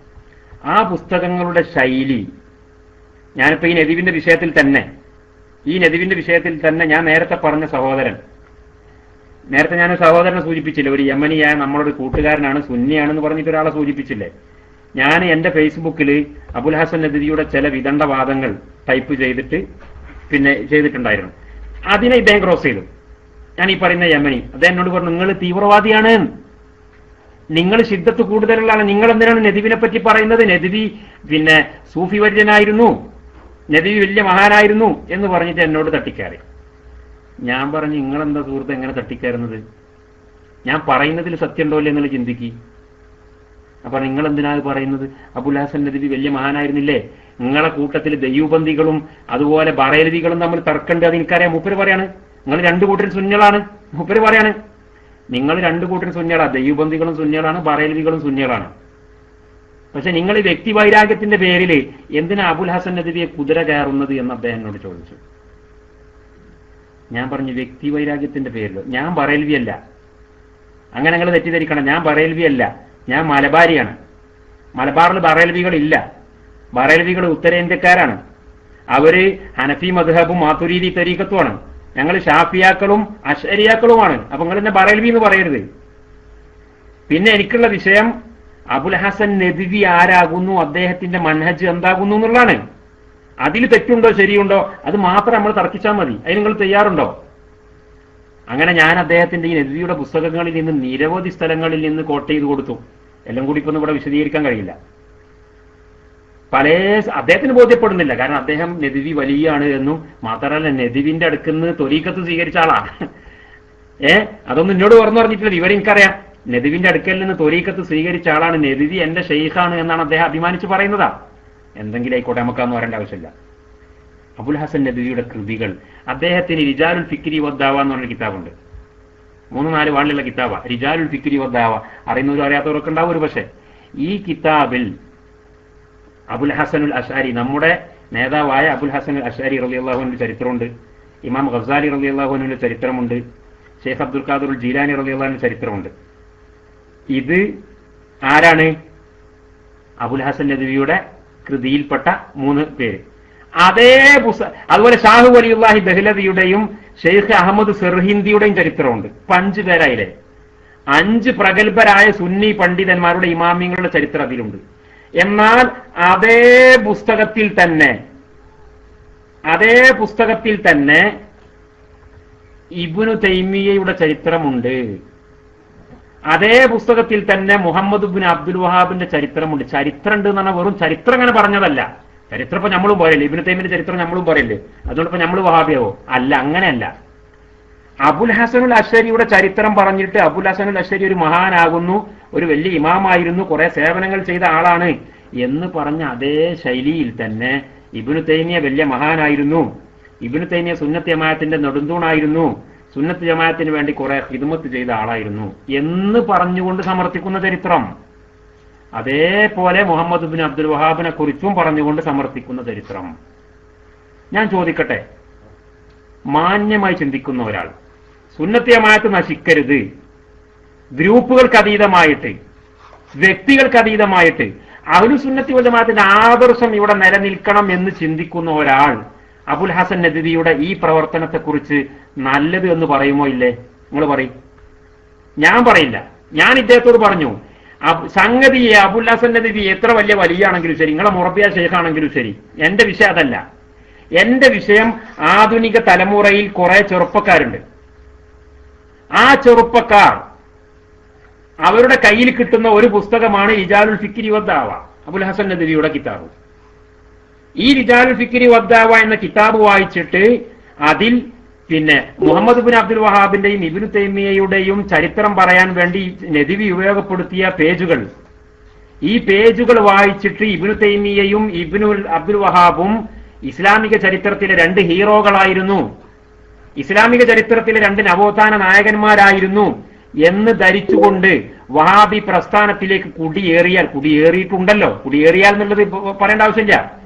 ആ പുസ്തകങ്ങളുടെ ശൈലി, ഞാനിപ്പോ ഈ നദീവിന്റെ വിഷയത്തിൽ തന്നെ ഞാൻ നേരത്തെ പറഞ്ഞ നേരത്തെ ഞാൻ സഹോദരനെ സൂചിപ്പിച്ചില്ലേ, ഒരു യമനിയായ നമ്മളൊരു കൂട്ടുകാരനാണ്, സുന്നിയാണെന്ന് പറഞ്ഞിട്ട് ഒരാളെ സൂചിപ്പിച്ചില്ലേ. ഞാൻ എന്റെ ഫേസ്ബുക്കിൽ അബുൽ ഹസൻ നദ്വിയുടെ ചില വിദണ്ഡവാദങ്ങൾ ടൈപ്പ് ചെയ്തിട്ടുണ്ടായിരുന്നു. അതിനെ ഇദ്ദേഹം ക്രോസ് ചെയ്തു. ഞാൻ ഈ പറയുന്ന യമനി അദ്ദേഹം എന്നോട് പറഞ്ഞു, നിങ്ങൾ തീവ്രവാദിയാണ്, നിങ്ങൾ ശിദ്ദത്ത് കൂടുതലുള്ളതാണ്, നിങ്ങൾ എന്തിനാണ് നദ്വിനെ പറ്റി പറയുന്നത്, നദ്വി സൂഫി വര്യനായിരുന്നു, നദ്വി വലിയ മഹാനായിരുന്നു എന്ന് പറഞ്ഞിട്ട് എന്നോട് തട്ടിക്കയറി. ഞാൻ പറഞ്ഞു, നിങ്ങളെന്താ സുഹൃത്ത് എങ്ങനെ തട്ടിക്കയറുന്നത്? ഞാൻ പറയുന്നതിൽ സത്യമുണ്ടോ ഇല്ലേ എന്നുള്ള ചിന്തിക്ക്. അപ്പൊ നിങ്ങൾ എന്തിനാണ് പറയുന്നത്? അബുൽ ഹസൻ നദ്വി വലിയ മഹാനായിരുന്നില്ലേ? നിങ്ങളെ കൂട്ടത്തിൽ ദയ്യൂബന്ദികളും അതുപോലെ ബറേലവികളും തമ്മിൽ തർക്കമുണ്ട്, അത് എനിക്കറിയാം. മൂപ്പര് പറയാണ് നിങ്ങൾ രണ്ടു കൂട്ടരും സുന്നികളാണ്. മൂപ്പര് പറയാണ് നിങ്ങൾ രണ്ടു കൂട്ടരും സുന്നികളാണ്, ദയ്യൂബന്ദികളും സുന്നികളാണ്, ബറേലവികളും സുന്നികളാണ്. പക്ഷെ നിങ്ങൾ ഈ വ്യക്തി വൈരാഗ്യത്തിന്റെ പേരിൽ എന്തിനാ അബുൽ ഹസൻ നദ്വിയെ കുതിര കയറുന്നത് എന്ന് അദ്ദേഹം എന്നോട് ചോദിച്ചു. ഞാൻ പറഞ്ഞു, വ്യക്തി വൈരാഗ്യത്തിന്റെ പേരിൽ ഞാൻ ബറേൽവിയല്ല, അങ്ങനെ നിങ്ങൾ തെറ്റിദ്ധരിക്കണം. ഞാൻ ബറേൽവിയല്ല, ഞാൻ മലബാരിയാണ്. മലബാറിൽ ബറേൽവികളില്ല. ബറേൽവികൾ ഉത്തരേന്ത്യക്കാരാണ്. അവര് ഹനഫി മദ്ഹബും മാതുരീദി തരീഖത്തുമാണ്. ഞങ്ങൾ ഷാഫിയാക്കളും അശ്അരിയാക്കളുമാണ്. അപ്പൊ നിങ്ങൾ എന്നെ ബറേൽവി എന്ന് പറയരുത്. പിന്നെ എനിക്കുള്ള വിഷയം അബുൽ ഹസൻ നദ്വി ആരാകുന്നു, അദ്ദേഹത്തിന്റെ മൻഹജ് എന്താകുന്നു എന്നുള്ളതാണ്. അതിൽ തെറ്റുണ്ടോ ശരിയുണ്ടോ അത് മാത്രം നമ്മൾ തർക്കിച്ചാൽ മതി. അതിന് നിങ്ങൾ തയ്യാറുണ്ടോ? അങ്ങനെ ഞാൻ അദ്ദേഹത്തിന്റെ ഈ നദ്വിയുടെ പുസ്തകങ്ങളിൽ നിന്ന് നിരവധി സ്ഥലങ്ങളിൽ നിന്ന് കോട്ട് ചെയ്ത് കൊടുത്തു. എല്ലാം കൂടി ഇപ്പൊ ഇവിടെ വിശദീകരിക്കാൻ കഴിയില്ല. അദ്ദേഹത്തിന് ബോധ്യപ്പെടുന്നില്ല. കാരണം അദ്ദേഹം നദ്വി വലിയാണ് എന്നും മാത്രമല്ല നദ്വിന്റെ അടുക്കുന്ന് ത്വരീഖത്ത് സ്വീകരിച്ച ആളാണ്. അതൊന്നും എന്നോട് പറഞ്ഞു പറഞ്ഞിട്ടില്ല, വിവരം എനിക്കറിയാം. നദവിന്റെ അടുക്കൽ നിന്ന് ത്വരീഖത്ത് സ്വീകരിച്ച ആളാണ്, നദവി എന്റെ ഷെയ്ഖാണ് എന്നാണ് അദ്ദേഹം അഭിമാനിച്ച് പറയുന്നതാ. എന്തെങ്കിലും ആയിക്കോട്ടെ, നമുക്കാന്ന് പറയേണ്ട ആവശ്യമില്ല. അബുൽ ഹസൻ നദവിയുടെ കൃതികൾ, അദ്ദേഹത്തിന് റിജാലുൽ ഫിക്രി വദ്ദാവ എന്ന് പറഞ്ഞൊരു കിതാബുണ്ട്. 3-4 വാളിലുള്ള കിതാബ, റിജാലുൽ ഫിക്രി വദ്ദാവ. അറിയുന്നവരും അറിയാത്തവരൊക്കെ ഉണ്ടാവും ഒരു പക്ഷേ. ഈ കിതാബിൽ അബുൽ ഹസനുൽ അശ്അരി, നമ്മുടെ നേതാവായ അബുൽ ഹസനുൽ അശ്അരി റളിയല്ലാഹുവിന്റെ ചരിത്രമുണ്ട്, ഇമാം ഗസാലി റളിയല്ലാഹുവിന്റെ ചരിത്രമുണ്ട്, ഷെയ്ഖ് അബ്ദുൽ ഖാദിറുൽ ജീലാനി റളിയല്ലാഹുവിന്റെ ചരിത്രമുണ്ട്. ഇത് ആരാണ്? അബുൽ ഹസൻ നദവിയുടെ കൃതിയിൽപ്പെട്ട 3 പേര്. അതേ അതുപോലെ ഷാഹു വലിയുല്ലാഹി ദഹ്ലവിയുടെയും ഷെയ്ഖ് അഹമ്മദ് സിർഹിന്ദിയുടെയും ചരിത്രമുണ്ട്. 5 പേരായില്ലേ? 5 പ്രഗത്ഭരായ സുന്നി പണ്ഡിതന്മാരുടെ ഇമാമിങ്ങളുടെ ചരിത്രം അതിലുണ്ട്. എന്നാൽ അതേ പുസ്തകത്തിൽ തന്നെ ഇബ്നു തൈമിയ്യയുടെ ചരിത്രമുണ്ട്. അതേ പുസ്തകത്തിൽ തന്നെ മുഹമ്മദ് ഇബ്നു അബ്ദുൽ വഹാബിന്റെ ചരിത്രമുണ്ട്. ചരിത്രം ഉണ്ട് എന്ന് പറഞ്ഞാൽ വെറും ചരിത്രം അങ്ങനെ പറഞ്ഞതല്ല. ചരിത്രം ഇപ്പൊ നമ്മളും പറയല്ലേ, ഇബ്നു തൈമിയുടെ ചരിത്രം നമ്മളും പറയല്ലേ, അതുകൊണ്ടിപ്പോ നമ്മൾ വഹാബിയാവോ? അല്ല, അങ്ങനെയല്ല. അബുൽ ഹസനുൽ അശ്അരിയുടെ ചരിത്രം പറഞ്ഞിട്ട് അബുൽ ഹസനുൽ അശ്അരി ഒരു മഹാനാകുന്നു, ഒരു വലിയ ഇമാമായിരുന്നു, കുറെ സേവനങ്ങൾ ചെയ്ത ആളാണ് എന്ന് പറഞ്ഞ അതേ ശൈലിയിൽ തന്നെ ഇബ്നു തൈമിയ വലിയ മഹാനായിരുന്നു, ഇബ്നു തൈമിയ സുന്നത്ത് ജമാഅത്തിന്റെ നെടുന്തൂണായിരുന്നു, സുന്നത്ത് ജമാഅത്തിന് വേണ്ടി കുറെ ഖിദ്മത്ത് ചെയ്ത ആളായിരുന്നു എന്ന് പറഞ്ഞുകൊണ്ട് സമർത്ഥിക്കുന്ന ചരിത്രം, അതേപോലെ മുഹമ്മദ് ഇബ്നു അബ്ദുൽ വഹാബിനെ കുറിച്ചും പറഞ്ഞുകൊണ്ട് സമർത്ഥിക്കുന്ന ചരിത്രം. ഞാൻ ചോദിക്കട്ടെ, മാന്യമായി ചിന്തിക്കുന്ന ഒരാൾ, സുന്നത്ത് ജമാഅത്ത് നശിക്കരുത്, ഗ്രൂപ്പുകൾക്ക് അതീതമായിട്ട്, വ്യക്തികൾക്ക് അതീതമായിട്ട് അഹ്ലു സുന്നത്തി വൽ ജമാഅത്തിന്റെ ആദർശം ഇവിടെ നിലനിൽക്കണം എന്ന് ചിന്തിക്കുന്ന ഒരാൾ അബുൽ ഹസൻ നദവിയുടെ ഈ പ്രവർത്തനത്തെക്കുറിച്ച് നല്ലത് എന്ന് പറയുമോ ഇല്ലേ? നിങ്ങൾ പറയും. ഞാൻ പറയില്ല. ഞാൻ ഇദ്ദേഹത്തോട് പറഞ്ഞു, സംഗതിയെ അബുൽ ഹസൻ നദവി എത്ര വലിയ വലിയാണെങ്കിലും ശരി, നിങ്ങളെ മുറബിയ ഷെയ്ഖാണെങ്കിലും ശരി, എന്റെ വിഷയം അതല്ല. എന്റെ വിഷയം ആധുനിക തലമുറയിൽ കുറെ ചെറുപ്പക്കാരുണ്ട്. ആ ചെറുപ്പക്കാർ അവരുടെ കയ്യിൽ കിട്ടുന്ന ഒരു പുസ്തകമാണ് റിജാലുൽ ഫിക്രി വദ്ദാവ, അബുൽ ഹസൻ നദവിയുടെ കിതാബ്. ഈ റിജാലുൽ ഫിക്രി വദ്ദാവ എന്ന കിതാബ് വായിച്ചിട്ട് അതിൽ മുഹമ്മദ് ഇബ്നു അബ്ദുൽ വഹാബിന്റെയും ഇബ്നു തൈമിയ്യയുടെയും ചരിത്രം പറയാൻ വേണ്ടി നദവി ഉപയോഗപ്പെടുത്തിയ പേജുകൾ, ഈ പേജുകൾ വായിച്ചിട്ട് ഇബ്നു തൈമിയ്യയും ഇബ്നു അബ്ദുൽ വഹാബും ഇസ്ലാമിക ചരിത്രത്തിലെ 2 ഹീറോകളായിരുന്നു, ഇസ്ലാമിക ചരിത്രത്തിലെ 2 നവോത്ഥാന നായകന്മാരായിരുന്നു എന്ന് ധരിച്ചുകൊണ്ട് വഹാബി പ്രസ്ഥാനത്തിലേക്ക് കുടിയേറിയിട്ടുണ്ടല്ലോ, കുടിയേറിയാൽ എന്നുള്ളത് പറയേണ്ട ആവശ്യമില്ല,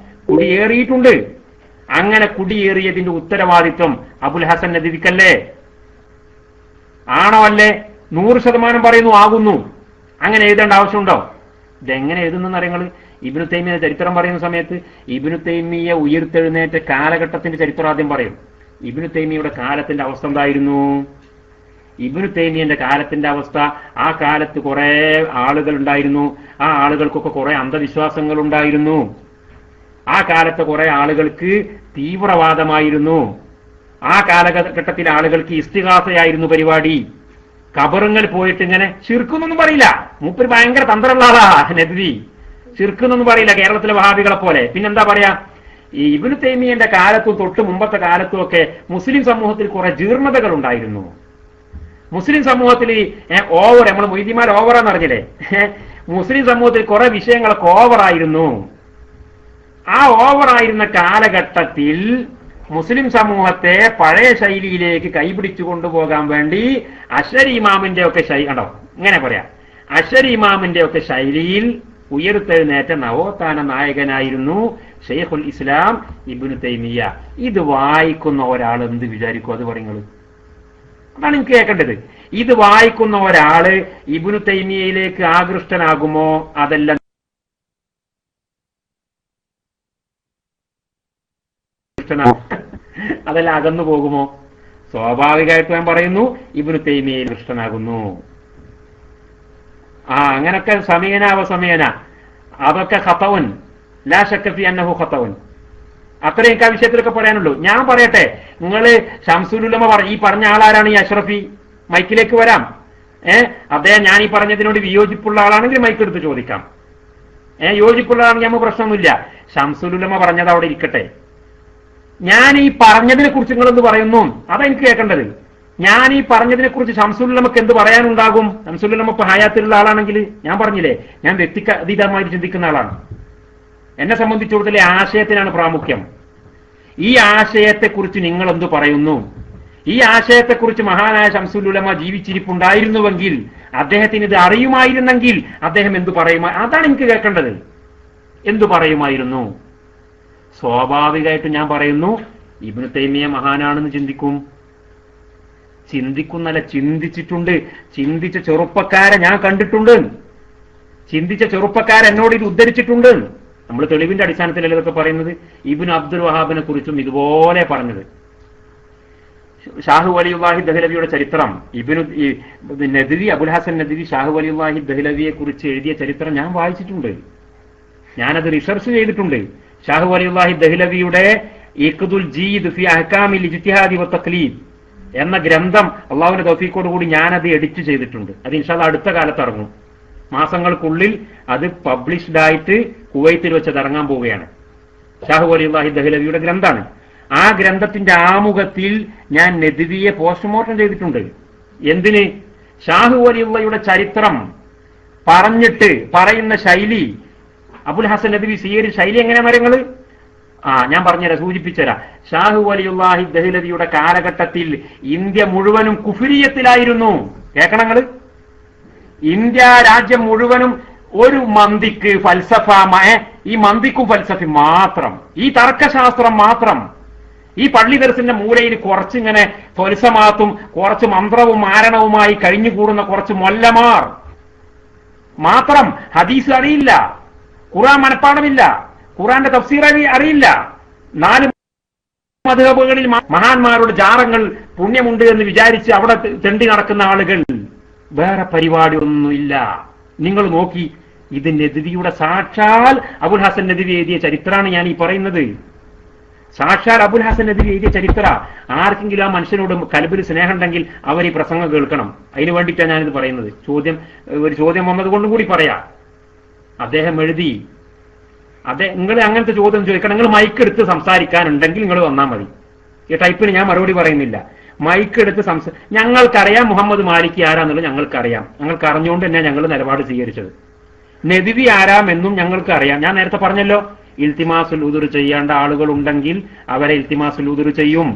കുടിയേറിയിട്ടുണ്ട്. അങ്ങനെ കുടിയേറിയതിന്റെ ഉത്തരവാദിത്വം അബുൽ ഹസൻ നദവിക്കല്ലേ? ആണോ അല്ലേ? 100% പറയുന്നു ആകുന്നു. അങ്ങനെ എഴുതേണ്ട ആവശ്യമുണ്ടോ? ഇതെങ്ങനെ എഴുതുന്ന അറിയങ്ങൾ? ഇബ്നു തൈമിയ ചരിത്രം പറയുന്ന സമയത്ത് ഇബ്നു തൈമിയ ഉയർത്തെഴുന്നേറ്റ കാലഘട്ടത്തിന്റെ ചരിത്രം ആദ്യം പറയും. ഇബ്നു തൈമിയയുടെ കാലത്തിന്റെ അവസ്ഥ എന്തായിരുന്നു? ഇബ്നു തൈമിയന്റെ കാലത്തിന്റെ അവസ്ഥ, ആ കാലത്ത് കുറെ ആളുകൾ ഉണ്ടായിരുന്നു, ആ ആളുകൾക്കൊക്കെ കുറെ അന്ധവിശ്വാസങ്ങൾ ഉണ്ടായിരുന്നു, ആ കാലത്തെ കുറെ ആളുകൾക്ക് തീവ്രവാദമായിരുന്നു, ആ കാലഘട്ടത്തിലെ ആളുകൾക്ക് ഇസ്തിഗാസയായിരുന്നു പരിപാടി. ഖബറുങ്ങൾ പോയിട്ട് ഇങ്ങനെ ശിർക്കുന്നൊന്നും പറയില്ല, മൂപ്പര് ഭയങ്കര തന്ത്രമുള്ള ആളാ നദവി, ശിർക്കുന്നൊന്നും പറയില്ല കേരളത്തിലെ വഹാബികളെ പോലെ. പിന്നെന്താ പറയാ, ഈ ഇബ്നു തൈമിയന്റെ കാലത്തും തൊട്ട് മുമ്പത്തെ കാലത്തും ഒക്കെ മുസ്ലിം സമൂഹത്തിൽ കുറെ ജീർണതകൾ ഉണ്ടായിരുന്നു. മുസ്ലിം സമൂഹത്തിൽ നമ്മൾ മൊയ്തിമാർ ഓവറാന്ന് അറിഞ്ഞില്ലേ, മുസ്ലിം സമൂഹത്തിൽ കുറെ വിഷയങ്ങളൊക്കെ ഓവറായിരുന്നു. ആ ഓവറായിരുന്ന കാലഘട്ടത്തിൽ മുസ്ലിം സമൂഹത്തെ പഴയ ശൈലിയിലേക്ക് കൈപിടിച്ചു കൊണ്ടുപോകാൻ വേണ്ടി അശ്അരി ഇമാമിന്റെ ഒക്കെ കണ്ടോ, ഇങ്ങനെ പറയാം, അശ്അരി ഇമാമിന്റെ ഒക്കെ ശൈലിയിൽ ഉയർത്തെഴുന്നേറ്റ നവോത്ഥാന നായകനായിരുന്നു ഷെയ്ഖുൽ ഇസ്ലാം ഇബ്നു തൈമിയ്യ. ഇത് വായിക്കുന്ന ഒരാൾ എന്ത് വിചാരിക്കും? അത് പറയുന്നത് അതാണ് എനിക്ക് കേൾക്കേണ്ടത്. ഇത് വായിക്കുന്ന ഒരാള് ഇബ്നു തൈമിയയിലേക്ക് ആകൃഷ്ടനാകുമോ? അതെല്ലാം അകന്നു പോകുമോ? സ്വാഭാവികമായിട്ട് ഞാൻ പറയുന്നു, ഇബ്നു തൈമിയയിൽ കൃഷ്ണനാകുന്നു. അങ്ങനൊക്കെ സമയന അതൊക്കെ ഖതഉൻ ലാ ശക്ക ഫീ അന്നഹു ഖതഉൻ. അത്രയും എനിക്ക് ആ വിഷയത്തിലൊക്കെ പറയാനുള്ളൂ. ഞാൻ പറയട്ടെ, നിങ്ങള് ശംസുൽ ഉലമ ഈ പറഞ്ഞ ആളാരാണ്? ഈ അഷ്റഫി. മൈക്കിലേക്ക് വരാം. അദ്ദേഹം ഞാൻ ഈ പറഞ്ഞതിനോട് വിയോജിപ്പുള്ള ആളാണെങ്കിൽ മൈക്ക് എടുത്ത് ചോദിക്കാം. യോജിപ്പുള്ള ആണെങ്കിൽ നമുക്ക് പ്രശ്നമൊന്നുമില്ല. ശംസുൽ ഉലമ പറഞ്ഞത് അവിടെ ഇരിക്കട്ടെ. ഞാൻ ഈ പറഞ്ഞതിനെ കുറിച്ച് നിങ്ങളെന്ത് പറയുന്നു? അതാ എനിക്ക് കേൾക്കേണ്ടത്. ഞാൻ ഈ പറഞ്ഞതിനെ കുറിച്ച് ശംസുലുലമക്ക് എന്ത് പറയാനുണ്ടാകും? ശംസുലുലമ ഇപ്പൊ ഹയാത്തിലുള്ള ആളാണെങ്കിൽ ഞാൻ പറഞ്ഞില്ലേ, ഞാൻ വ്യക്തിഗതമായി ചിന്തിക്കുന്ന ആളാണ്. എന്നെ സംബന്ധിച്ചിടത്തോളം ആശയത്തിനാണ് പ്രാമുഖ്യം. ഈ ആശയത്തെക്കുറിച്ച് നിങ്ങൾ എന്ത് പറയുന്നു? ഈ ആശയത്തെക്കുറിച്ച് മഹാനായ ശംസുലുലമ ജീവിച്ചിരിപ്പുണ്ടായിരുന്നുവെങ്കിൽ, അദ്ദേഹത്തിന് ഇത് അറിയുമായിരുന്നെങ്കിൽ അദ്ദേഹം എന്തു പറയുമാ? അതാണ് എനിക്ക് കേൾക്കേണ്ടത്. എന്തു പറയുമായിരുന്നു? സ്വാഭാവികമായിട്ടും ഞാൻ പറയുന്നു, ഇബ്നു തൈമിയ മഹാനാണെന്ന് ചിന്തിക്കും. ചിന്തിക്കുന്നല്ല, ചിന്തിച്ചിട്ടുണ്ട്. ചിന്തിച്ച ചെറുപ്പക്കാരെ ഞാൻ കണ്ടിട്ടുണ്ട്. ചിന്തിച്ച ചെറുപ്പക്കാരെ എന്നോട് ഇത് ഉദ്ധരിച്ചിട്ടുണ്ട്. നമ്മൾ തെളിവിന്റെ അടിസ്ഥാനത്തിലല്ല ഇതൊക്കെ പറയുന്നത്. ഇബ്നു അബ്ദുൽ വഹാബിനെ കുറിച്ചും ഇതുപോലെ പറഞ്ഞത്. ഷാഹു വലിയുല്ലാഹി ദഹ്ലവിയുടെ ചരിത്രം, നദ്വി, അബുൽ ഹസൻ നദ്വി ഷാഹു വലിയുല്ലാഹി ദഹ്ലവിയെ കുറിച്ച് എഴുതിയ ചരിത്രം ഞാൻ വായിച്ചിട്ടുണ്ട്. ഞാനത് റിസർച്ച് ചെയ്തിട്ടുണ്ട്. ഷാഹു വലിയുല്ലാഹി ദഹ്ലവിയുടെ ഇഖ്ദുൽ ജീദ് ഫി അഹ്കാമിൽ ഇജ്തിഹാദി വതഖ്ലീദ് എന്ന ഗ്രന്ഥം അള്ളാഹുവിന്റെ തൗഫീഖോട് കൂടി ഞാനത് എഡിറ്റ് ചെയ്തിട്ടുണ്ട്. അത് ഇൻഷാ അല്ലാഹ് അടുത്ത കാലത്ത് ഇറങ്ങും. മാസങ്ങൾക്കുള്ളിൽ അത് പബ്ലിഷ്ഡ് ആയിട്ട് കുവൈത്തിൽ വെച്ചത് ഇറങ്ങാൻ പോവുകയാണ്. ഷാഹു വലിയുല്ലാഹി ദഹ്ലവിയുടെ ഗ്രന്ഥാണ്. ആ ഗ്രന്ഥത്തിന്റെ ആമുഖത്തിൽ ഞാൻ നദ്വിയെ പോസ്റ്റ്മോർട്ടം ചെയ്തിട്ടുണ്ട്. എന്തിന്? ഷാഹു വലിയുള്ളയുടെ ചരിത്രം പറഞ്ഞിട്ട് പറയുന്ന ശൈലി, അബുൽ ഹസൻ നദ്വി സ്വീകരിച്ച ശൈലി എങ്ങനെ മരങ്ങള് ഞാൻ പറഞ്ഞുതരാം, സൂചിപ്പിച്ചുതരാം. ഷാഹു വലിയുല്ലാഹി ദഹ്ലവിയുടെ കാലഘട്ടത്തിൽ ഇന്ത്യ മുഴുവനും കുഫ്രിയത്തിലായിരുന്നു. കേൾക്കണങ്ങള്, ഇന്ത്യ രാജ്യം മുഴുവനും ഒരു മന്തിക്ക് ഫൽസഫ, ഈ മന്തിക്കും ഫൽസഫി മാത്രം, ഈ തർക്കശാസ്ത്രം മാത്രം, ഈ പള്ളി ദർസിന്റെ മൂലയിൽ കുറച്ചിങ്ങനെ ത്വൽസമാത്തും കുറച്ച് മന്ത്രവും മാരണവുമായി കഴിഞ്ഞുകൂടുന്ന കുറച്ച് മൊല്ലമാർ മാത്രം. ഹദീസ് അറിയില്ല, ഖുർആൻ മനഃപ്പാടമില്ല, ഖുർആന്റെ തഫ്സീർ അറിയില്ല. 4 മദ്ഹബുകളിൽ മഹാന്മാരുടെ ജാറങ്ങൾ പുണ്യമുണ്ട് എന്ന് വിചാരിച്ച് അവിടെ തെണ്ടി നടക്കുന്ന ആളുകൾ. വേറെ പരിപാടി ഒന്നുമില്ല. നിങ്ങൾ നോക്കി, ഇത് നദ്വിയുടെ സാക്ഷാൽ അബുൽ ഹസൻ നദ്വി എഴുതിയ ചരിത്രമാണ് ഞാൻ ഈ പറയുന്നത്. സാക്ഷാൽ അബുൽ ഹസൻ നദ്വി എഴുതിയ ചരിത്ര. ആർക്കെങ്കിലും ആ മനുഷ്യനോട് കൽബിൽ സ്നേഹം ഉണ്ടെങ്കിൽ അവർ ഈ പ്രസംഗം കേൾക്കണം. അതിനു വേണ്ടിയിട്ടാണ് ഞാനിത് പറയുന്നത്. ഒരു ചോദ്യം വന്നത് കൊണ്ടും കൂടി പറയാം. അദ്ദേഹം എഴുതി, നിങ്ങൾ അങ്ങനത്തെ ചോദ്യം ചോദിക്കണം. നിങ്ങൾ മൈക്ക് എടുത്ത് സംസാരിക്കാനുണ്ടെങ്കിൽ നിങ്ങൾ വന്നാൽ മതി. ഈ ടൈപ്പിന് ഞാൻ മറുപടി പറയുന്നില്ല. മൈക്ക് എടുത്ത് ഞങ്ങൾക്കറിയാം മുഹമ്മദ് മാലിക് ആരാന്നുള്ളത് ഞങ്ങൾക്കറിയാം. ഞങ്ങൾക്ക് അറിഞ്ഞുകൊണ്ട് തന്നെ ഞങ്ങൾ നിലപാട് സ്വീകരിച്ചത്. നദ്വി ആരാമെന്നും ഞങ്ങൾക്ക് അറിയാം. ഞാൻ നേരത്തെ പറഞ്ഞല്ലോ, ഇൽത്തിമാസുൽ ഉദുർ ചെയ്യേണ്ട ആളുകൾ ഉണ്ടെങ്കിൽ അവരെ ഇൽത്തിമാസുൽ ഉദുർ ചെയ്യും.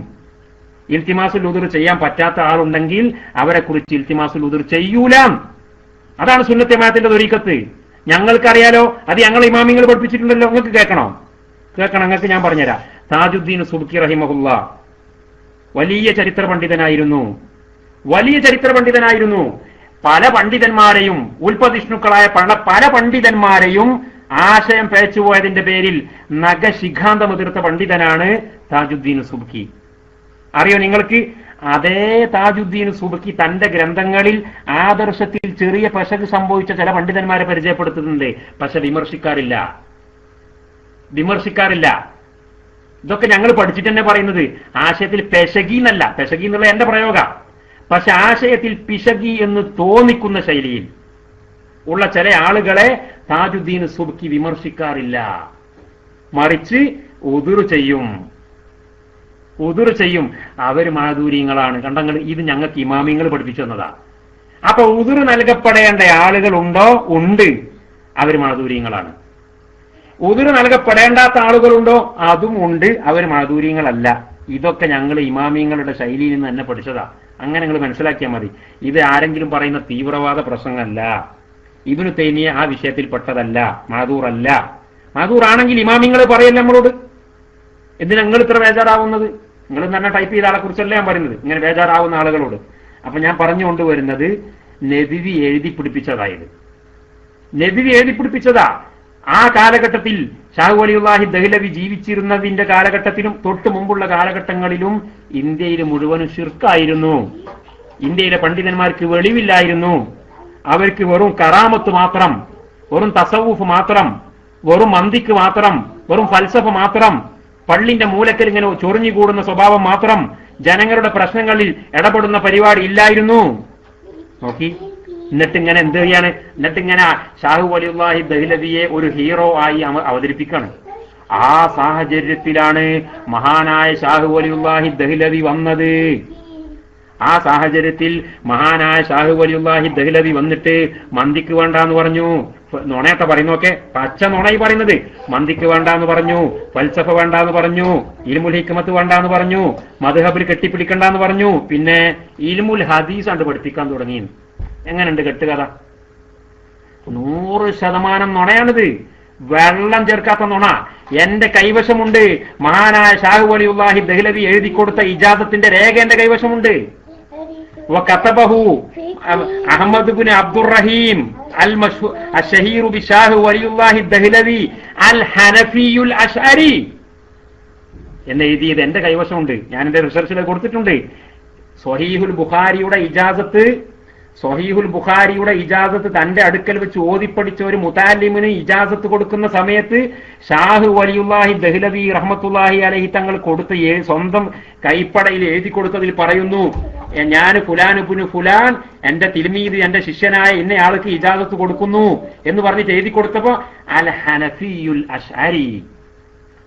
ഇൽത്തിമാസുൽ ഉദുർ ചെയ്യാൻ പറ്റാത്ത ആളുണ്ടെങ്കിൽ അവരെ കുറിച്ച് ഇൽത്തിമാസുൽ ഉദുർ ചെയ്യൂല. അതാണ് സുന്നത്തെ ജമാഅത്തിന്റെ ത്വരീഖത്ത്. ഞങ്ങൾക്കറിയാലോ, അത് ഞങ്ങൾ ഇമാമിങ്ങൾ പഠിപ്പിച്ചിട്ടുണ്ടല്ലോ. നിങ്ങൾക്ക് കേൾക്കണം. നിങ്ങൾക്ക് ഞാൻ പറഞ്ഞുതരാം. താജുദ്ദീൻ സുബ്കി റഹിമഹുല്ലാ വലിയ ചരിത്ര പണ്ഡിതനായിരുന്നു. പല പണ്ഡിതന്മാരെയും, ഉൽപ്പതിഷ്ണുക്കളായ പല പണ്ഡിതന്മാരെയും ആശയം പേച്ചുപോയതിന്റെ പേരിൽ നഖശിഖാന്തം എതിർത്ത പണ്ഡിതനാണ് താജുദ്ദീൻ സുബ്കി. അറിയോ നിങ്ങൾക്ക്? അതേ താജുദ്ദീൻ സുബ്കി തന്റെ ഗ്രന്ഥങ്ങളിൽ ആദർശത്തിൽ ചെറിയ പശക് സംഭവിച്ച ചില പണ്ഡിതന്മാരെ പരിചയപ്പെടുത്തുന്നുണ്ട്. പക്ഷെ വിമർശിക്കാറില്ല. ഇതൊക്കെ ഞങ്ങൾ പഠിച്ചിട്ട് തന്നെ പറയുന്നത്. ആശയത്തിൽ പെശകി എന്നല്ല, പെശകി എന്നുള്ള എന്റെ പ്രയോഗ. പക്ഷെ ആശയത്തിൽ പിശകി എന്ന് തോന്നിക്കുന്ന ശൈലിയിൽ ഉള്ള ചില ആളുകളെ താജുദ്ദീൻ സുബ്കി വിമർശിക്കാറില്ല. മറിച്ച് ഉദുർ ചെയ്യും. അവര് മാധൂര്യങ്ങളാണ്. കണ്ടങ്ങൾ, ഇത് ഞങ്ങൾക്ക് ഇമാമിങ്ങൾ പഠിപ്പിച്ചു തന്നതാ. അപ്പൊ ഉദുർ നൽകപ്പെടേണ്ട ആളുകൾ ഉണ്ടോ? ഉണ്ട്. അവര് മാധൂര്യങ്ങളാണ്. ഉദുർ നൽകപ്പെടേണ്ടാത്ത ആളുകളുണ്ടോ? അതും ഉണ്ട്. അവർ മാധൂര്യങ്ങളല്ല. ഇതൊക്കെ ഞങ്ങൾ ഇമാമിങ്ങളുടെ ശൈലിയിൽ നിന്ന് തന്നെ പഠിച്ചതാ. അങ്ങനെ നിങ്ങൾ മനസ്സിലാക്കിയാൽ മതി. ഇത് ആരെങ്കിലും പറയുന്ന തീവ്രവാദ പ്രസംഗമല്ല. ഇബ്നു തൈമിയ ആ വിഷയത്തിൽ പെട്ടതല്ല, മാധൂറല്ല. മാധൂറാണെങ്കിൽ ഇമാമിങ്ങൾ പറയല്ല നമ്മളോട്. എന്തിനാ നിങ്ങൾ ഇത്ര ബേജാറാവുന്നത്? നിങ്ങൾ തന്നെ ടൈപ്പ് ചെയ്ത ആളെ കുറിച്ചല്ല ഞാൻ പറയുന്നത്, ഇങ്ങനെ ബേജാറാവുന്ന ആളുകളോട്. അപ്പൊ ഞാൻ പറഞ്ഞുകൊണ്ടുവരുന്നത്, നദ്വി എഴുതി പിടിപ്പിച്ചതാ. ആ കാലഘട്ടത്തിൽ ഷാഹു വലിയുല്ലാഹി ദഹ്ലവി ജീവിച്ചിരുന്നതിന്റെ കാലഘട്ടത്തിലും തൊട്ട് മുമ്പുള്ള കാലഘട്ടങ്ങളിലും ഇന്ത്യയിൽ മുഴുവനും ശിർക്കായിരുന്നു. ഇന്ത്യയിലെ പണ്ഡിതന്മാർക്ക് വെളിവില്ലായിരുന്നു. അവർക്ക് വെറും കറാമത്ത് മാത്രം, വെറും തസവൂഫ് മാത്രം, വെറും മന്തിക്ക് മാത്രം, വെറും ഫൽസഫ മാത്രം, പള്ളിന്റെ മൂലക്കൽ ഇങ്ങനെ ചൊറിഞ്ഞുകൂടുന്ന സ്വഭാവം മാത്രം, ജനങ്ങളുടെ പ്രശ്നങ്ങളിൽ ഇടപെടുന്ന പരിപാടി ഇല്ലായിരുന്നു. നോക്കി, എന്നിട്ടിങ്ങനെ എന്ത് ചെയ്യാണ്? എന്നിട്ടിങ്ങനെ ഷാഹു വലിയുല്ലാഹി ദഹ്ലവിയെ ഒരു ഹീറോ ആയി അവതരിപ്പിക്കാണ്. ആ സാഹചര്യത്തിലാണ് മഹാനായ ഷാഹു വലിയുല്ലാഹി ദഹ്ലവി വന്നത്. ആ സാഹചര്യത്തിൽ മഹാനായ ഷാഹു വലിയുല്ലാഹി ദഹ്ലവി വന്നിട്ട് മന്തിക്ക് വേണ്ടാന്ന് പറഞ്ഞു. നുണയൊക്കെ പറയുന്നൊക്കെ പച്ച നുണയി പറയുന്നത്. മന്തിക്ക് വേണ്ടാന്ന് പറഞ്ഞു, ഫൽസഫ വേണ്ടാന്ന് പറഞ്ഞു, ഇൽമുൽ ഹിക്മത്ത് വേണ്ടാന്ന് പറഞ്ഞു, മദ്ഹബിൽ കെട്ടിപ്പിടിക്കണ്ടെന്ന് പറഞ്ഞു. പിന്നെ ഇൽമുൽ ഹദീസ് കണ്ട് പഠിപ്പിക്കാൻ തുടങ്ങി. എങ്ങനെയുണ്ട് കെട്ടുകഥ? 100% നുണയാണിത്, വെള്ളം ചേർക്കാത്ത നുണ. എന്റെ കൈവശമുണ്ട്. മഹാനായ ഷാഹു വലിയുല്ലാഹി ദഹ്ലവി എഴുതി കൊടുത്ത ഇജാസത്തിന്റെ രേഖ എന്റെ കൈവശമുണ്ട്. وكتبه أحمد بن عبد الرحيم الشهير بشاه ولي الله الدهلوي الحنفي الأشعري എന്ന് എഴുതിയത് എന്റെ കൈവശമുണ്ട്. ഞാൻ എന്റെ റിസർച്ചിൽ കൊടുത്തിട്ടുണ്ട്. സ്വഹീഹുൽ ബുഖാരിയുടെ ഇജാസത്ത് തന്റെ അടുക്കൽ വെച്ച് ഓതിപ്പടിച്ച ഒരു മുതാലിമിന് ഇജാസത്ത് കൊടുക്കുന്ന സമയത്ത് ഷാഹു വലിയുല്ലാഹി ദഹ്ലവി റഹ്മത്തുള്ളാഹി അലൈഹി തങ്ങൾ കൊടുത്ത സ്വന്തം കൈപ്പടയിൽ എഴുതി കൊടുത്തതിൽ പറയുന്നു, ഞാൻ ഫുലാനുബുനു ഫുലാൻ എന്റെ തിൽമീദ് എന്റെ ശിഷ്യനായ ഇന്നയാൾക്ക് ഇജാസത്ത് കൊടുക്കുന്നു എന്ന് പറഞ്ഞിട്ട് എഴുതി കൊടുത്തപ്പോ അൽ ഹനഫിയുൽ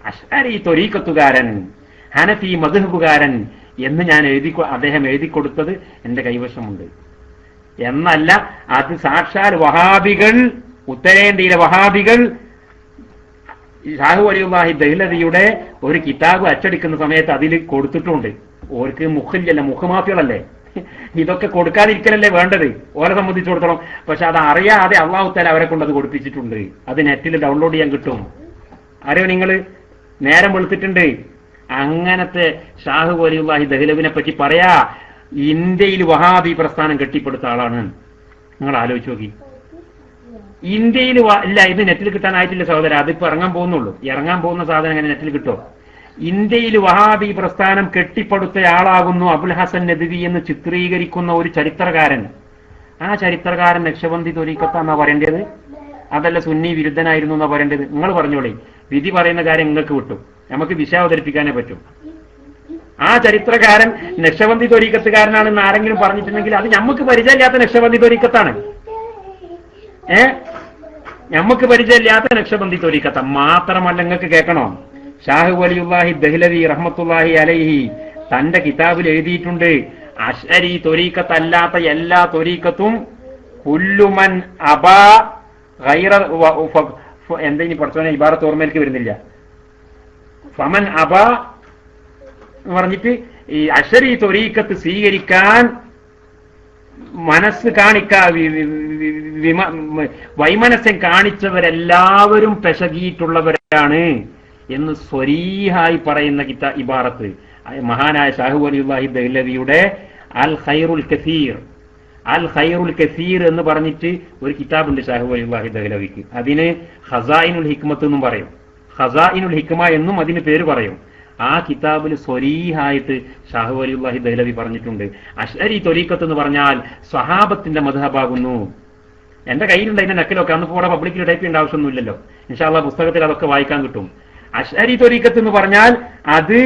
അശ്അരി ത്വരീഖത്തുകാരൻ, ഹനഫി മദ്ഹബുകാരൻ എന്ന് ഞാൻ അദ്ദേഹം എഴുതി കൊടുത്തത് എന്റെ കൈവശമുണ്ട്. എന്നല്ല, അത് സാക്ഷാൽ വഹാബികൾ, ഉത്തരേന്ത്യയിലെ വഹാബികൾ ഷാഹു വലിയുല്ലാഹി ദഹ്ലവിയുടെ ഒരു കിതാബ് അച്ചടിക്കുന്ന സമയത്ത് അതിൽ കൊടുത്തിട്ടുണ്ട്. ഓർക്ക് മുഖില്ലല്ല, മുഖമാഫികളല്ലേ, ഇതൊക്കെ കൊടുക്കാതിരിക്കലല്ലേ വേണ്ടത് ഓരെ സംബന്ധിച്ചിടത്തോളം. പക്ഷെ അത് അറിയാതെ അള്ളാഹു തആല അവരെ കൊണ്ട് അത് കൊടുപ്പിച്ചിട്ടുണ്ട്. അത് നെറ്റിൽ ഡൗൺലോഡ് ചെയ്യാൻ കിട്ടും. അറിയോ നിങ്ങൾ? നേരം വെളുത്തിട്ടുണ്ട്. അങ്ങനത്തെ ഷാഹു വലിയുല്ലാഹി ദഹ്ലവിനെ പറ്റി പറയാ ഇന്ത്യയിൽ വഹാബി പ്രസ്ഥാനം കെട്ടിപ്പടുത്ത ആളാണ്. നിങ്ങൾ ആലോചിച്ച് നോക്കി. ഇന്ത്യയിൽ ഇല്ല, ഇത് നെറ്റിൽ കിട്ടാനായിട്ടില്ല സഹോദര, അതിപ്പോ ഇറങ്ങാൻ പോകുന്ന സാധനം എങ്ങനെ നെറ്റിൽ കിട്ടോ? ഇന്ത്യയിൽ വഹാബി പ്രസ്ഥാനം കെട്ടിപ്പടുത്തയാളാകുന്നു അബുൽ ഹസൻ നദ്വി എന്ന് ചിത്രീകരിക്കുന്ന ഒരു ചരിത്രകാരൻ. ആ ചരിത്രകാരൻ നക്ഷബന്ദി ത്വരീഖത്താന്നാ പറയേണ്ടത്, അതല്ല സുന്നി വിരുദ്ധനായിരുന്നു എന്നാ പറയേണ്ടത്? നിങ്ങൾ പറഞ്ഞോളേ. വിധി പറയുന്ന കാര്യം നിങ്ങൾക്ക് വിട്ടു, നമുക്ക് ദിശ അവതരിപ്പിക്കാനേ പറ്റും. ആ ചരിത്രകാരൻ നക്ഷബന്ദി ത്വരീഖത്തുകാരനാണെന്ന് ആരെങ്കിലും പറഞ്ഞിട്ടുണ്ടെങ്കിൽ അത് നമുക്ക് പരിചയമില്ലാത്ത നക്ഷബന്ദി ത്വരീഖത്താണ്. നമുക്ക് പരിചയമില്ലാത്ത നക്ഷബന്ദി ത്വരീഖത്ത. മാത്രമല്ല, നിങ്ങൾക്ക് കേൾക്കണോ, ഷാഹു വലിയുല്ലാഹി ദഹ്ലവി റഹ്മത്തുള്ളാഹി അലൈഹി തന്റെ കിതാബിൽ എഴുതിയിട്ടുണ്ട്, അശ്അരി ത്വരീഖത്ത് അല്ലാത്ത എല്ലാ ത്വരീഖത്തും കുല്ലുമൻ അബാ ഗൈറ എന്താ ഇനി പഠിച്ചോനെ ഇബാറത്ത് ഓർമ്മയിലേക്ക് വരുന്നില്ല. ഫമൻ അബാ എന്ന് പറഞ്ഞിട്ട് ഈ അശ്അരി ത്വരീഖത്ത് സ്വീകരിക്കാൻ മനസ്സ് വൈമനസ്യം കാണിച്ചവരെല്ലാവരും പെശകിയിട്ടുള്ളവരാണ് എന്ന് സ്വരീഹായി പറയുന്ന ഇബാറത്ത് മഹാനായ ഷാഹു വലിയുല്ലാഹി ദഹ്ലവിയുടെ അൽ ഖൈറുൽ കസീർ എന്ന് പറഞ്ഞിട്ട് ഒരു കിതാബുണ്ട് ഷാഹു വലിയുല്ലാഹി ദഹ്ലവിക്ക്. അതിന് ഖസായിനുൽ ഹിക്മത്ത് എന്നും പറയും, ഖസായിനുൽ ഹിക്മ എന്നും അതിന് പേര് പറയും. ആ കിതാബിൽ സ്വരീഹായിട്ട് ഷാഹു വലിയുല്ലാഹി ദഹ്ലവി പറഞ്ഞിട്ടുണ്ട്, അശ്അരി ത്വരീഖത്ത് എന്ന് പറഞ്ഞാൽ സ്വഹാബത്തിന്റെ മദ്ഹബാകുന്നു. എന്റെ കയ്യിലുണ്ട് അതിന്റെ നക്കലൊക്കെ, അന്ന് കൂടെ പബ്ലിക്കിൽ ടൈപ്പ് ചെയ്യേണ്ട ആവശ്യമൊന്നുമില്ലല്ലോ. ഇൻഷാ അല്ലാഹ് പുസ്തകത്തിൽ അതൊക്കെ വായിക്കാൻ കിട്ടും. അശ്അരി ത്വരീഖത്ത് എന്ന് പറഞ്ഞാൽ അത്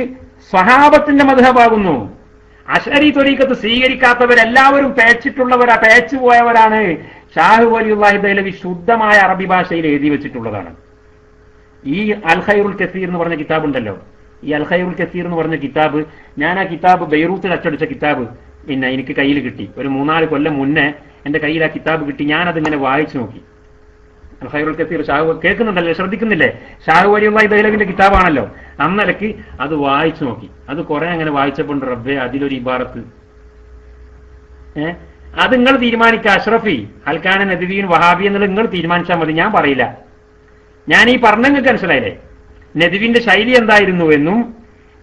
സ്വഹാബത്തിന്റെ മദ്ഹബാകുന്നു. അശ്അരി ത്വരീഖത്ത് സ്വീകരിക്കാത്തവരെല്ലാവരും പേച്ചു പോയവരാണ്. ഷാഹു വലിയുല്ലാഹി ദഹ്ലവി ശുദ്ധമായ അറബി ഭാഷയിൽ എഴുതി വെച്ചിട്ടുള്ളതാണ്. ഈ അൽ ഖൈറുൽ കസീർ എന്ന് പറഞ്ഞ കിതാബ് ഉണ്ടല്ലോ, ഈ അൽ ഖൈറുൽ കസീർ എന്ന് പറഞ്ഞ കിതാബ്, ഞാൻ ആ കിതാബ് ബെയ്റൂത്തിൽ അച്ചടിച്ച കിതാബ് പിന്നെ എനിക്ക് കയ്യിൽ കിട്ടി. ഒരു 3-4 കൊല്ലം മുന്നേ എന്റെ കയ്യിൽ ആ കിതാബ് കിട്ടി. ഞാനതിങ്ങനെ വായിച്ചു നോക്കി. അൽ ഖൈറുൽ കസീർ ഷാഹു കേൾക്കുന്നുണ്ടല്ലോ, ശ്രദ്ധിക്കുന്നില്ലേ? ഷാഹു വലിയുല്ലാഹി ദഹ്ലവിന്റെ കിതാബാണല്ലോ. അന്നലക്ക് അത് വായിച്ചു നോക്കി. അത് കുറെ അങ്ങനെ വായിച്ചപ്പോൾ റബ്ബേ അതിലൊരു ഇബാറത്ത്, അത് നിങ്ങൾ തീരുമാനിക്കുക. അഷ്റഫി ഹൽക്കാന നദ്വീൻ വഹാബി എന്നുള്ളത് നിങ്ങൾ തീരുമാനിച്ചാൽ മതി, ഞാൻ പറയില്ല. ഞാൻ ഈ പറഞ്ഞ നിങ്ങൾക്ക് മനസ്സിലായില്ലേ? നദ്വിന്റെ ശൈലി എന്തായിരുന്നു എന്നും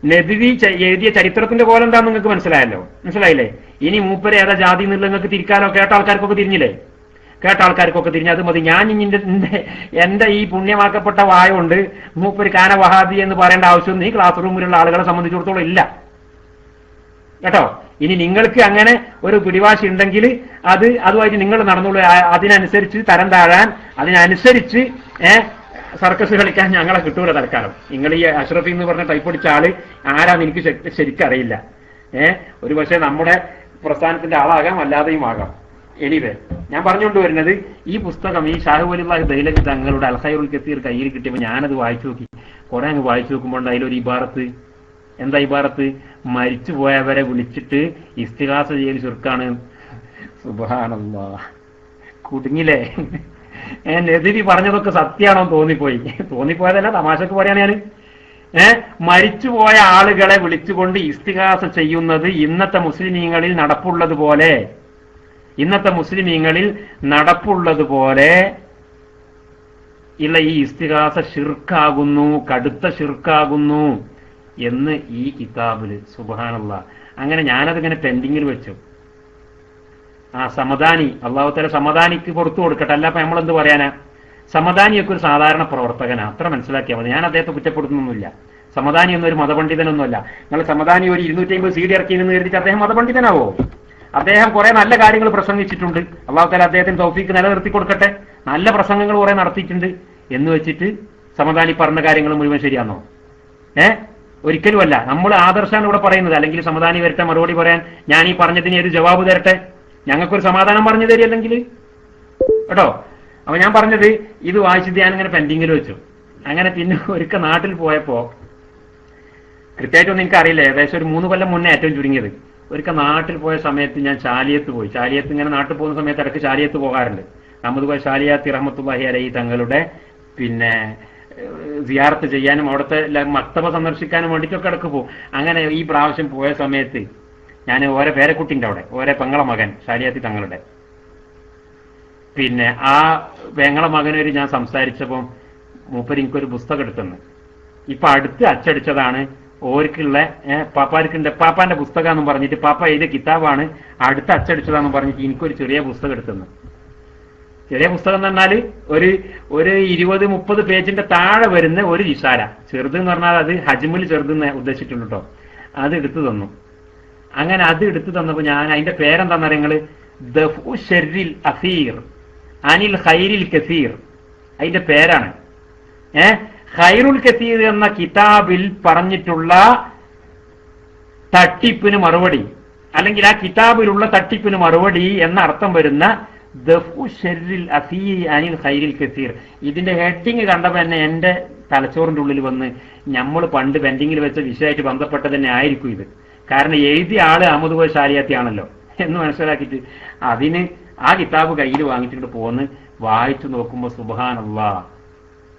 നദ്വി എഴുതിയ ചരിത്രത്തിന്റെ പോലെ എന്താണെന്ന് നിങ്ങൾക്ക് മനസ്സിലായില്ലേ? ഇനി മൂപ്പര് ഏതാ ജാതി എന്നുള്ളത് നിങ്ങൾക്ക് തിരിക്കാനോ കേട്ട ആൾക്കാർക്കൊക്കെ തിരിഞ്ഞില്ലേ? കേട്ട ആൾക്കാർക്കൊക്കെ തിരിഞ്ഞ് അത് മതി. ഞാൻ എന്റെ ഈ പുണ്യമാക്കപ്പെട്ട വായ കൊണ്ട് മൂപ്പര് കാന വഹാബി എന്ന് പറയേണ്ട ആവശ്യമൊന്നും ഈ ക്ലാസ് റൂമിലുള്ള ആളുകളെ സംബന്ധിച്ചിടത്തോളം ഇല്ല കേട്ടോ. ഇനി നിങ്ങൾക്ക് അങ്ങനെ ഒരു പിടിവാശി ഉണ്ടെങ്കിൽ അതുമായിട്ട് നിങ്ങൾ നടന്നോളൂ. അതിനനുസരിച്ച് തരം താഴാൻ, അതിനനുസരിച്ച് സർക്കസ് കളിക്കാൻ ഞങ്ങളെ കിട്ടൂല തൽക്കാലം. നിങ്ങൾ ഈ അഷ്റഫി എന്ന് പറഞ്ഞ ടൈപ്പ് അടിച്ച ആള് ആരാന്ന് എനിക്ക് ശരിക്കറിയില്ല. ഒരു പക്ഷേ നമ്മുടെ പ്രസ്ഥാനത്തിന്റെ ആളാകാം, അല്ലാതെയും ആകാം. എനിവേ, ഞാൻ പറഞ്ഞുകൊണ്ട് വരുന്നത് ഈ പുസ്തകം, ഈ ഷാഹു വലിയുല്ലാഹി ദഹ്ലവി തങ്ങളുടെ അൽ ഖൈറുൽ കസീർ കയ്യിൽ കിട്ടിയപ്പോൾ ഞാനത് വായിച്ചു നോക്കി. കുറെ അങ്ങ് വായിച്ചു നോക്കുമ്പോൾ അതിലൊരു ഇബാറത്ത് എന്താ ഇബാറത്ത്? മരിച്ചുപോയവരെ വിളിച്ചിട്ട് ഇസ്തിഗാസ ചെയ്യൽ ശിർക്കാണ്. സുബ്ഹാനല്ലാഹ്, കുടുങ്ങില്ലേ? നബി പറഞ്ഞതൊക്കെ സത്യാണോ തോന്നിപ്പോയതല്ല, തമാശക്ക് പറയാണ് ഞാൻ. മരിച്ചുപോയ ആളുകളെ വിളിച്ചുകൊണ്ട് ഇസ്തിഗാസ ചെയ്യുന്നത് ഇന്നത്തെ മുസ്ലിമീങ്ങളിൽ നടപ്പുള്ളതുപോലെ ഉള്ള ഈ ഇസ്തിഗാസ ശിർക്കാകുന്നു, കടുത്ത ശിർക്കാകുന്നു എന്ന് ഈ കിതാബില്. സുബ്ഹാനല്ലാഹ്. അങ്ങനെ ഞാനതിങ്ങനെ പെൻഡിങ്ങിൽ വെച്ചു. സമദാനി, അള്ളാഹു തആല സമദാനിക്ക് പുറത്തു കൊടുക്കട്ടെ. അല്ല അപ്പൊ നമ്മളെന്ത് പറയാനാ? സമദാനിയൊക്കെ ഒരു സാധാരണ പ്രവർത്തകനാ, അത്ര മനസ്സിലാക്കിയാൽ മതി. ഞാൻ അദ്ദേഹത്തെ കുറ്റപ്പെടുത്തുന്നൊന്നുമില്ല. സമദാനി എന്നൊരു മതപണ്ഡിതനൊന്നുമല്ല. നിങ്ങൾ സമദാനി ഒരു 250 CD ഇറക്കിയെന്ന് കരുതിയിട്ട് അദ്ദേഹം മതപണ്ഡിതനാവോ? അദ്ദേഹം കുറെ നല്ല കാര്യങ്ങൾ പ്രസംഗിച്ചിട്ടുണ്ട്. അള്ളാഹു തആല അദ്ദേഹത്തിന് തൗഫീക്ക് നിലനിർത്തി കൊടുക്കട്ടെ. നല്ല പ്രസംഗങ്ങൾ കുറെ നടത്തിയിട്ടുണ്ട് എന്ന് വെച്ചിട്ട് സമദാനി പറഞ്ഞ കാര്യങ്ങൾ മുഴുവൻ ശരിയാണോ? ഒരിക്കലുമല്ല. നമ്മൾ ആദർശാണ് ഇവിടെ പറയുന്നത്. അല്ലെങ്കിൽ സമദാനി വരട്ടെ മറുപടി പറയാൻ, ഞാൻ ഈ പറഞ്ഞതിന് ഒരു ജവാബ് തരട്ടെ, ഞങ്ങൾക്കൊരു സമാധാനം പറഞ്ഞു തരില്ലെങ്കിൽ കേട്ടോ. അപ്പൊ ഞാൻ പറഞ്ഞത് ഇത് വായിച്ചിട്ട് ഞാനിങ്ങനെ പെൻഡിങ്ങിൽ വെച്ചു. അങ്ങനെ പിന്നെ ഒരിക്കൽ നാട്ടിൽ പോയപ്പോ, കൃത്യമായിട്ടൊന്നും എനിക്കറിയില്ല, ഏകദേശം ഒരു 3 കൊല്ലം മുന്നേ ഏറ്റവും ചുരുങ്ങിയത്, ഒരിക്കൽ നാട്ടിൽ പോയ സമയത്ത് ഞാൻ ചാലിയത്ത് പോയി. ചാലിയത്ത് ഇങ്ങനെ നാട്ടിൽ പോകുന്ന സമയത്ത് ഇടയ്ക്ക് ചാലിയത്ത് പോകാറുണ്ട്. അഹമ്മദ് കോയ ഷാലിയാത്തി റഹ്മത്തുള്ളാഹി അലൈഹി തങ്ങളുടെ പിന്നെ സിയാറത്ത് ചെയ്യാനും അവിടുത്തെ മക്തബ സന്ദർശിക്കാനും വേണ്ടിയിട്ടൊക്കെ ഇടയ്ക്ക് പോകും. അങ്ങനെ ഈ പ്രാവശ്യം പോയ സമയത്ത് ഞാൻ ഓരോ പേരക്കുട്ടിൻ്റെ അവിടെ, ഓരോ പെങ്ങളെ മകൻ ഷാലിയാത്തി തങ്ങളുടെ, പിന്നെ ആ പെങ്ങളെ മകനൊരു ഞാൻ സംസാരിച്ചപ്പോൾ മൂപ്പര് എനിക്കൊരു പുസ്തകം എടുത്തെന്ന്. ഇപ്പൊ അടുത്ത് അച്ചടിച്ചതാണ് ഓർക്കുള്ള പാപ്പാന്റെ പുസ്തകം എന്ന് പറഞ്ഞിട്ട്, പാപ്പ എഴുതിയ കിതാബാണ്, അടുത്ത് അച്ചടിച്ചതാന്ന് പറഞ്ഞിട്ട് എനിക്കൊരു ചെറിയ പുസ്തകം എടുത്തെന്ന്. ചെറിയ പുസ്തകം എന്ന് പറഞ്ഞാൽ ഒരു 20-30 പേജിന്റെ താഴെ വരുന്ന ഒരു റിസാല, ചെറുത് എന്ന് പറഞ്ഞാൽ അത് ഹജ്മിൽ ചെറുതെന്ന് ഉദ്ദേശിച്ചിട്ടുണ്ട് കേട്ടോ. അത് എടുത്തു തന്നു. അങ്ങനെ അത് എടുത്തു തന്നപ്പോ ഞാൻ അതിന്റെ പേരെന്താന്ന് പറയുന്നത്, ദഫ്ഉ ശർരിൽ അസീർ അനിൽ ഖൈരിൽ കസീർ, അതിന്റെ പേരാണ്. ഖൈറുൽ കസീർ എന്ന കിതാബിൽ പറഞ്ഞിട്ടുള്ള തട്ടിപ്പിന് മറുപടി, അല്ലെങ്കിൽ ആ കിതാബിലുള്ള തട്ടിപ്പിന് മറുപടി എന്ന അർത്ഥം വരുന്ന ദഫ്ഉ ശർരിൽ അസീർ അനിൽ ഖൈരിൽ കസീർ. ഇതിന്റെ ഹെഡിങ് കണ്ടപ്പോ തന്നെ എന്റെ തലച്ചോറിന്റെ ഉള്ളിൽ വന്ന്, നമ്മൾ പണ്ട് പെൻഡിങ്ങിൽ വെച്ച വിഷയമായിട്ട് ബന്ധപ്പെട്ട തന്നെ ആയിരിക്കും ഇത്. കാരണം എഴുതിയ ആള് അഹമ്മദ് കോയ ഷാലിയാത്തി ആണല്ലോ എന്ന് മനസ്സിലാക്കിയിട്ട് അതിന് ആ കിതാബ് കയ്യിൽ വാങ്ങിച്ചിട്ട് പോന്ന് വായിച്ചു നോക്കുമ്പോൾ സുബ്ഹാനല്ലാഹ്,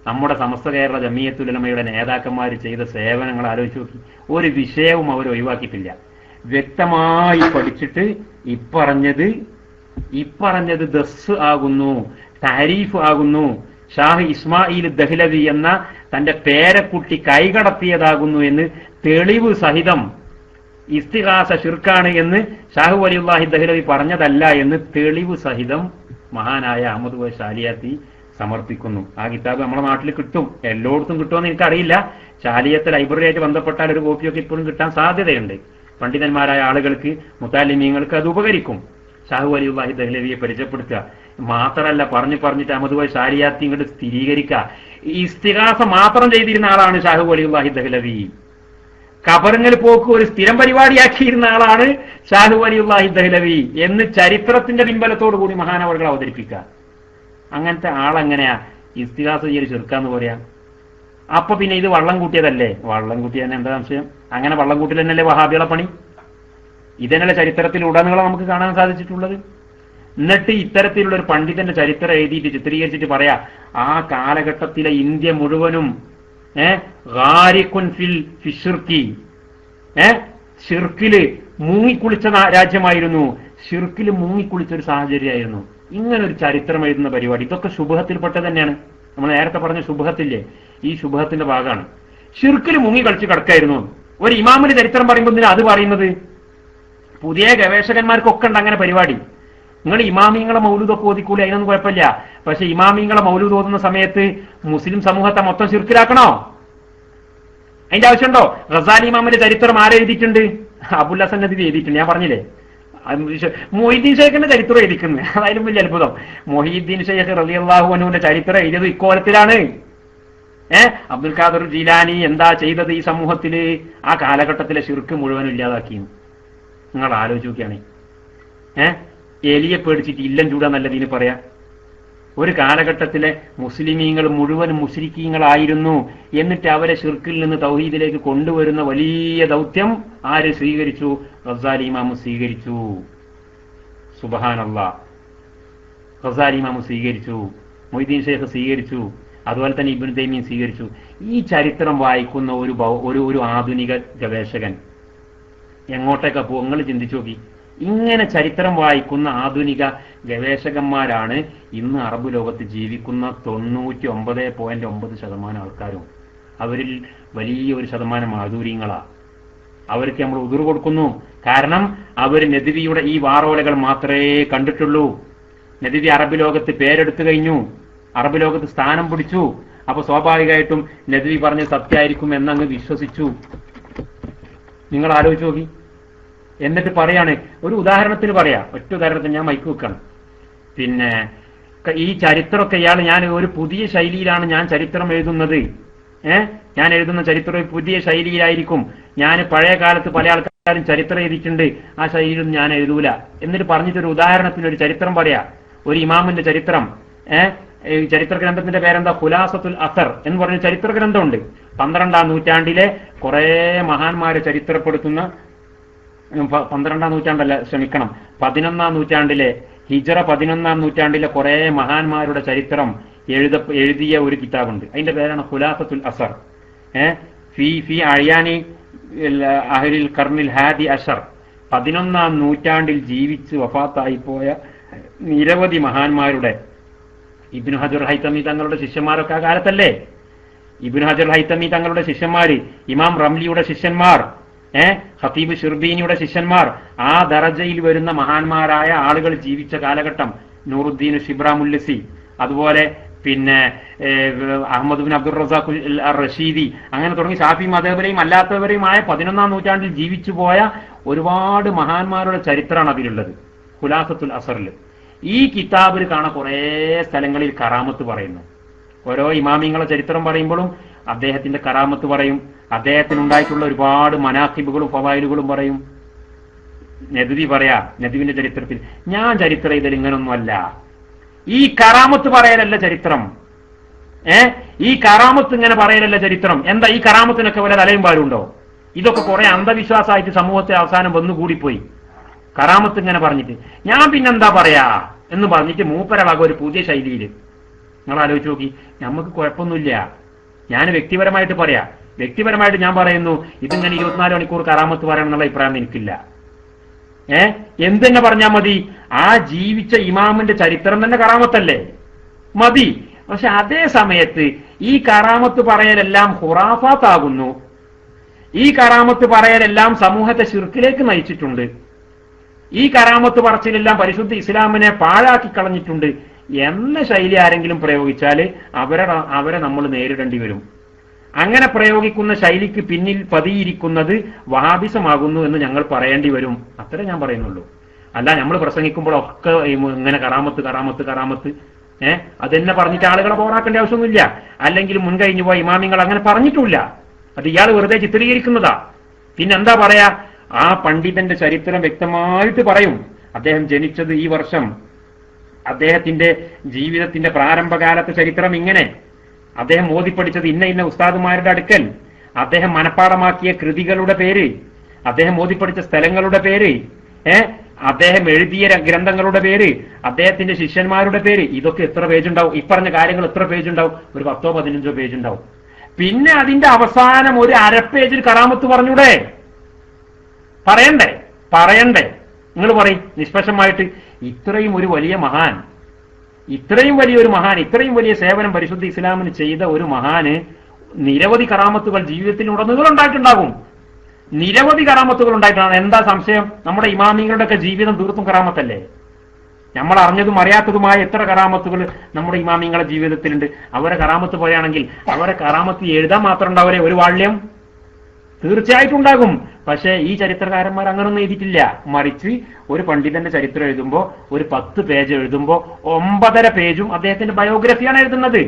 നമ്മുടെ സമസ്ത കേരള ജമിയത്തുൽ ഉലമയുടെ നേതാക്കന്മാർ ചെയ്ത സേവനങ്ങൾ ആലോചിച്ച് നോക്കി. ഒരു വിഷയവും അവർ ഒഴിവാക്കിയിട്ടില്ല. വ്യക്തമായി പഠിച്ചിട്ട് ഇപ്പറഞ്ഞത് ദസ് ആകുന്നു, താരീഫ് ആകുന്നു, ഷാഹ് ഇസ്മായിൽ ദഹ്ലവി എന്ന തന്റെ പേരക്കുട്ടി കൈകടത്തിയതാകുന്നു എന്ന് തെളിവ് സഹിതം, ഇസ്തിഗാസ ശിർക്കാണ് എന്ന് ഷാഹു വലിയുല്ലാഹി ദഹ്ലവി പറഞ്ഞതല്ല എന്ന് തെളിവ് സഹിതം മഹാനായ അഹമ്മദ് കോയ ഷാലിയാത്തി സമർപ്പിക്കുന്നു. ആ കിതാബ് നമ്മുടെ നാട്ടിൽ കിട്ടും, എല്ലായിടത്തും കിട്ടുമെന്ന് എനിക്കറിയില്ല. ചാലിയത്തെ ലൈബ്രറി ആയിട്ട് ബന്ധപ്പെട്ടാൽ ഒരു കോപ്പിയൊക്കെ ഇപ്പോഴും കിട്ടാൻ സാധ്യതയുണ്ട്. പണ്ഡിതന്മാരായ ആളുകൾക്ക്, മുത്താലിമീങ്ങൾക്ക് അത് ഉപകരിക്കും. ഷാഹു വലിയുല്ലാഹി ദഹ്ലവിയെ പരിചയപ്പെടുത്തുക മാത്രമല്ല, പറഞ്ഞിട്ട് അഹമ്മദ് കോയ ഷാലിയാത്തി ഇങ്ങോട്ട് സ്ഥിരീകരിക്കുക. ഈ ഇസ്തിഗാസ മാത്രം ചെയ്തിരുന്ന ആളാണ് ഷാഹു വലിയുല്ലാഹി ദഹ്ലവി. ഖബറിങ്ങൽ പോക്ക് ഒരു സ്ഥിരം പരിപാടിയാക്കിയിരുന്ന ആളാണ് ഷാഹു വലിയുല്ലാഹി ദഹ്ലവി എന്ന് ചരിത്രത്തിന്റെ പിൻബലത്തോടു കൂടി മഹാനവറുകൾ അവതരിപ്പിക്കുക. അങ്ങനത്തെ ആളെങ്ങനെയാ ഇസ്തിഗാസ ചെയ്ത് ചെറുക്കാന്ന് പറയാ? അപ്പൊ പിന്നെ ഇത് വള്ളം കൂട്ടിയതല്ലേ? വള്ളം കൂട്ടിയതന്നെ എന്താ സംശയം? അങ്ങനെ വള്ളം കൂട്ടിൽ തന്നെയല്ലേ വഹാബികളെ പണി? ഇതന്നെയല്ലേ ചരിത്രത്തിൽ ഉടനീളം നമുക്ക് കാണാൻ സാധിച്ചിട്ടുള്ളത്. എന്നിട്ട് ഇത്തരത്തിലുള്ള ഒരു പണ്ഡിതന്റെ ചരിത്രം എഴുതിയിട്ട് ചിത്രീകരിച്ചിട്ട് പറയാ, ആ കാലഘട്ടത്തിലെ ഇന്ത്യ മുഴുവനും ഷിർക്കില് മുങ്ങിക്കുളിച്ച രാജ്യമായിരുന്നു, ഷിർക്കില് മുങ്ങിക്കുളിച്ച ഒരു സാഹചര്യമായിരുന്നു. ഇങ്ങനെ ഒരു ചരിത്രം എഴുതുന്ന പരിപാടി, ഇതൊക്കെ ശുഭഹത്തിൽപ്പെട്ട തന്നെയാണ്. നമ്മൾ നേരത്തെ പറഞ്ഞ ശുഭഹത്തില്ലേ, ഈ ശുഭഹത്തിന്റെ ഭാഗമാണ്. ഷിർക്കില് മുങ്ങി കളിച്ച് കിടക്കായിരുന്നു. ഒരു ഇമാമിന്റെ ചരിത്രം പറയുമ്പോൾ അത് പറയുന്നത്, പുതിയ ഗവേഷകന്മാർക്കൊക്കെ ഉണ്ട് അങ്ങനെ പരിപാടി. നിങ്ങൾ ഇമാമിങ്ങളെ മൗലൂദൊക്കെ ഓതിക്കൂലി, അതിനൊന്നും കുഴപ്പമില്ല. പക്ഷെ ഇമാമിങ്ങളെ മൗലൂദ് ഓതുന്ന സമയത്ത് മുസ്ലിം സമൂഹത്തെ മൊത്തം ശിർക്കിലാക്കണോ? അതിന്റെ ആവശ്യമുണ്ടോ? ഗസാലി ഇമാമിന്റെ ചരിത്രം ആരെഴുതിയിട്ടുണ്ട്? അബുൽ ഹസൻ നദവി എഴുതിയിട്ടുണ്ട്. ഞാൻ പറഞ്ഞില്ലേ, മൊഹീദ്ദീൻ ഷെയ്ഖിന്റെ ചരിത്രം എഴുതിക്കുന്നത്. അതായാലും വലിയ അത്ഭുതം. മൊഹീദ്ദീൻ ഷെയ്ഖ് റളിയല്ലാഹു അൻഹുവിന്റെ ചരിത്രം എഴുതിയത് ഇക്കോലത്തിലാണ്. അബ്ദുൽ ഖാദർ ജീലാനി എന്താ ചെയ്തത് ഈ സമൂഹത്തില്? ആ കാലഘട്ടത്തിലെ ശിർക്ക് മുഴുവൻ ഇല്ലാതാക്കി. നിങ്ങൾ ആലോചിച്ച് നോക്കിയാണ്. എലിയെ പേടിച്ചിട്ട് ഇല്ലം ചൂടാന്നല്ല ഇതിന് പറയാ. ഒരു കാലഘട്ടത്തിലെ മുസ്ലിമീങ്ങൾ മുഴുവൻ മുശ്രിക്കീങ്ങളായിരുന്നു. എന്നിട്ട് അവരെ ശിർക്കിൽ നിന്ന് തൗഹീദിലേക്ക് കൊണ്ടുവരുന്ന വലിയ ദൗത്യം ആര് സ്വീകരിച്ചു? ഗസാലി ഇമാം സ്വീകരിച്ചു. സുബ്ഹാനല്ലാഹ്. ഗസാലി ഇമാം സ്വീകരിച്ചു, മൊയ്തീൻ ഷേഖ് സ്വീകരിച്ചു, അതുപോലെ തന്നെ ഇബ്നു തൈമിയ്യ സ്വീകരിച്ചു. ഈ ചരിത്രം വായിക്കുന്ന ഒരു ആധുനിക ഗവേഷകൻ എങ്ങോട്ടേക്കാ പോകും? നിങ്ങൾ ചിന്തിച്ചു നോക്കി. ഇങ്ങനെ ചരിത്രം വായിക്കുന്ന ആധുനിക ഗവേഷകന്മാരാണ് ഇന്ന് അറബ് ലോകത്ത് ജീവിക്കുന്ന 99.9% ആൾക്കാരും. അവരിൽ വലിയൊരു ശതമാനം മാധുര്യങ്ങളാ. അവർക്ക് നമ്മൾ ഉതിർ കൊടുക്കുന്നു. കാരണം അവർ നദ്വിയുടെ ഈ വാറോലകൾ മാത്രമേ കണ്ടിട്ടുള്ളൂ. നദ്വി അറബ് ലോകത്ത് പേരെടുത്തു കഴിഞ്ഞു, അറബ് ലോകത്ത് സ്ഥാനം പിടിച്ചു. അപ്പൊ സ്വാഭാവികമായിട്ടും നദ്വി പറഞ്ഞ സത്യമായിരിക്കും എന്നങ്ങ് വിശ്വസിച്ചു. നിങ്ങൾ ആലോചിച്ച് നോക്കി. എന്നിട്ട് പറയാണ്, ഒരു ഉദാഹരണത്തിന് പറയാം, ഒറ്റ ഉദാഹരണത്തിന് ഞാൻ മൈക്ക് വെക്കണം. പിന്നെ ഈ ചരിത്രമൊക്കെ ഞാൻ ഒരു പുതിയ ശൈലിയിലാണ് ഞാൻ ചരിത്രം എഴുതുന്നത്. ഞാൻ എഴുതുന്ന ചരിത്രം പുതിയ ശൈലിയിലായിരിക്കും. ഞാൻ പഴയ കാലത്ത് പല ആൾക്കാരും ചരിത്രം എഴുതിയിട്ടുണ്ട്, ആ ശൈലിയിലും ഞാൻ എഴുതൂല. എന്നിട്ട് പറഞ്ഞിട്ടൊരു ഉദാഹരണത്തിന് ഒരു ചരിത്രം പറയാ, ഒരു ഇമാമിന്റെ ചരിത്രം. ചരിത്ര ഗ്രന്ഥത്തിന്റെ പേരെന്താ? ഖുലാസത്തുൽ അസർ എന്ന് പറഞ്ഞ ചരിത്ര ഗ്രന്ഥമുണ്ട്. 12ാം നൂറ്റാണ്ടിലെ കുറെ മഹാന്മാരെ ചരിത്രപ്പെടുത്തുന്ന, 12ാം നൂറ്റാണ്ടല്ല, ക്ഷമിക്കണം, 11ാം നൂറ്റാണ്ടിലെ, ഹിജറ 11ാം നൂറ്റാണ്ടിലെ കുറെ മഹാന്മാരുടെ ചരിത്രം എഴുതിയ ഒരു കിതാബുണ്ട്. അതിന്റെ പേരാണ് ഖുലാസത്തുൽ അസർ. ഫി അയാനി അഹ്ലിൽ ഖർനിൽ ഹാദി അഷർ. 11ാം നൂറ്റാണ്ടിൽ ജീവിച്ച് വഫാത്തായി പോയ നിരവധി മഹാന്മാരുടെ, ഇബ്നു ഹജർ ഹൈതമി തങ്ങളുടെ ശിഷ്യന്മാരൊക്കെ ആ കാലത്തല്ലേ? ഇബ്നു ഹജർ ഹൈതമി തങ്ങളുടെ ശിഷ്യന്മാര്, ഇമാം റംലിയുടെ ശിഷ്യന്മാർ, ഖതീബ് ഷിർബീനിയുടെ ശിഷ്യന്മാർ, ആ ദറജയിൽ വരുന്ന മഹാന്മാരായ ആളുകൾ ജീവിച്ച കാലഘട്ടം. നൂറുദ്ദീൻ ഷിബ്ര മുല്ലസി, അതുപോലെ പിന്നെ അഹമ്മദ് ബിൻ അബ്ദുർ റസാഖ് റഷീദി, അങ്ങനെ തുടങ്ങി ഷാഫി മദ്ഹബിലെയും അല്ലാത്തവരെയുമായ 11ാം നൂറ്റാണ്ടിൽ ജീവിച്ചു പോയ ഒരുപാട് മഹാന്മാരുടെ ചരിത്രമാണ് അതിലുള്ളത്, ഖുലാസത്തുൽ അസറിൽ. ഈ കിതാബിൽ കാണാൻ കുറേ സ്ഥലങ്ങളിൽ കറാമത്ത് പറയുന്നു. ഓരോ ഇമാമിങ്ങളെ ചരിത്രം പറയുമ്പോഴും അദ്ദേഹത്തിന്റെ കറാമത്ത് പറയും, അദ്ദേഹത്തിനുണ്ടായിട്ടുള്ള ഒരുപാട് മനാഖിബുകളും ഫവായിലുകളും പറയും. നദ്വി പറയാ, നദ്വിന്റെ ചരിത്രത്തിൽ ഞാൻ ചരിത്രം ഇതിൽ ഇങ്ങനൊന്നുമല്ല, ഈ കറാമത്ത് പറയലല്ല ചരിത്രം. ഈ കറാമത്ത് ഇങ്ങനെ പറയലല്ല ചരിത്രം. എന്താ ഈ കറാമത്തിനൊക്കെ വല്ല തലയും പാലുണ്ടോ? ഇതൊക്കെ കുറെ അന്ധവിശ്വാസമായിട്ട് സമൂഹത്തെ അവസാനം വന്നുകൂടിപ്പോയി. കറാമത്ത് ഇങ്ങനെ പറഞ്ഞിട്ട് ഞാൻ പിന്നെന്താ പറയാ എന്ന് പറഞ്ഞിട്ട് മൂപ്പരളാകും ഒരു പുതിയ ശൈലിയിൽ. നിങ്ങൾ ആലോചിച്ച് നോക്കി. നമുക്ക് കുഴപ്പമൊന്നുമില്ല. ഞാൻ വ്യക്തിപരമായിട്ട് പറയാം, വ്യക്തിപരമായിട്ട് ഞാൻ പറയുന്നു, ഇതിങ്ങനെ 24 മണിക്കൂർ കറാമത്ത് പറയണം എന്നുള്ള അഭിപ്രായം എനിക്കില്ല. എന്തെന്നെ പറഞ്ഞാൽ മതി, ആ ജീവിച്ച ഇമാമിന്റെ ചരിത്രം തന്നെ കറാമത്തല്ലേ, മതി. പക്ഷെ അതേ സമയത്ത് ഈ കറാമത്ത് പറയലെല്ലാം ഖുറാഫാത്താകുന്നു, ഈ കറാമത്ത് പറയലെല്ലാം സമൂഹത്തെ ശിർക്കിലേക്ക് നയിച്ചിട്ടുണ്ട്, ഈ കറാമത്ത് പറച്ചിലെല്ലാം പരിശുദ്ധ ഇസ്ലാമിനെ പാഴാക്കി കളഞ്ഞിട്ടുണ്ട് എന്ന ശൈലി ആരെങ്കിലും പ്രയോഗിച്ചാൽ അവരെ നമ്മൾ നേരിടേണ്ടി വരും. അങ്ങനെ പ്രയോഗിക്കുന്ന ശൈലിക്ക് പിന്നിൽ പതിയിരിക്കുന്നത് വഹാബിസമാകുന്നു എന്ന് ഞങ്ങൾ പറയേണ്ടി വരും. അത്രേ ഞാൻ പറയുന്നുള്ളൂ. അല്ല നമ്മൾ പ്രസംഗിക്കുമ്പോഴൊക്കെ ഇങ്ങനെ കറാമത്ത് കറാമത്ത് കറാമത്ത് അതെന്നെ പറഞ്ഞിട്ട് ആളുകളെ പോറാക്കേണ്ട ആവശ്യമൊന്നുമില്ല. അല്ലെങ്കിൽ മുൻകഴിഞ്ഞു പോയ ഇമാമിങ്ങൾ അങ്ങനെ പറഞ്ഞിട്ടില്ല. അത് ഇയാൾ വെറുതെ ചിത്രീകരിക്കുന്നതാ. പിന്നെന്താ പറയാ, ആ പണ്ഡിതന്റെ ചരിത്രം വ്യക്തമായിട്ട് പറയും. അദ്ദേഹം ജനിച്ചത് ഈ വർഷം, അദ്ദേഹത്തിന്റെ ജീവിതത്തിന്റെ പ്രാരംഭകാലത്തെ ചരിത്രം ഇങ്ങനെ, അദ്ദേഹം ഓതിപ്പടിച്ചത് ഇന്ന ഇന്ന ഉസ്താദുമാരുടെ അടുക്കൽ, അദ്ദേഹം മനഃപ്പാടമാക്കിയ കൃതികളുടെ പേര്, അദ്ദേഹം ഓതിപ്പടിച്ച സ്ഥലങ്ങളുടെ പേര്, അദ്ദേഹം എഴുതിയ ഗ്രന്ഥങ്ങളുടെ പേര്, അദ്ദേഹത്തിന്റെ ശിഷ്യന്മാരുടെ പേര്, ഇതൊക്കെ എത്ര പേജ് ഉണ്ടാവും? ഇപ്പറഞ്ഞ കാര്യങ്ങൾ എത്ര പേജ് ഉണ്ടാവും? ഒരു 10-15 പേജ് ഉണ്ടാവും. പിന്നെ അതിന്റെ അവസാനം ഒരു അരപ്പേജിൽ കറാമത്ത് പറഞ്ഞൂടെ? പറയണ്ടേ? നിങ്ങൾ പറയും നിഷ്പക്ഷമായിട്ട്. ഇത്രയും ഒരു വലിയ മഹാൻ, ഇത്രയും വലിയൊരു മഹാൻ, ഇത്രയും വലിയ സേവനം പരിശുദ്ധ ഇസ്ലാമിന് ചെയ്ത ഒരു മഹാന് നിരവധി കറാമത്തുകൾ ജീവിതത്തിൽ ഉണ്ടായിട്ടുണ്ടാകും. നിരവധി കറാമത്തുകൾ ഉണ്ടായിട്ടാണ്. എന്താ സംശയം? നമ്മുടെ ഇമാമിങ്ങളുടെ ഒക്കെ ജീവിതം തീർത്തും കറാമത്തല്ലേ? നമ്മൾ അറിഞ്ഞതും അറിയാത്തതുമായ എത്ര കറാമത്തുകൾ നമ്മുടെ ഇമാമിങ്ങളുടെ ജീവിതത്തിലുണ്ട്. അവരെ കറാമത്ത് പറയുകയാണെങ്കിൽ അവരെ കറാമത്ത് എഴുതാൻ മാത്രം ഉണ്ടാവരെ ഒരു വാള്യം തീർച്ചയായിട്ടും ഉണ്ടാകും. പക്ഷേ ഈ ചരിത്രകാരന്മാർ അങ്ങനൊന്നും എഴുതിയിട്ടില്ല. മറിച്ച് ഒരു പണ്ഡിതന്റെ ചരിത്രം എഴുതുമ്പോൾ ഒരു 10 പേജ് എഴുതുമ്പോൾ 9.5 പേജും അദ്ദേഹത്തിന്റെ ബയോഗ്രഫിയാണ് എഴുതുന്നത്.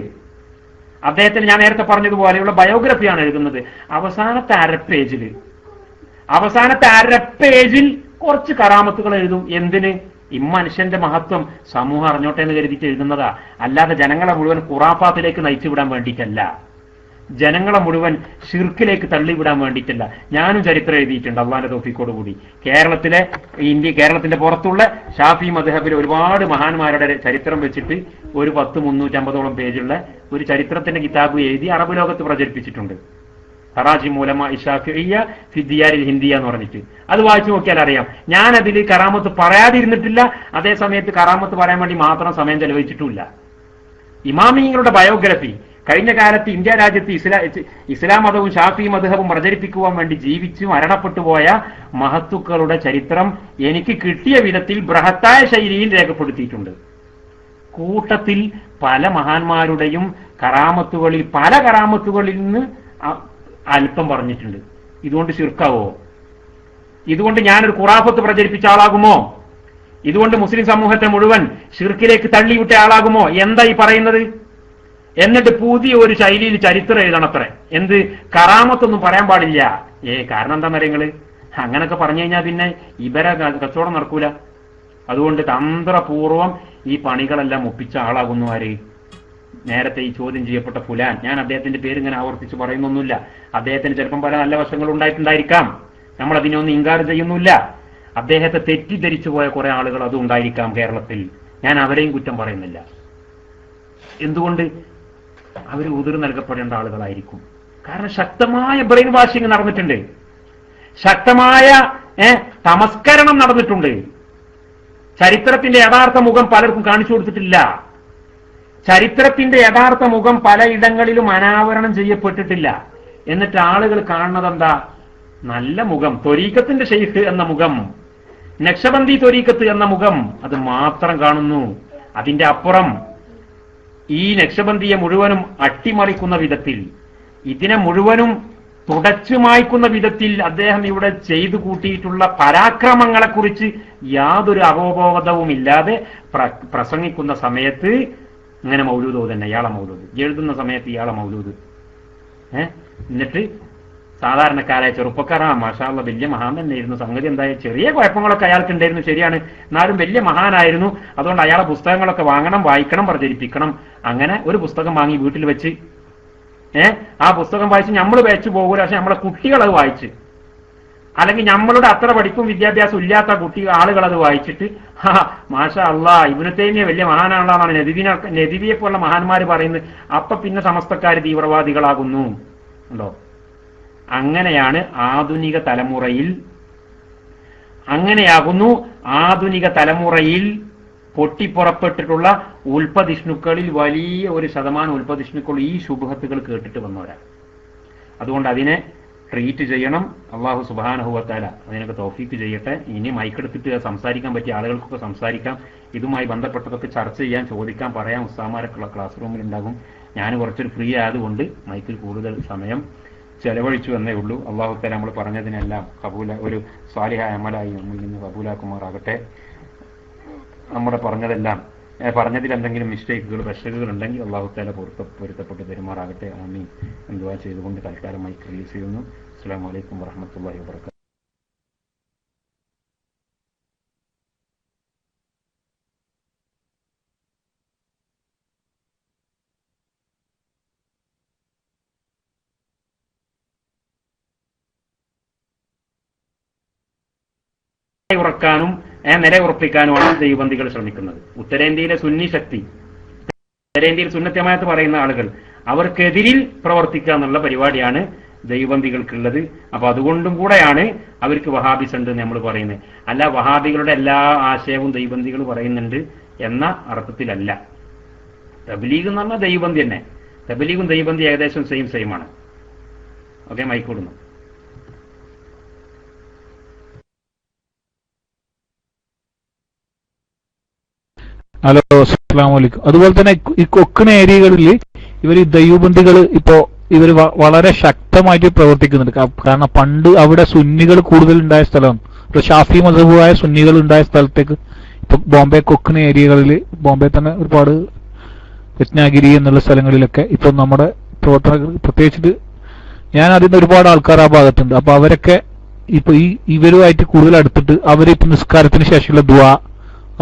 അദ്ദേഹത്തിന് ഞാൻ നേരത്തെ പറഞ്ഞതുപോലെയുള്ള ബയോഗ്രഫിയാണ് എഴുതുന്നത്. അവസാനത്തെ അര പേജിൽ കുറച്ച് കറാമത്തുകൾ എഴുതും. എന്തിന്? ഇമ്മനുഷ്യന്റെ മഹത്വം സമൂഹം അറിഞ്ഞോട്ടെ എന്ന് കരുതിയിട്ട് എഴുതുന്നതാ. അല്ലാതെ ജനങ്ങളെ മുഴുവൻ ഖുറാഫാത്തിലേക്ക് നയിച്ചുവിടാൻ വേണ്ടിയിട്ടല്ല, ജനങ്ങളെ മുഴുവൻ ഷിർക്കിലേക്ക് തള്ളിവിടാൻ വേണ്ടിയിട്ടല്ല. ഞാനും ചരിത്രം എഴുതിയിട്ടുണ്ട് അള്ളാന്റെ തൗഫീഖോട് കൂടി. കേരളത്തിന്റെ പുറത്തുള്ള ഷാഫി മദ്ഹബിലെ ഒരുപാട് മഹാന്മാരുടെ ചരിത്രം വെച്ചിട്ട് ഒരു 350 പേജുള്ള ഒരു ചരിത്രത്തിന്റെ കിതാബ് എഴുതി അറബ് ലോകത്ത് പ്രചരിപ്പിച്ചിട്ടുണ്ട്. തറാജിം ഉലമാ ഇശാഫിഇയ്യ ഫി ദിയാരിൽ ഹിന്ദിയ എന്ന് പറഞ്ഞിട്ട്. അത് വായിച്ചു നോക്കിയാൽ അറിയാം. ഞാൻ അതിൽ കറാമത്ത് പറയാതിരുന്നിട്ടില്ല, അതേ സമയത്ത് കറാമത്ത് പറയാൻ വേണ്ടി മാത്രം സമയം ചെലവഴിച്ചിട്ടുമില്ല. ഇമാമിങ്ങളുടെ ബയോഗ്രഫി കഴിഞ്ഞ കാലത്ത് ഇന്ത്യ രാജ്യത്ത് ഇസ്ലാം മതവും ഷാഫി മദ്ഹബും പ്രചരിപ്പിക്കുവാൻ വേണ്ടി ജീവിച്ചു മരണപ്പെട്ടു പോയ മഹത്തുക്കളുടെ ചരിത്രം എനിക്ക് കിട്ടിയ വിധത്തിൽ ബൃഹത്തായ ശൈലിയിൽ രേഖപ്പെടുത്തിയിട്ടുണ്ട്. കൂട്ടത്തിൽ പല മഹാന്മാരുടെയും പല കറാമത്തുകളിൽ നിന്ന് അല്പം പറഞ്ഞിട്ടുണ്ട്. ഇതുകൊണ്ട് ശിർക്കാവോ? ഇതുകൊണ്ട് ഞാനൊരു ഖുറാഫത്ത് പ്രചരിപ്പിച്ച ആളാകുമോ? ഇതുകൊണ്ട് മുസ്ലിം സമൂഹത്തെ മുഴുവൻ ഷിർക്കിലേക്ക് തള്ളിവിട്ട ആളാകുമോ? എന്താ ഈ പറയുന്നത്? എന്നിട്ട് പുതിയ ഒരു ശൈലിയിൽ ചരിത്രം എഴുതണത്രേ. എന്ത് കറാമത്തൊന്നും പറയാൻ പാടില്ല. കാരണം എന്താണെന്ന് അറിയങ്ങള്, അങ്ങനൊക്കെ പറഞ്ഞു കഴിഞ്ഞാൽ പിന്നെ ഇവരെ കച്ചവടം നടക്കൂല. അതുകൊണ്ട് തന്ത്രപൂർവം ഈ പണികളെല്ലാം ഒപ്പിച്ച ആളാകുന്നു ആര്? നേരത്തെ ഈ ചോദ്യം ചെയ്യപ്പെട്ട ഫുലാൻ. ഞാൻ അദ്ദേഹത്തിന്റെ പേര് ഇങ്ങനെ ആവർത്തിച്ച് പറയുന്നൊന്നുമില്ല. അദ്ദേഹത്തിന് ചിലപ്പം പല നല്ല വശങ്ങൾ ഉണ്ടായിട്ടുണ്ടായിരിക്കാം, നമ്മൾ അതിനൊന്നും ഇൻകാർ ചെയ്യുന്നില്ല. അദ്ദേഹത്തെ തെറ്റിദ്ധരിച്ചു പോയ കുറെ ആളുകൾ അതും ഉണ്ടായിരിക്കാം കേരളത്തിൽ. ഞാൻ അവരെയും കുറ്റം പറയുന്നില്ല. എന്തുകൊണ്ട്? അവർ ഉതിർ നൽകപ്പെടേണ്ട ആളുകളായിരിക്കും. കാരണം ശക്തമായ ബ്രെയിൻ വാഷിംഗ് നടന്നിട്ടുണ്ട്, ശക്തമായ തമസ്കരണം നടന്നിട്ടുണ്ട്. ചരിത്രത്തിന്റെ യഥാർത്ഥ മുഖം പലർക്കും കാണിച്ചു കൊടുത്തിട്ടില്ല. ചരിത്രത്തിന്റെ യഥാർത്ഥ മുഖം പലയിടങ്ങളിലും അനാവരണം ചെയ്യപ്പെട്ടിട്ടില്ല. എന്നിട്ട് ആളുകൾ കാണുന്നത് എന്താ? നല്ല മുഖം, ത്വരീഖത്തിന്റെ ഷെയ്ഖ് എന്ന മുഖം, നക്ഷബന്ദി ത്വരീഖത്ത് എന്ന മുഖം, അത് മാത്രം കാണുന്നു. അതിന്റെ അപ്പുറം ഈ നക്ഷബന്ദിയെ മുഴുവനും അട്ടിമറിക്കുന്ന വിധത്തിൽ, ഇതിനെ മുഴുവനും തുടച്ചു മായ്ക്കുന്ന വിധത്തിൽ അദ്ദേഹം ഇവിടെ ചെയ്തു കൂട്ടിയിട്ടുള്ള പരാക്രമങ്ങളെക്കുറിച്ച് യാതൊരു അവബോധവുമില്ലാതെ പ്രസംഗിക്കുന്ന സമയത്ത് ഇങ്ങനെ മൗലൂദ് തന്നെ, ഇയാളെ മൗലൂദ് എഴുതുന്ന സമയത്ത് ഇയാളെ മൗലൂദ്. എന്നിട്ട് സാധാരണക്കാരായ ചെറുപ്പക്കാരാ മാഷാള്ള വലിയ മഹാൻ തന്നെയായിരുന്നു. സംഗതി എന്തായ ചെറിയ കുഴപ്പങ്ങളൊക്കെ അയാൾക്ക് ഉണ്ടായിരുന്നു, ശരിയാണ്, എന്നാലും വലിയ മഹാനായിരുന്നു. അതുകൊണ്ട് അയാളെ പുസ്തകങ്ങളൊക്കെ വാങ്ങണം, വായിക്കണം, പ്രചരിപ്പിക്കണം. അങ്ങനെ ഒരു പുസ്തകം വാങ്ങി വീട്ടിൽ വെച്ച് ആ പുസ്തകം വായിച്ച് നമ്മൾ വെച്ചു പോകൂല, പക്ഷെ നമ്മളെ കുട്ടികൾ അത് വായിച്ച്, അല്ലെങ്കിൽ നമ്മളുടെ അത്ര പഠിപ്പും വിദ്യാഭ്യാസം ഇല്ലാത്ത ആളുകൾ അത് വായിച്ചിട്ട് മാഷാ അള്ളാ ഇബ്നു തൈമിയ്യ വലിയ മഹാനാണെന്നാണ് നദിവിയെ പോലുള്ള മഹാന്മാർ പറയുന്നത്. അപ്പൊ പിന്നെ സമസ്തക്കാർ തീവ്രവാദികളാകുന്നു. ഉണ്ടോ? അങ്ങനെയാണ് ആധുനിക തലമുറയിൽ പൊട്ടിപ്പുറപ്പെട്ടിട്ടുള്ള ഉൽപ്പതിഷ്ണുക്കളിൽ വലിയ ഒരു ശതമാനം ഉൽപ്പതിഷ്ണുക്കൾ ഈ ശുബ്ഹത്തുകൾ കേട്ടിട്ട് വന്നവരാണ്. അതുകൊണ്ട് അതിനെ ട്രീറ്റ് ചെയ്യണം. അള്ളാഹു സുബ്ഹാനഹു വ തആല അതിനൊക്കെ തൗഫീക്ക് ചെയ്യട്ടെ. ഇനി മൈക്കെടുത്തിട്ട് സംസാരിക്കാൻ പറ്റിയ ആളുകൾക്കൊക്കെ സംസാരിക്കാം. ഇതുമായി ബന്ധപ്പെട്ടതൊക്കെ ചർച്ച ചെയ്യാൻ, ചോദിക്കാൻ, പറയാൻ ഉസ്താമാരൊക്കെ ക്ലാസ് റൂമിൽ ഉണ്ടാകും. ഞാൻ കുറച്ചൊരു ഫ്രീ ആയതുകൊണ്ട് മൈക്കിൽ കൂടുതൽ സമയം ചെലവഴിച്ചു എന്നേ ഉള്ളൂ. അള്ളാഹു തആല നമ്മൾ പറഞ്ഞതിനെല്ലാം ഒരു സ്വാലിഹായ അമലായി നമ്മിൽ നിന്ന് കബൂലാക്കുമാറാകട്ടെ. നമ്മുടെ പറഞ്ഞതിൽ എന്തെങ്കിലും മിസ്റ്റേക്കുകൾ, പ്രശ്നങ്ങൾ ഉണ്ടെങ്കിൽ അള്ളാഹു തആല പൊരുത്തപ്പെട്ട് പെരുമാറാകട്ടെ. ആമീൻ എന്ന് ദുആ ചെയ്തുകൊണ്ട് തൽക്കാലം മൈക്ക് റിലീസ് ചെയ്യുന്നു. അസ്സലാമു അലൈക്കും വറഹ്മത്തുള്ളാഹി വബറകാതുഹു. ഉറക്കാനും നിലയുറപ്പിക്കാനുമാണ് ദൈവബന്ധികൾ ശ്രമിക്കുന്നത്. ഉത്തരേന്ത്യയിലെ സുന്നി ശക്തി, ഉത്തരേന്ത്യയിൽ സുന്നത്യമായത് പറയുന്ന ആളുകൾ, അവർക്കെതിരിൽ പ്രവർത്തിക്കുക എന്നുള്ള പരിപാടിയാണ് ദൈവബന്ധികൾക്കുള്ളത്. അപ്പൊ അതുകൊണ്ടും കൂടെയാണ് അവർക്ക് വഹാബിസ് ഉണ്ട് നമ്മൾ പറയുന്നത്. അല്ല വഹാബികളുടെ എല്ലാ ആശയവും ദൈവബന്ധികൾ പറയുന്നുണ്ട് എന്ന അർത്ഥത്തിലല്ല. തബ്ലീഗ് എന്ന് പറഞ്ഞാൽ ദൈവബന്ധി തന്നെ. തബ്ലീഗും ദൈവബന്ധി ഏകദേശം സെയിം ആണ്. ഓക്കെ, മൈക്കൂടുന്നു. ഹലോ, അസ്സലാമു അലൈക്കും. അതുപോലെ തന്നെ ഈ കൊക്കണ ഏരിയകളിൽ ഇവർ ദൈവബന്ധികൾ ഇവർ വളരെ ശക്തമായിട്ട് പ്രവർത്തിക്കുന്നുണ്ട്. കാരണം പണ്ട് അവിടെ സുന്നികൾ കൂടുതൽ ഉണ്ടായ സ്ഥലമാണ്. ഷാഫി മദ്ഹബായ സുന്നികൾ ഉണ്ടായ സ്ഥലത്തേക്ക് ഇപ്പൊ ബോംബെ കൊക്കണ ഏരിയകളിൽ, ബോംബെ തന്നെ ഒരുപാട് രത്നാഗിരി എന്നുള്ള സ്ഥലങ്ങളിലൊക്കെ ഇപ്പൊ നമ്മുടെ പ്രവർത്തനങ്ങൾ, പ്രത്യേകിച്ചിട്ട് ഞാൻ അതിന് ഒരുപാട് ആൾക്കാർ ആ ഭാഗത്തുണ്ട്. അപ്പൊ അവരൊക്കെ ഇപ്പൊ ഇവരുമായിട്ട് കൂടുതൽ അടുത്തിട്ട് അവരിപ്പോ നിസ്കാരത്തിന് ശേഷമുള്ള ദുആ,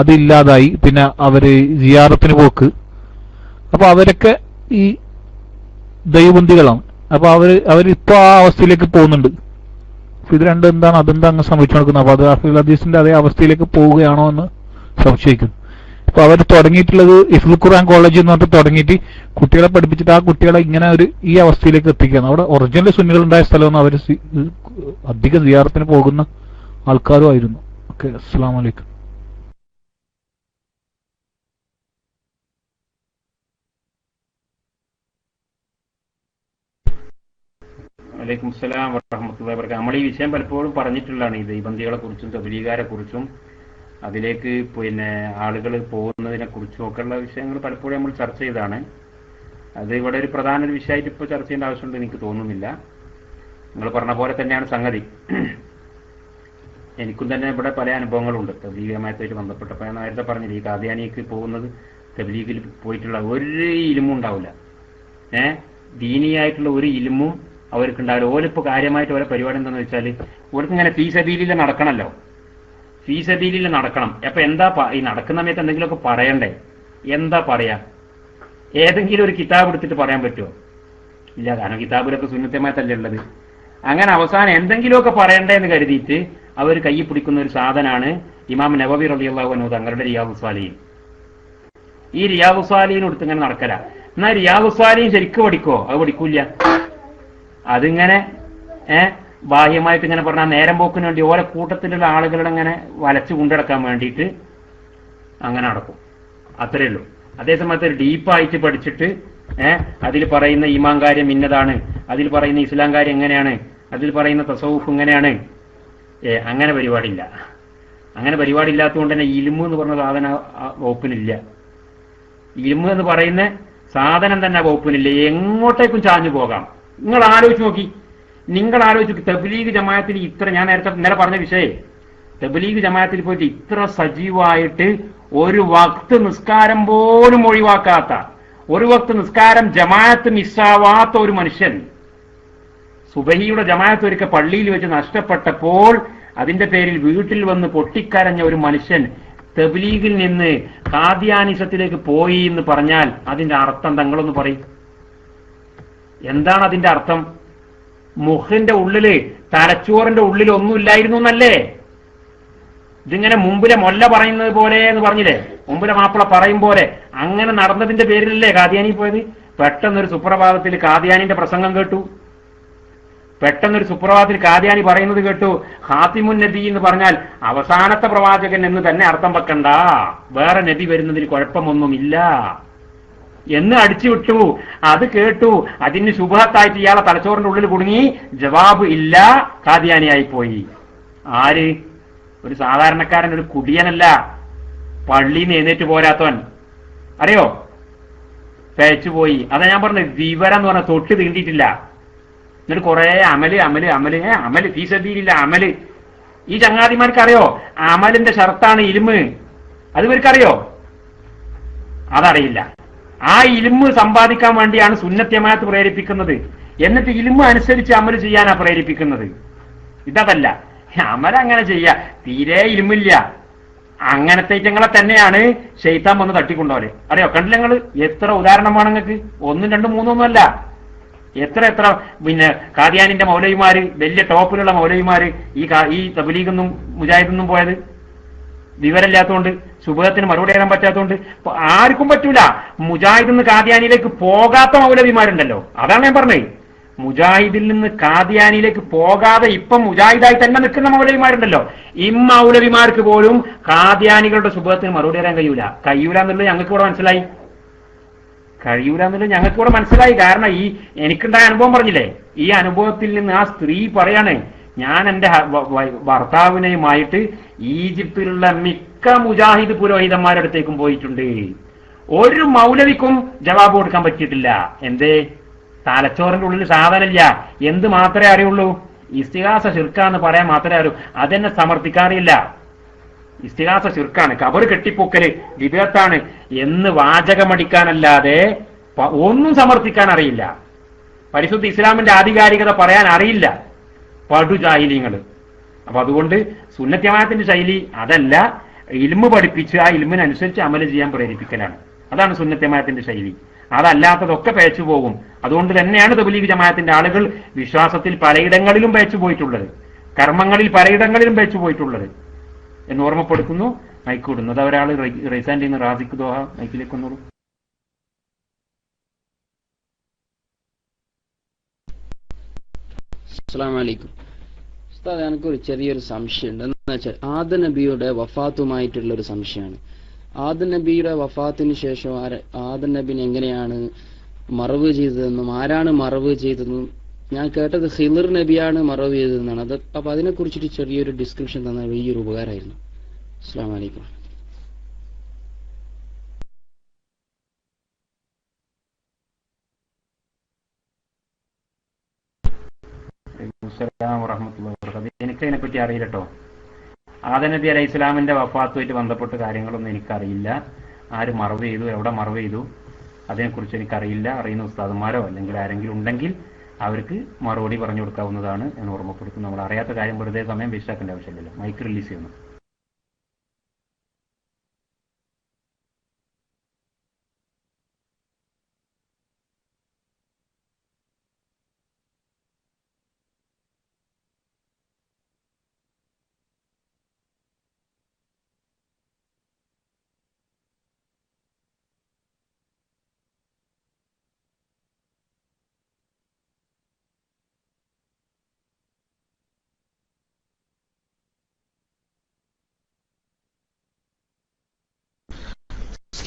അതില്ലാതായി, പിന്നെ അവര് സിയാറത്തിന് പോക്ക്. അപ്പൊ അവരൊക്കെ ഈ ദൈവബന്ധികളാണ്. അപ്പൊ അവരിപ്പോ ആ അവസ്ഥയിലേക്ക് പോകുന്നുണ്ട്. ഇത് രണ്ടും എന്താണ്, അതെന്താ അങ്ങ് സംഭവിച്ചു നടക്കുന്നത്? അപ്പൊ അത് ഹിഫ്ദുൽ ഹദീസിന്റെ അതേ അവസ്ഥയിലേക്ക് പോവുകയാണോ എന്ന് സംശയിക്കുന്നു. ഇപ്പൊ അവർ തുടങ്ങിയിട്ടുള്ളത് ഹിഫ്ദുൽ ഖുർആൻ കോളേജ് എന്ന് പറഞ്ഞിട്ട് തുടങ്ങിയിട്ട് കുട്ടികളെ പഠിപ്പിച്ചിട്ട് ആ കുട്ടികളെ ഇങ്ങനെ ഈ അവസ്ഥയിലേക്ക് എത്തിക്കുകയാണ്. അവിടെ ഒറിജിനൽ സുന്നികൾ ഉണ്ടായ സ്ഥലമൊന്നും അവർ അധിക സിയാറത്തിന് പോകുന്ന ആൾക്കാരും ആയിരുന്നു. ഓക്കെ, അസ്സലാമു അലൈക്കും. വലൈക്കും സ്സലാം വറഹ്മത്തുള്ളാഹി വബറകാതുഹു. നമ്മൾ ഈ വിഷയം പലപ്പോഴും പറഞ്ഞിട്ടുള്ളതാണ്. ഈ ദൈവബന്ധികളെ കുറിച്ചും തബ്ലീഗാരെ കുറിച്ചും അതിലേക്ക് പിന്നെ ആളുകൾ പോകുന്നതിനെ കുറിച്ചും ഒക്കെയുള്ള വിഷയങ്ങൾ പലപ്പോഴും നമ്മൾ ചർച്ച ചെയ്താണ്. അത് ഇവിടെ ഒരു പ്രധാന ഒരു വിഷയമായിട്ട് ഇപ്പോൾ ചർച്ച ചെയ്യേണ്ട ആവശ്യമുണ്ട് എനിക്ക് തോന്നുന്നില്ല. നിങ്ങൾ പറഞ്ഞ പോലെ തന്നെയാണ് സംഗതി. എനിക്കും തന്നെ ഇവിടെ പല അനുഭവങ്ങളുണ്ട് തബ്ലീഗ് ജമാഅത്തുമായിട്ട് ബന്ധപ്പെട്ടപ്പോൾ. ഞാൻ നേരത്തെ പറഞ്ഞില്ല, ഈ ഖാദിയാനിക്ക് പോകുന്നത് തബ്ലീഗിൽ പോയിട്ടുള്ള ഒരു ഇൽമും ഉണ്ടാവില്ല. ദീനിയായിട്ടുള്ള ഒരു ഇൽമും അവർക്ക് ഉണ്ടാവില്ല. ഓലിപ്പോൾ കാര്യമായിട്ട് ഓരോ പരിപാടി എന്താണെന്ന് വെച്ചാൽ ഓർക്ക് ഇങ്ങനെ ഫീ സബീലിൽ നടക്കണമല്ലോ, ഫീ സബീലിൽ നടക്കണം. അപ്പൊ എന്താ ഈ നടക്കുന്ന സമയത്ത് എന്തെങ്കിലുമൊക്കെ പറയണ്ടേ? എന്താ പറയാ? ഏതെങ്കിലും ഒരു കിതാബ് എടുത്തിട്ട് പറയാൻ പറ്റുമോ? ഇല്ല, കാരണം കിതാബിലൊക്കെ സുന്നത്തമായിട്ടല്ലേ ഉള്ളത്. അങ്ങനെ അവസാനം എന്തെങ്കിലുമൊക്കെ പറയണ്ടേ എന്ന് കരുതിയിട്ട് അവർ കൈ പിടിക്കുന്ന ഒരു സാധനമാണ് ഇമാം നവവി റളിയല്ലാഹു അൻഹു തങ്ങളുടെ റിയാദുസ് സാലിഹീൻ. ഈ റിയാദുസ് സാലിഹീൻ എടുത്ത് ഇങ്ങനെ നടക്കല. എന്നാൽ റിയാദുസ് സാലിഹീൻ ശരിക്കും പഠിക്കോ? അത് പഠിക്കൂല. അതിങ്ങനെ ബാഹ്യമായിട്ട് ഇങ്ങനെ പറഞ്ഞാൽ നേരം പോക്കിന് വേണ്ടി ഓരോ കൂട്ടത്തിലുള്ള ആളുകളുടെ ഇങ്ങനെ വലച്ചു കൊണ്ടിടക്കാൻ വേണ്ടിയിട്ട് അങ്ങനെ നടക്കും. അത്രയേ ഉള്ളൂ. അതേസമയത്ത് ഒരു ഡീപ്പായിട്ട് പഠിച്ചിട്ട് അതിൽ പറയുന്ന ഈമാൻ കാര്യം ഇന്നതാണ്, അതിൽ പറയുന്ന ഇസ്ലാം കാര്യം എങ്ങനെയാണ്, അതിൽ പറയുന്ന തസവുഫ് ഇങ്ങനെയാണ്, അങ്ങനെ പരിപാടിയില്ല. അങ്ങനെ പരിപാടി ഇല്ലാത്തതുകൊണ്ട് തന്നെ ഇൽമു എന്ന് പറഞ്ഞ സാധനം വകുപ്പിനില്ല. ഇൽമു എന്ന് പറയുന്ന സാധനം തന്നെ വകുപ്പിനില്ല. എങ്ങോട്ടേക്കും ചാഞ്ഞു പോകാം. നിങ്ങൾ ആലോചിച്ച് നോക്കി, തബ്ലീഗ് ജമാഅത്തിൽ ഇത്ര, ഞാൻ നേരത്തെ ഇന്നലെ പറഞ്ഞ വിഷയം, തബ്ലീഗ് ജമാഅത്തിൽ പോയിട്ട് ഇത്ര സജീവമായിട്ട് ഒരു വക്ത് നിസ്കാരം പോലും ഒഴിവാക്കാത്ത, ഒരു വക്ത് നിസ്കാരം ജമാഅത്ത് മിസ്സാവാത്ത ഒരു മനുഷ്യൻ, സുബഹിയുടെ ജമാഅത്ത് ഒരിക്കൽ പള്ളിയിൽ വെച്ച് നഷ്ടപ്പെട്ടപ്പോൾ അതിന്റെ പേരിൽ വീട്ടിൽ വന്ന് പൊട്ടിക്കരഞ്ഞ ഒരു മനുഷ്യൻ തബ്ലീഗിൽ നിന്ന് ഖാദിയാനിസത്തിലേക്ക് പോയി എന്ന് പറഞ്ഞാൽ അതിന്റെ അർത്ഥം തങ്ങളൊന്ന് പറയും. എന്താണ് അതിന്റെ അർത്ഥം? മുഖിന്റെ ഉള്ളില്, തലച്ചോറിന്റെ ഉള്ളിൽ ഒന്നുമില്ലായിരുന്നു എന്നല്ലേ? ഇതിങ്ങനെ മുമ്പിലെ മൊല്ല പറയുന്നത് പോലെ എന്ന് പറഞ്ഞില്ലേ, മുമ്പിലെ മാപ്പിള പറയും പോലെ അങ്ങനെ നടന്നതിന്റെ പേരിലല്ലേ ഖാദിയാനി പോയത്? പെട്ടെന്നൊരു സുപ്രഭാതത്തിൽ ഖാദിയാനിന്റെ പ്രസംഗം കേട്ടു. പെട്ടെന്നൊരു സുപ്രഭാതത്തിൽ ഖാദിയാനി പറയുന്നത് കേട്ടു, ഖാത്തിമുൻ നബി എന്ന് പറഞ്ഞാൽ അവസാനത്തെ പ്രവാചകൻ എന്ന് തന്നെ അർത്ഥം വെക്കണ്ട, വേറെ നബി വരുന്നതിൽ കുഴപ്പമൊന്നുമില്ല എന്ന് അടിച്ചു വിട്ടു. അത് കേട്ടു. അതിന് ശുഭത്തായിട്ട് ഇയാളെ തലച്ചോറിന്റെ ഉള്ളിൽ കുടുങ്ങി. ജവാബ് ഇല്ല, ഖാദിയാനിയായി പോയി. ആര്? ഒരു സാധാരണക്കാരൻ, ഒരു കുടിയനല്ല, പള്ളിയിൽ നിന്ന് എഴുന്നേറ്റ് പോരാത്തവൻ. അറിയോ? പേച്ചു പോയി. അതാ ഞാൻ പറഞ്ഞത്, വിവരം എന്ന് പറഞ്ഞാൽ തൊട്ട് തീണ്ടിയിട്ടില്ല. എന്നിട്ട് കുറെ അമല് ഫീസബീലില്ല അമല്. ഈ ചങ്ങാതിമാർക്ക് അറിയോ അമലിന്റെ ഷർത്താണ് ഇൽമ്? അത് ഇവർക്കറിയോ? അതറിയില്ല. ആ ഇൽമ് സമ്പാദിക്കാൻ വേണ്ടിയാണ് സുന്നത്ത് ജമാഅത്ത് പ്രേരിപ്പിക്കുന്നത്. എന്നിട്ട് ഇൽമ് അനുസരിച്ച് അമല് ചെയ്യാനാ പ്രേരിപ്പിക്കുന്നത്. ഇതല്ല, അമലങ്ങനെ ചെയ്യാ, തീരെ ഇൽമില്ല. അങ്ങനത്തെ ഇറ്റങ്ങളെ തന്നെയാണ് ശൈത്താൻ വന്ന് തട്ടിക്കൊണ്ടോല്. അറിയോ? കണ്ടില്ല നിങ്ങൾ? എത്ര ഉദാഹരണമാണ് നിങ്ങൾക്ക്? 1, 2, 3 അല്ല, എത്ര പിന്നെ ഖാദിയാനിന്റെ മൗലവിമാര്, വലിയ ടോപ്പിലുള്ള മൗലവിമാര് ഈ തബ്ലീഗൊന്നും മുജാഹിദൊന്നും പോയത് വിവരമില്ലാത്തതുകൊണ്ട്, സുബഹത്തിന് മറുപടി തരാൻ പറ്റാത്തതുകൊണ്ട്. ആർക്കും പറ്റൂല. മുജാഹിദിൽ നിന്ന് ഖാദിയാനിയിലേക്ക് പോകാത്ത മൗലവിമാരുണ്ടല്ലോ, അതാണ് ഞാൻ പറഞ്ഞത്. മുജാഹിദിൽ നിന്ന് ഖാദിയാനിയിലേക്ക് പോകാതെ ഇപ്പം മുജാഹിദായി തന്നെ നിൽക്കുന്ന മൗലവിമാരുണ്ടല്ലോ, മൗലവിമാർക്ക് പോലും ഖാദിയാനികളുടെ സുബഹത്തിന് മറുപടി തരാൻ കഴിയൂല എന്നുള്ളത് ഞങ്ങൾക്ക് ഇവിടെ മനസ്സിലായി. കാരണം ഈ എനിക്കുണ്ടായ അനുഭവം പറഞ്ഞില്ലേ, ഈ അനുഭവത്തിൽ നിന്ന് ആ സ്ത്രീ പറയാണ്, ഞാൻ എന്റെ ഭർത്താവിനെയുമായിട്ട് ഈജിപ്തിലുള്ള മിക്ക മുജാഹിദ് പുരോഹിതന്മാരുടെ അടുത്തേക്കും പോയിട്ടുണ്ട്. ഒരു മൗലവിക്കും ജവാബ് കൊടുക്കാൻ പറ്റിയിട്ടില്ല. എന്തേ? തലച്ചോറിന്റെ ഉള്ളിൽ സാധനമില്ല. എന്ത് മാത്രമേ അറിയുള്ളൂ? ഇസ്തിഗാസ ശിർക്കാന്ന് പറയാൻ മാത്രമേ അറിയൂ. അതെന്നെ സമർത്ഥിക്കാറില്ല. ഇസ്തിഗാസ ശിർക്കാണ്, ഖബർ കെട്ടിപ്പൊക്കല് വിദഅത്താണ് എന്ന് വാചകമടിക്കാനല്ലാതെ ഒന്നും സമർത്ഥിക്കാൻ അറിയില്ല. പരിശുദ്ധ ഇസ്ലാമിന്റെ ആധികാരികത പറയാൻ അറിയില്ല പടുജാഹിലീങ്ങൾ. അപ്പൊ അതുകൊണ്ട് സുന്നത്ത് ജമാഅത്തിന്റെ ശൈലി അതല്ല. ഇൽമ് പഠിപ്പിച്ച് ആ ഇൽമിനനുസരിച്ച് അമല് ചെയ്യാൻ പ്രേരിപ്പിക്കലാണ്. അതാണ് സുന്നത്ത് ജമാഅത്തിന്റെ ശൈലി. അതല്ലാത്തതൊക്കെ പേച്ചു പോകും. അതുകൊണ്ട് തന്നെയാണ് തബ്ലീഗ് ജമാഅത്തിന്റെ ആളുകൾ വിശ്വാസത്തിൽ പലയിടങ്ങളിലും പേച്ചു പോയിട്ടുള്ളത്, കർമ്മങ്ങളിൽ പലയിടങ്ങളിലും പേച്ചു പോയിട്ടുള്ളത് എന്ന് ഓർമ്മപ്പെടുത്തുന്നു. മൈക്ക് വിടുന്നു. അത് ഒരാൾ റൈസാൻ ചെയ്യുന്ന റാസിഖ് ദോഹ മൈക്കിലേക്ക് വന്നോളൂ. അസ്സലാമു അലൈക്കും ഉസ്താദ്, എനിക്കൊരു ചെറിയൊരു സംശയമുണ്ട്. എന്താ വെച്ചാൽ ആദം നബിയുടെ വഫാത്തുമായിട്ടുള്ള ഒരു സംശയമാണ്. ആദം നബിയുടെ വഫാത്തിന് ശേഷം ആദം നബിനെ എങ്ങനെയാണ് മറവ് ചെയ്തതെന്നും ആരാണ് മറവ് ചെയ്തതെന്നും ഞാൻ കേട്ടത് ഖിളിർ നബിയാണ് മറവ് ചെയ്തതെന്നാണ്. അപ്പൊ അതിനെ കുറിച്ചിട്ട് ചെറിയൊരു ഡിസ്ക്രിപ്ഷൻ തന്നാൽ വലിയൊരു ഉപകാരമായിരുന്നു. അസ്സലാമു അലൈക്കും. എനിക്കതിനെ പറ്റി അറിയില്ല കേട്ടോ. ആദം നബി അലൈഹി ഇസ്ലാമിന്റെ വഫാത്തുമായിട്ട് ബന്ധപ്പെട്ട കാര്യങ്ങളൊന്നും എനിക്കറിയില്ല. ആര് മറവ് ചെയ്തു, എവിടെ മറവ് ചെയ്തു, അതിനെക്കുറിച്ച് എനിക്കറിയില്ല. അറിയുന്ന ഉസ്താദന്മാരോ അല്ലെങ്കിൽ ആരെങ്കിലും ഉണ്ടെങ്കിൽ അവർക്ക് മറുപടി പറഞ്ഞു കൊടുക്കാവുന്നതാണ് എന്ന് ഓർമ്മപ്പെടുത്തും. നമ്മൾ അറിയാത്ത കാര്യം വെറുതെ സമയം വേസ്റ്റാക്കേണ്ട ആവശ്യമില്ലല്ലോ. മൈക്ക് റിലീസ് ചെയ്യുന്നു.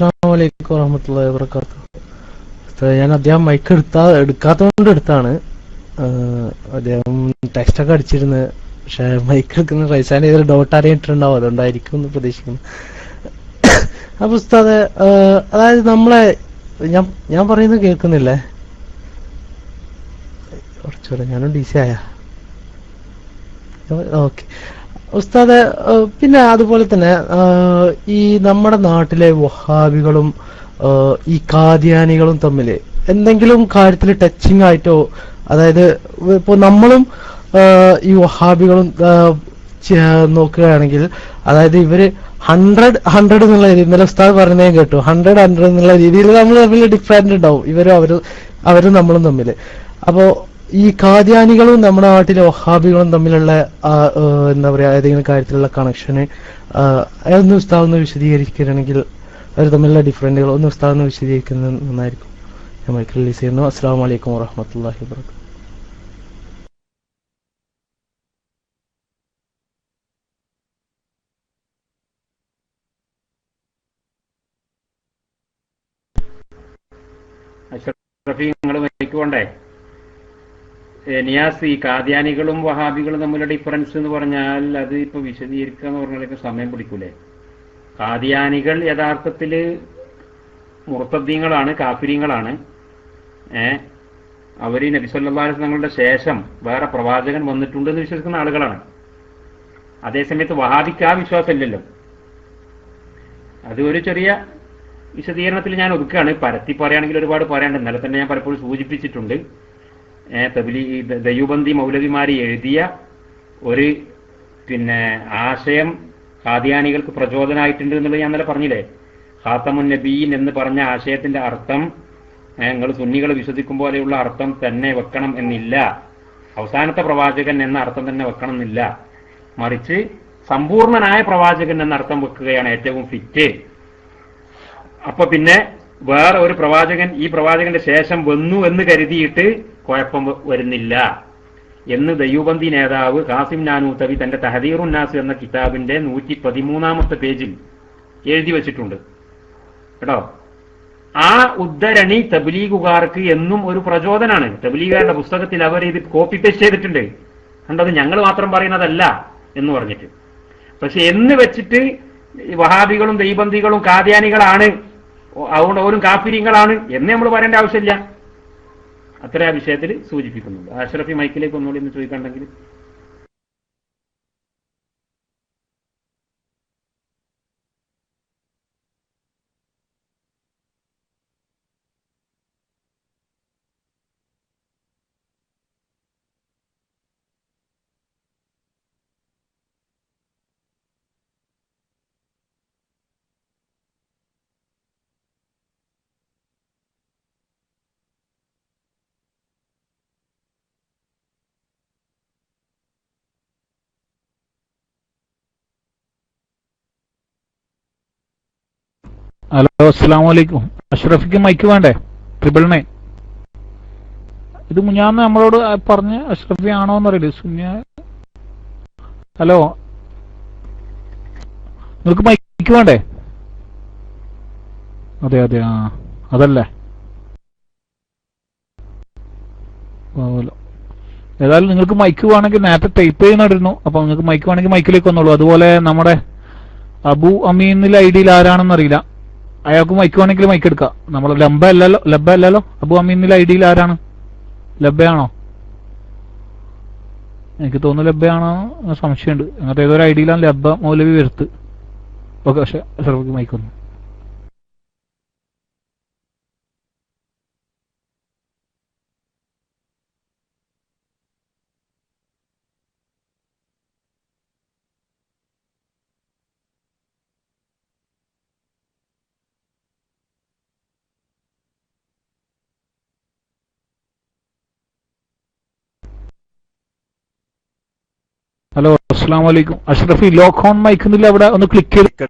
അസ്സലാമു അലൈക്കും വറഹ്മത്തുള്ളാഹി വബറകാതുഹു. ഞാൻ അദ്ദേഹം മൈക്ക് എടുക്കാത്തതുകൊണ്ട് എടുത്താണ്. അദ്ദേഹം ടെക്സ്റ്റ് ഒക്കെ അടിച്ചിരുന്നു, പക്ഷെ മൈക്ക് എടുക്കുന്ന റൈസാൻ ചെയ്തൊരു ഡൗട്ട് അറിയിട്ടിട്ടുണ്ടാവും, അതുകൊണ്ടായിരിക്കും എന്ന് പ്രതീക്ഷിക്കുന്നു. അപ്പൊ ഉസ്താദ്, അതായത് നമ്മളെ ഞാൻ പറയുന്നത് കേൾക്കുന്നില്ലേ? കുറച്ചുകൂടെ ഞാനും ഡി സി ആയ. ഓക്കെ ഉസ്താദ്, പിന്നെ അതുപോലെ തന്നെ ഈ നമ്മുടെ നാട്ടിലെ വഹാബികളും ഈ കാദിയാനികളും തമ്മിൽ എന്തെങ്കിലും കാര്യത്തിൽ ടച്ചിങ് ആയിട്ടോ, അതായത് ഇപ്പൊ നമ്മളും ഈ വഹാബികളും നോക്കുകയാണെങ്കിൽ, അതായത് ഇവര് 100 എന്നുള്ള രീതി, ഇന്നലെ ഉസ്താദ് പറഞ്ഞതേ കേട്ടു, 100 എന്നുള്ള രീതിയിൽ നമ്മൾ തമ്മിൽ ഡിഫറൻറ്റ് ഉണ്ടാവും, അവരും നമ്മളും തമ്മിൽ. അപ്പോ ഈ കാദ്യാനികളും നമ്മുടെ നാട്ടിലെ വഹാബികളും തമ്മിലുള്ള എന്താ പറയാ ഏതെങ്കിലും കാര്യത്തിലുള്ള കണക്ഷന് അതൊന്ന് ഉസ്താദ് ഒന്ന് വിശദീകരിക്കുകയാണെങ്കിൽ, അവർ തമ്മിലുള്ള ഡിഫറൻറ്റുകൾ ഒന്ന് ഉസ്താദ് ഒന്ന് വിശദീകരിക്കുന്നത് നന്നായിരിക്കും. ഞാൻ മൈക്ക് റിലീസ് ചെയ്യുന്നു. അസ്സലാമു അലൈക്കും വറഹ്മത്തുള്ളാഹി വബറകാതുഹു. നിങ്ങൾ മൈക്ക് കൊണ്ടേ നിയാസ്, ഈ കാദ്യാനികളും വഹാബികളും തമ്മിലുള്ള ഡിഫറൻസ് എന്ന് പറഞ്ഞാൽ അത് ഇപ്പൊ വിശദീകരിക്കുക എന്ന് പറഞ്ഞാലൊക്കെ സമയം പിടിക്കൂലേ? കാദ്യാനികൾ യഥാർത്ഥത്തില് മുർത്തദ്ദീങ്ങളാണ്, കാഫിരീങ്ങളാണ്. അവർ നബി സല്ലല്ലാഹു അലൈഹി വസല്ലം തങ്ങളുടെ ശേഷം വേറെ പ്രവാചകൻ വന്നിട്ടുണ്ടെന്ന് വിശ്വസിക്കുന്ന ആളുകളാണ്. അതേസമയത്ത് വഹാബിക്ക് ആ വിശ്വാസമില്ലല്ലോ. അത് ഒരു ചെറിയ വിശദീകരണത്തിൽ ഞാൻ ഒതുക്കുകയാണ്. പരത്തി പറയുകയാണെങ്കിൽ ഒരുപാട് പറയാനുണ്ട്. ഇന്നലെ തന്നെ ഞാൻ പലപ്പോഴും സൂചിപ്പിച്ചിട്ടുണ്ട്. ദയൂബന്ദി മൗലവിമാരി എഴുതിയ ഒരു ആശയം ഖാദിയാനികൾക്ക് പ്രചോദനമായിട്ടുണ്ട് എന്നുള്ളത് ഞാൻ ഇന്നലെ പറഞ്ഞില്ലേ. ഖാത്തമുൻ നബീൻ എന്ന് പറഞ്ഞ ആശയത്തിന്റെ അർത്ഥം നിങ്ങൾ സുന്നികൾ വിശ്വസിക്കും പോലെയുള്ള അർത്ഥം തന്നെ വെക്കണം എന്നില്ല, അവസാനത്തെ പ്രവാചകൻ എന്ന അർത്ഥം തന്നെ വെക്കണം എന്നില്ല, മറിച്ച് സമ്പൂർണനായ പ്രവാചകൻ എന്ന അർത്ഥം വെക്കുകയാണ് ഏറ്റവും ഫിറ്റ്. അപ്പൊ പിന്നെ വേറെ ഒരു പ്രവാചകൻ ഈ പ്രവാചകന്റെ ശേഷം വന്നു എന്ന് കരുതിയിട്ട് കുഴപ്പം വരുന്നില്ല എന്ന് ദയൂബന്ദി നേതാവ് ഖാസിം നാനൂത്തവി തന്റെ തഹദീറുൻ നാസ് എന്ന കിതാബിന്റെ 113 പേജിൽ എഴുതി വച്ചിട്ടുണ്ട് കേട്ടോ. ആ ഉദ്ധരണി തബ്ലീഗുകാർക്ക് എന്നും ഒരു പ്രചോദനാണ്. തബ്ലീഗുകാരുടെ പുസ്തകത്തിൽ അവർ ഇത് കോപ്പി പേസ്റ്റ് ചെയ്തിട്ടുണ്ട്, കണ്ടത് ഞങ്ങൾ മാത്രം പറയുന്നതല്ല എന്ന് പറഞ്ഞിട്ട്. പക്ഷെ എന്ന് വെച്ചിട്ട് വഹാബികളും ദൈബന്ദികളും കാദ്യാനികളാണ്, അതുകൊണ്ട് ഓരും കാഫിരിങ്ങളാണ് എന്ന് നമ്മൾ പറയേണ്ട ആവശ്യമില്ല. അത്ര ആ വിഷയത്തിൽ സൂചിപ്പിക്കുന്നുണ്ട്. അഷ്റഫി മൈക്കിലേക്ക് ഒന്നുകൂടി ഒന്ന് ചോദിക്കണ്ടെങ്കിൽ. ഹലോ, അസ്സലാമു അലൈക്കും. അഷ്റഫിക്ക് മൈക്ക് വേണ്ടേ? 999. ഇത് ഞാൻ നമ്മളോട് പറഞ്ഞ അഷ്റഫി ആണോ എന്നറിയില്ല. സുനിയ, ഹലോ, നിങ്ങൾക്ക് മൈക്ക് വേണ്ടേ? അതെ അതെ, ആ അതല്ലേ. ഏതായാലും നിങ്ങൾക്ക് മൈക്ക് വേണമെങ്കിൽ നേരത്തെ ടൈപ്പ് ചെയ്യുന്നിരുന്നു. അപ്പൊ നിങ്ങൾക്ക് മൈക്ക് വേണമെങ്കിൽ മൈക്കിലേക്ക് വന്നോളൂ. അതുപോലെ നമ്മുടെ അബു അമീനിൽ ഐഡിയിൽ ആരാണെന്നറിയില്ല, അയാൾക്ക് മൈക്ക് വേണമെങ്കിൽ മൈക്ക് എടുക്കാം. നമ്മൾ ലബ്ബ അല്ലല്ലോ. അബു അമീനിൽ ഐഡിയിൽ ആരാണ്? ലബ്ബയാണോ? എനിക്ക് തോന്നുന്നു ലബ്ബയാണോ, സംശയമുണ്ട്. അങ്ങനത്തെ ഏതൊരു ഐഡിയിലാണ് ലബ്ബ മൗലവി വരുത്ത്. ഓക്കെ, പക്ഷെ അഷ്റഫിക്ക് മൈക്ക് വന്നു. ഹലോ, അസ്സലാമു അലൈക്കും. അഷ്റഫി ലോക്ക് ഓൺ മൈക്ക് എന്നില്ല, അവിടെ ഒന്ന് ക്ലിക്ക് ചെയ്ത്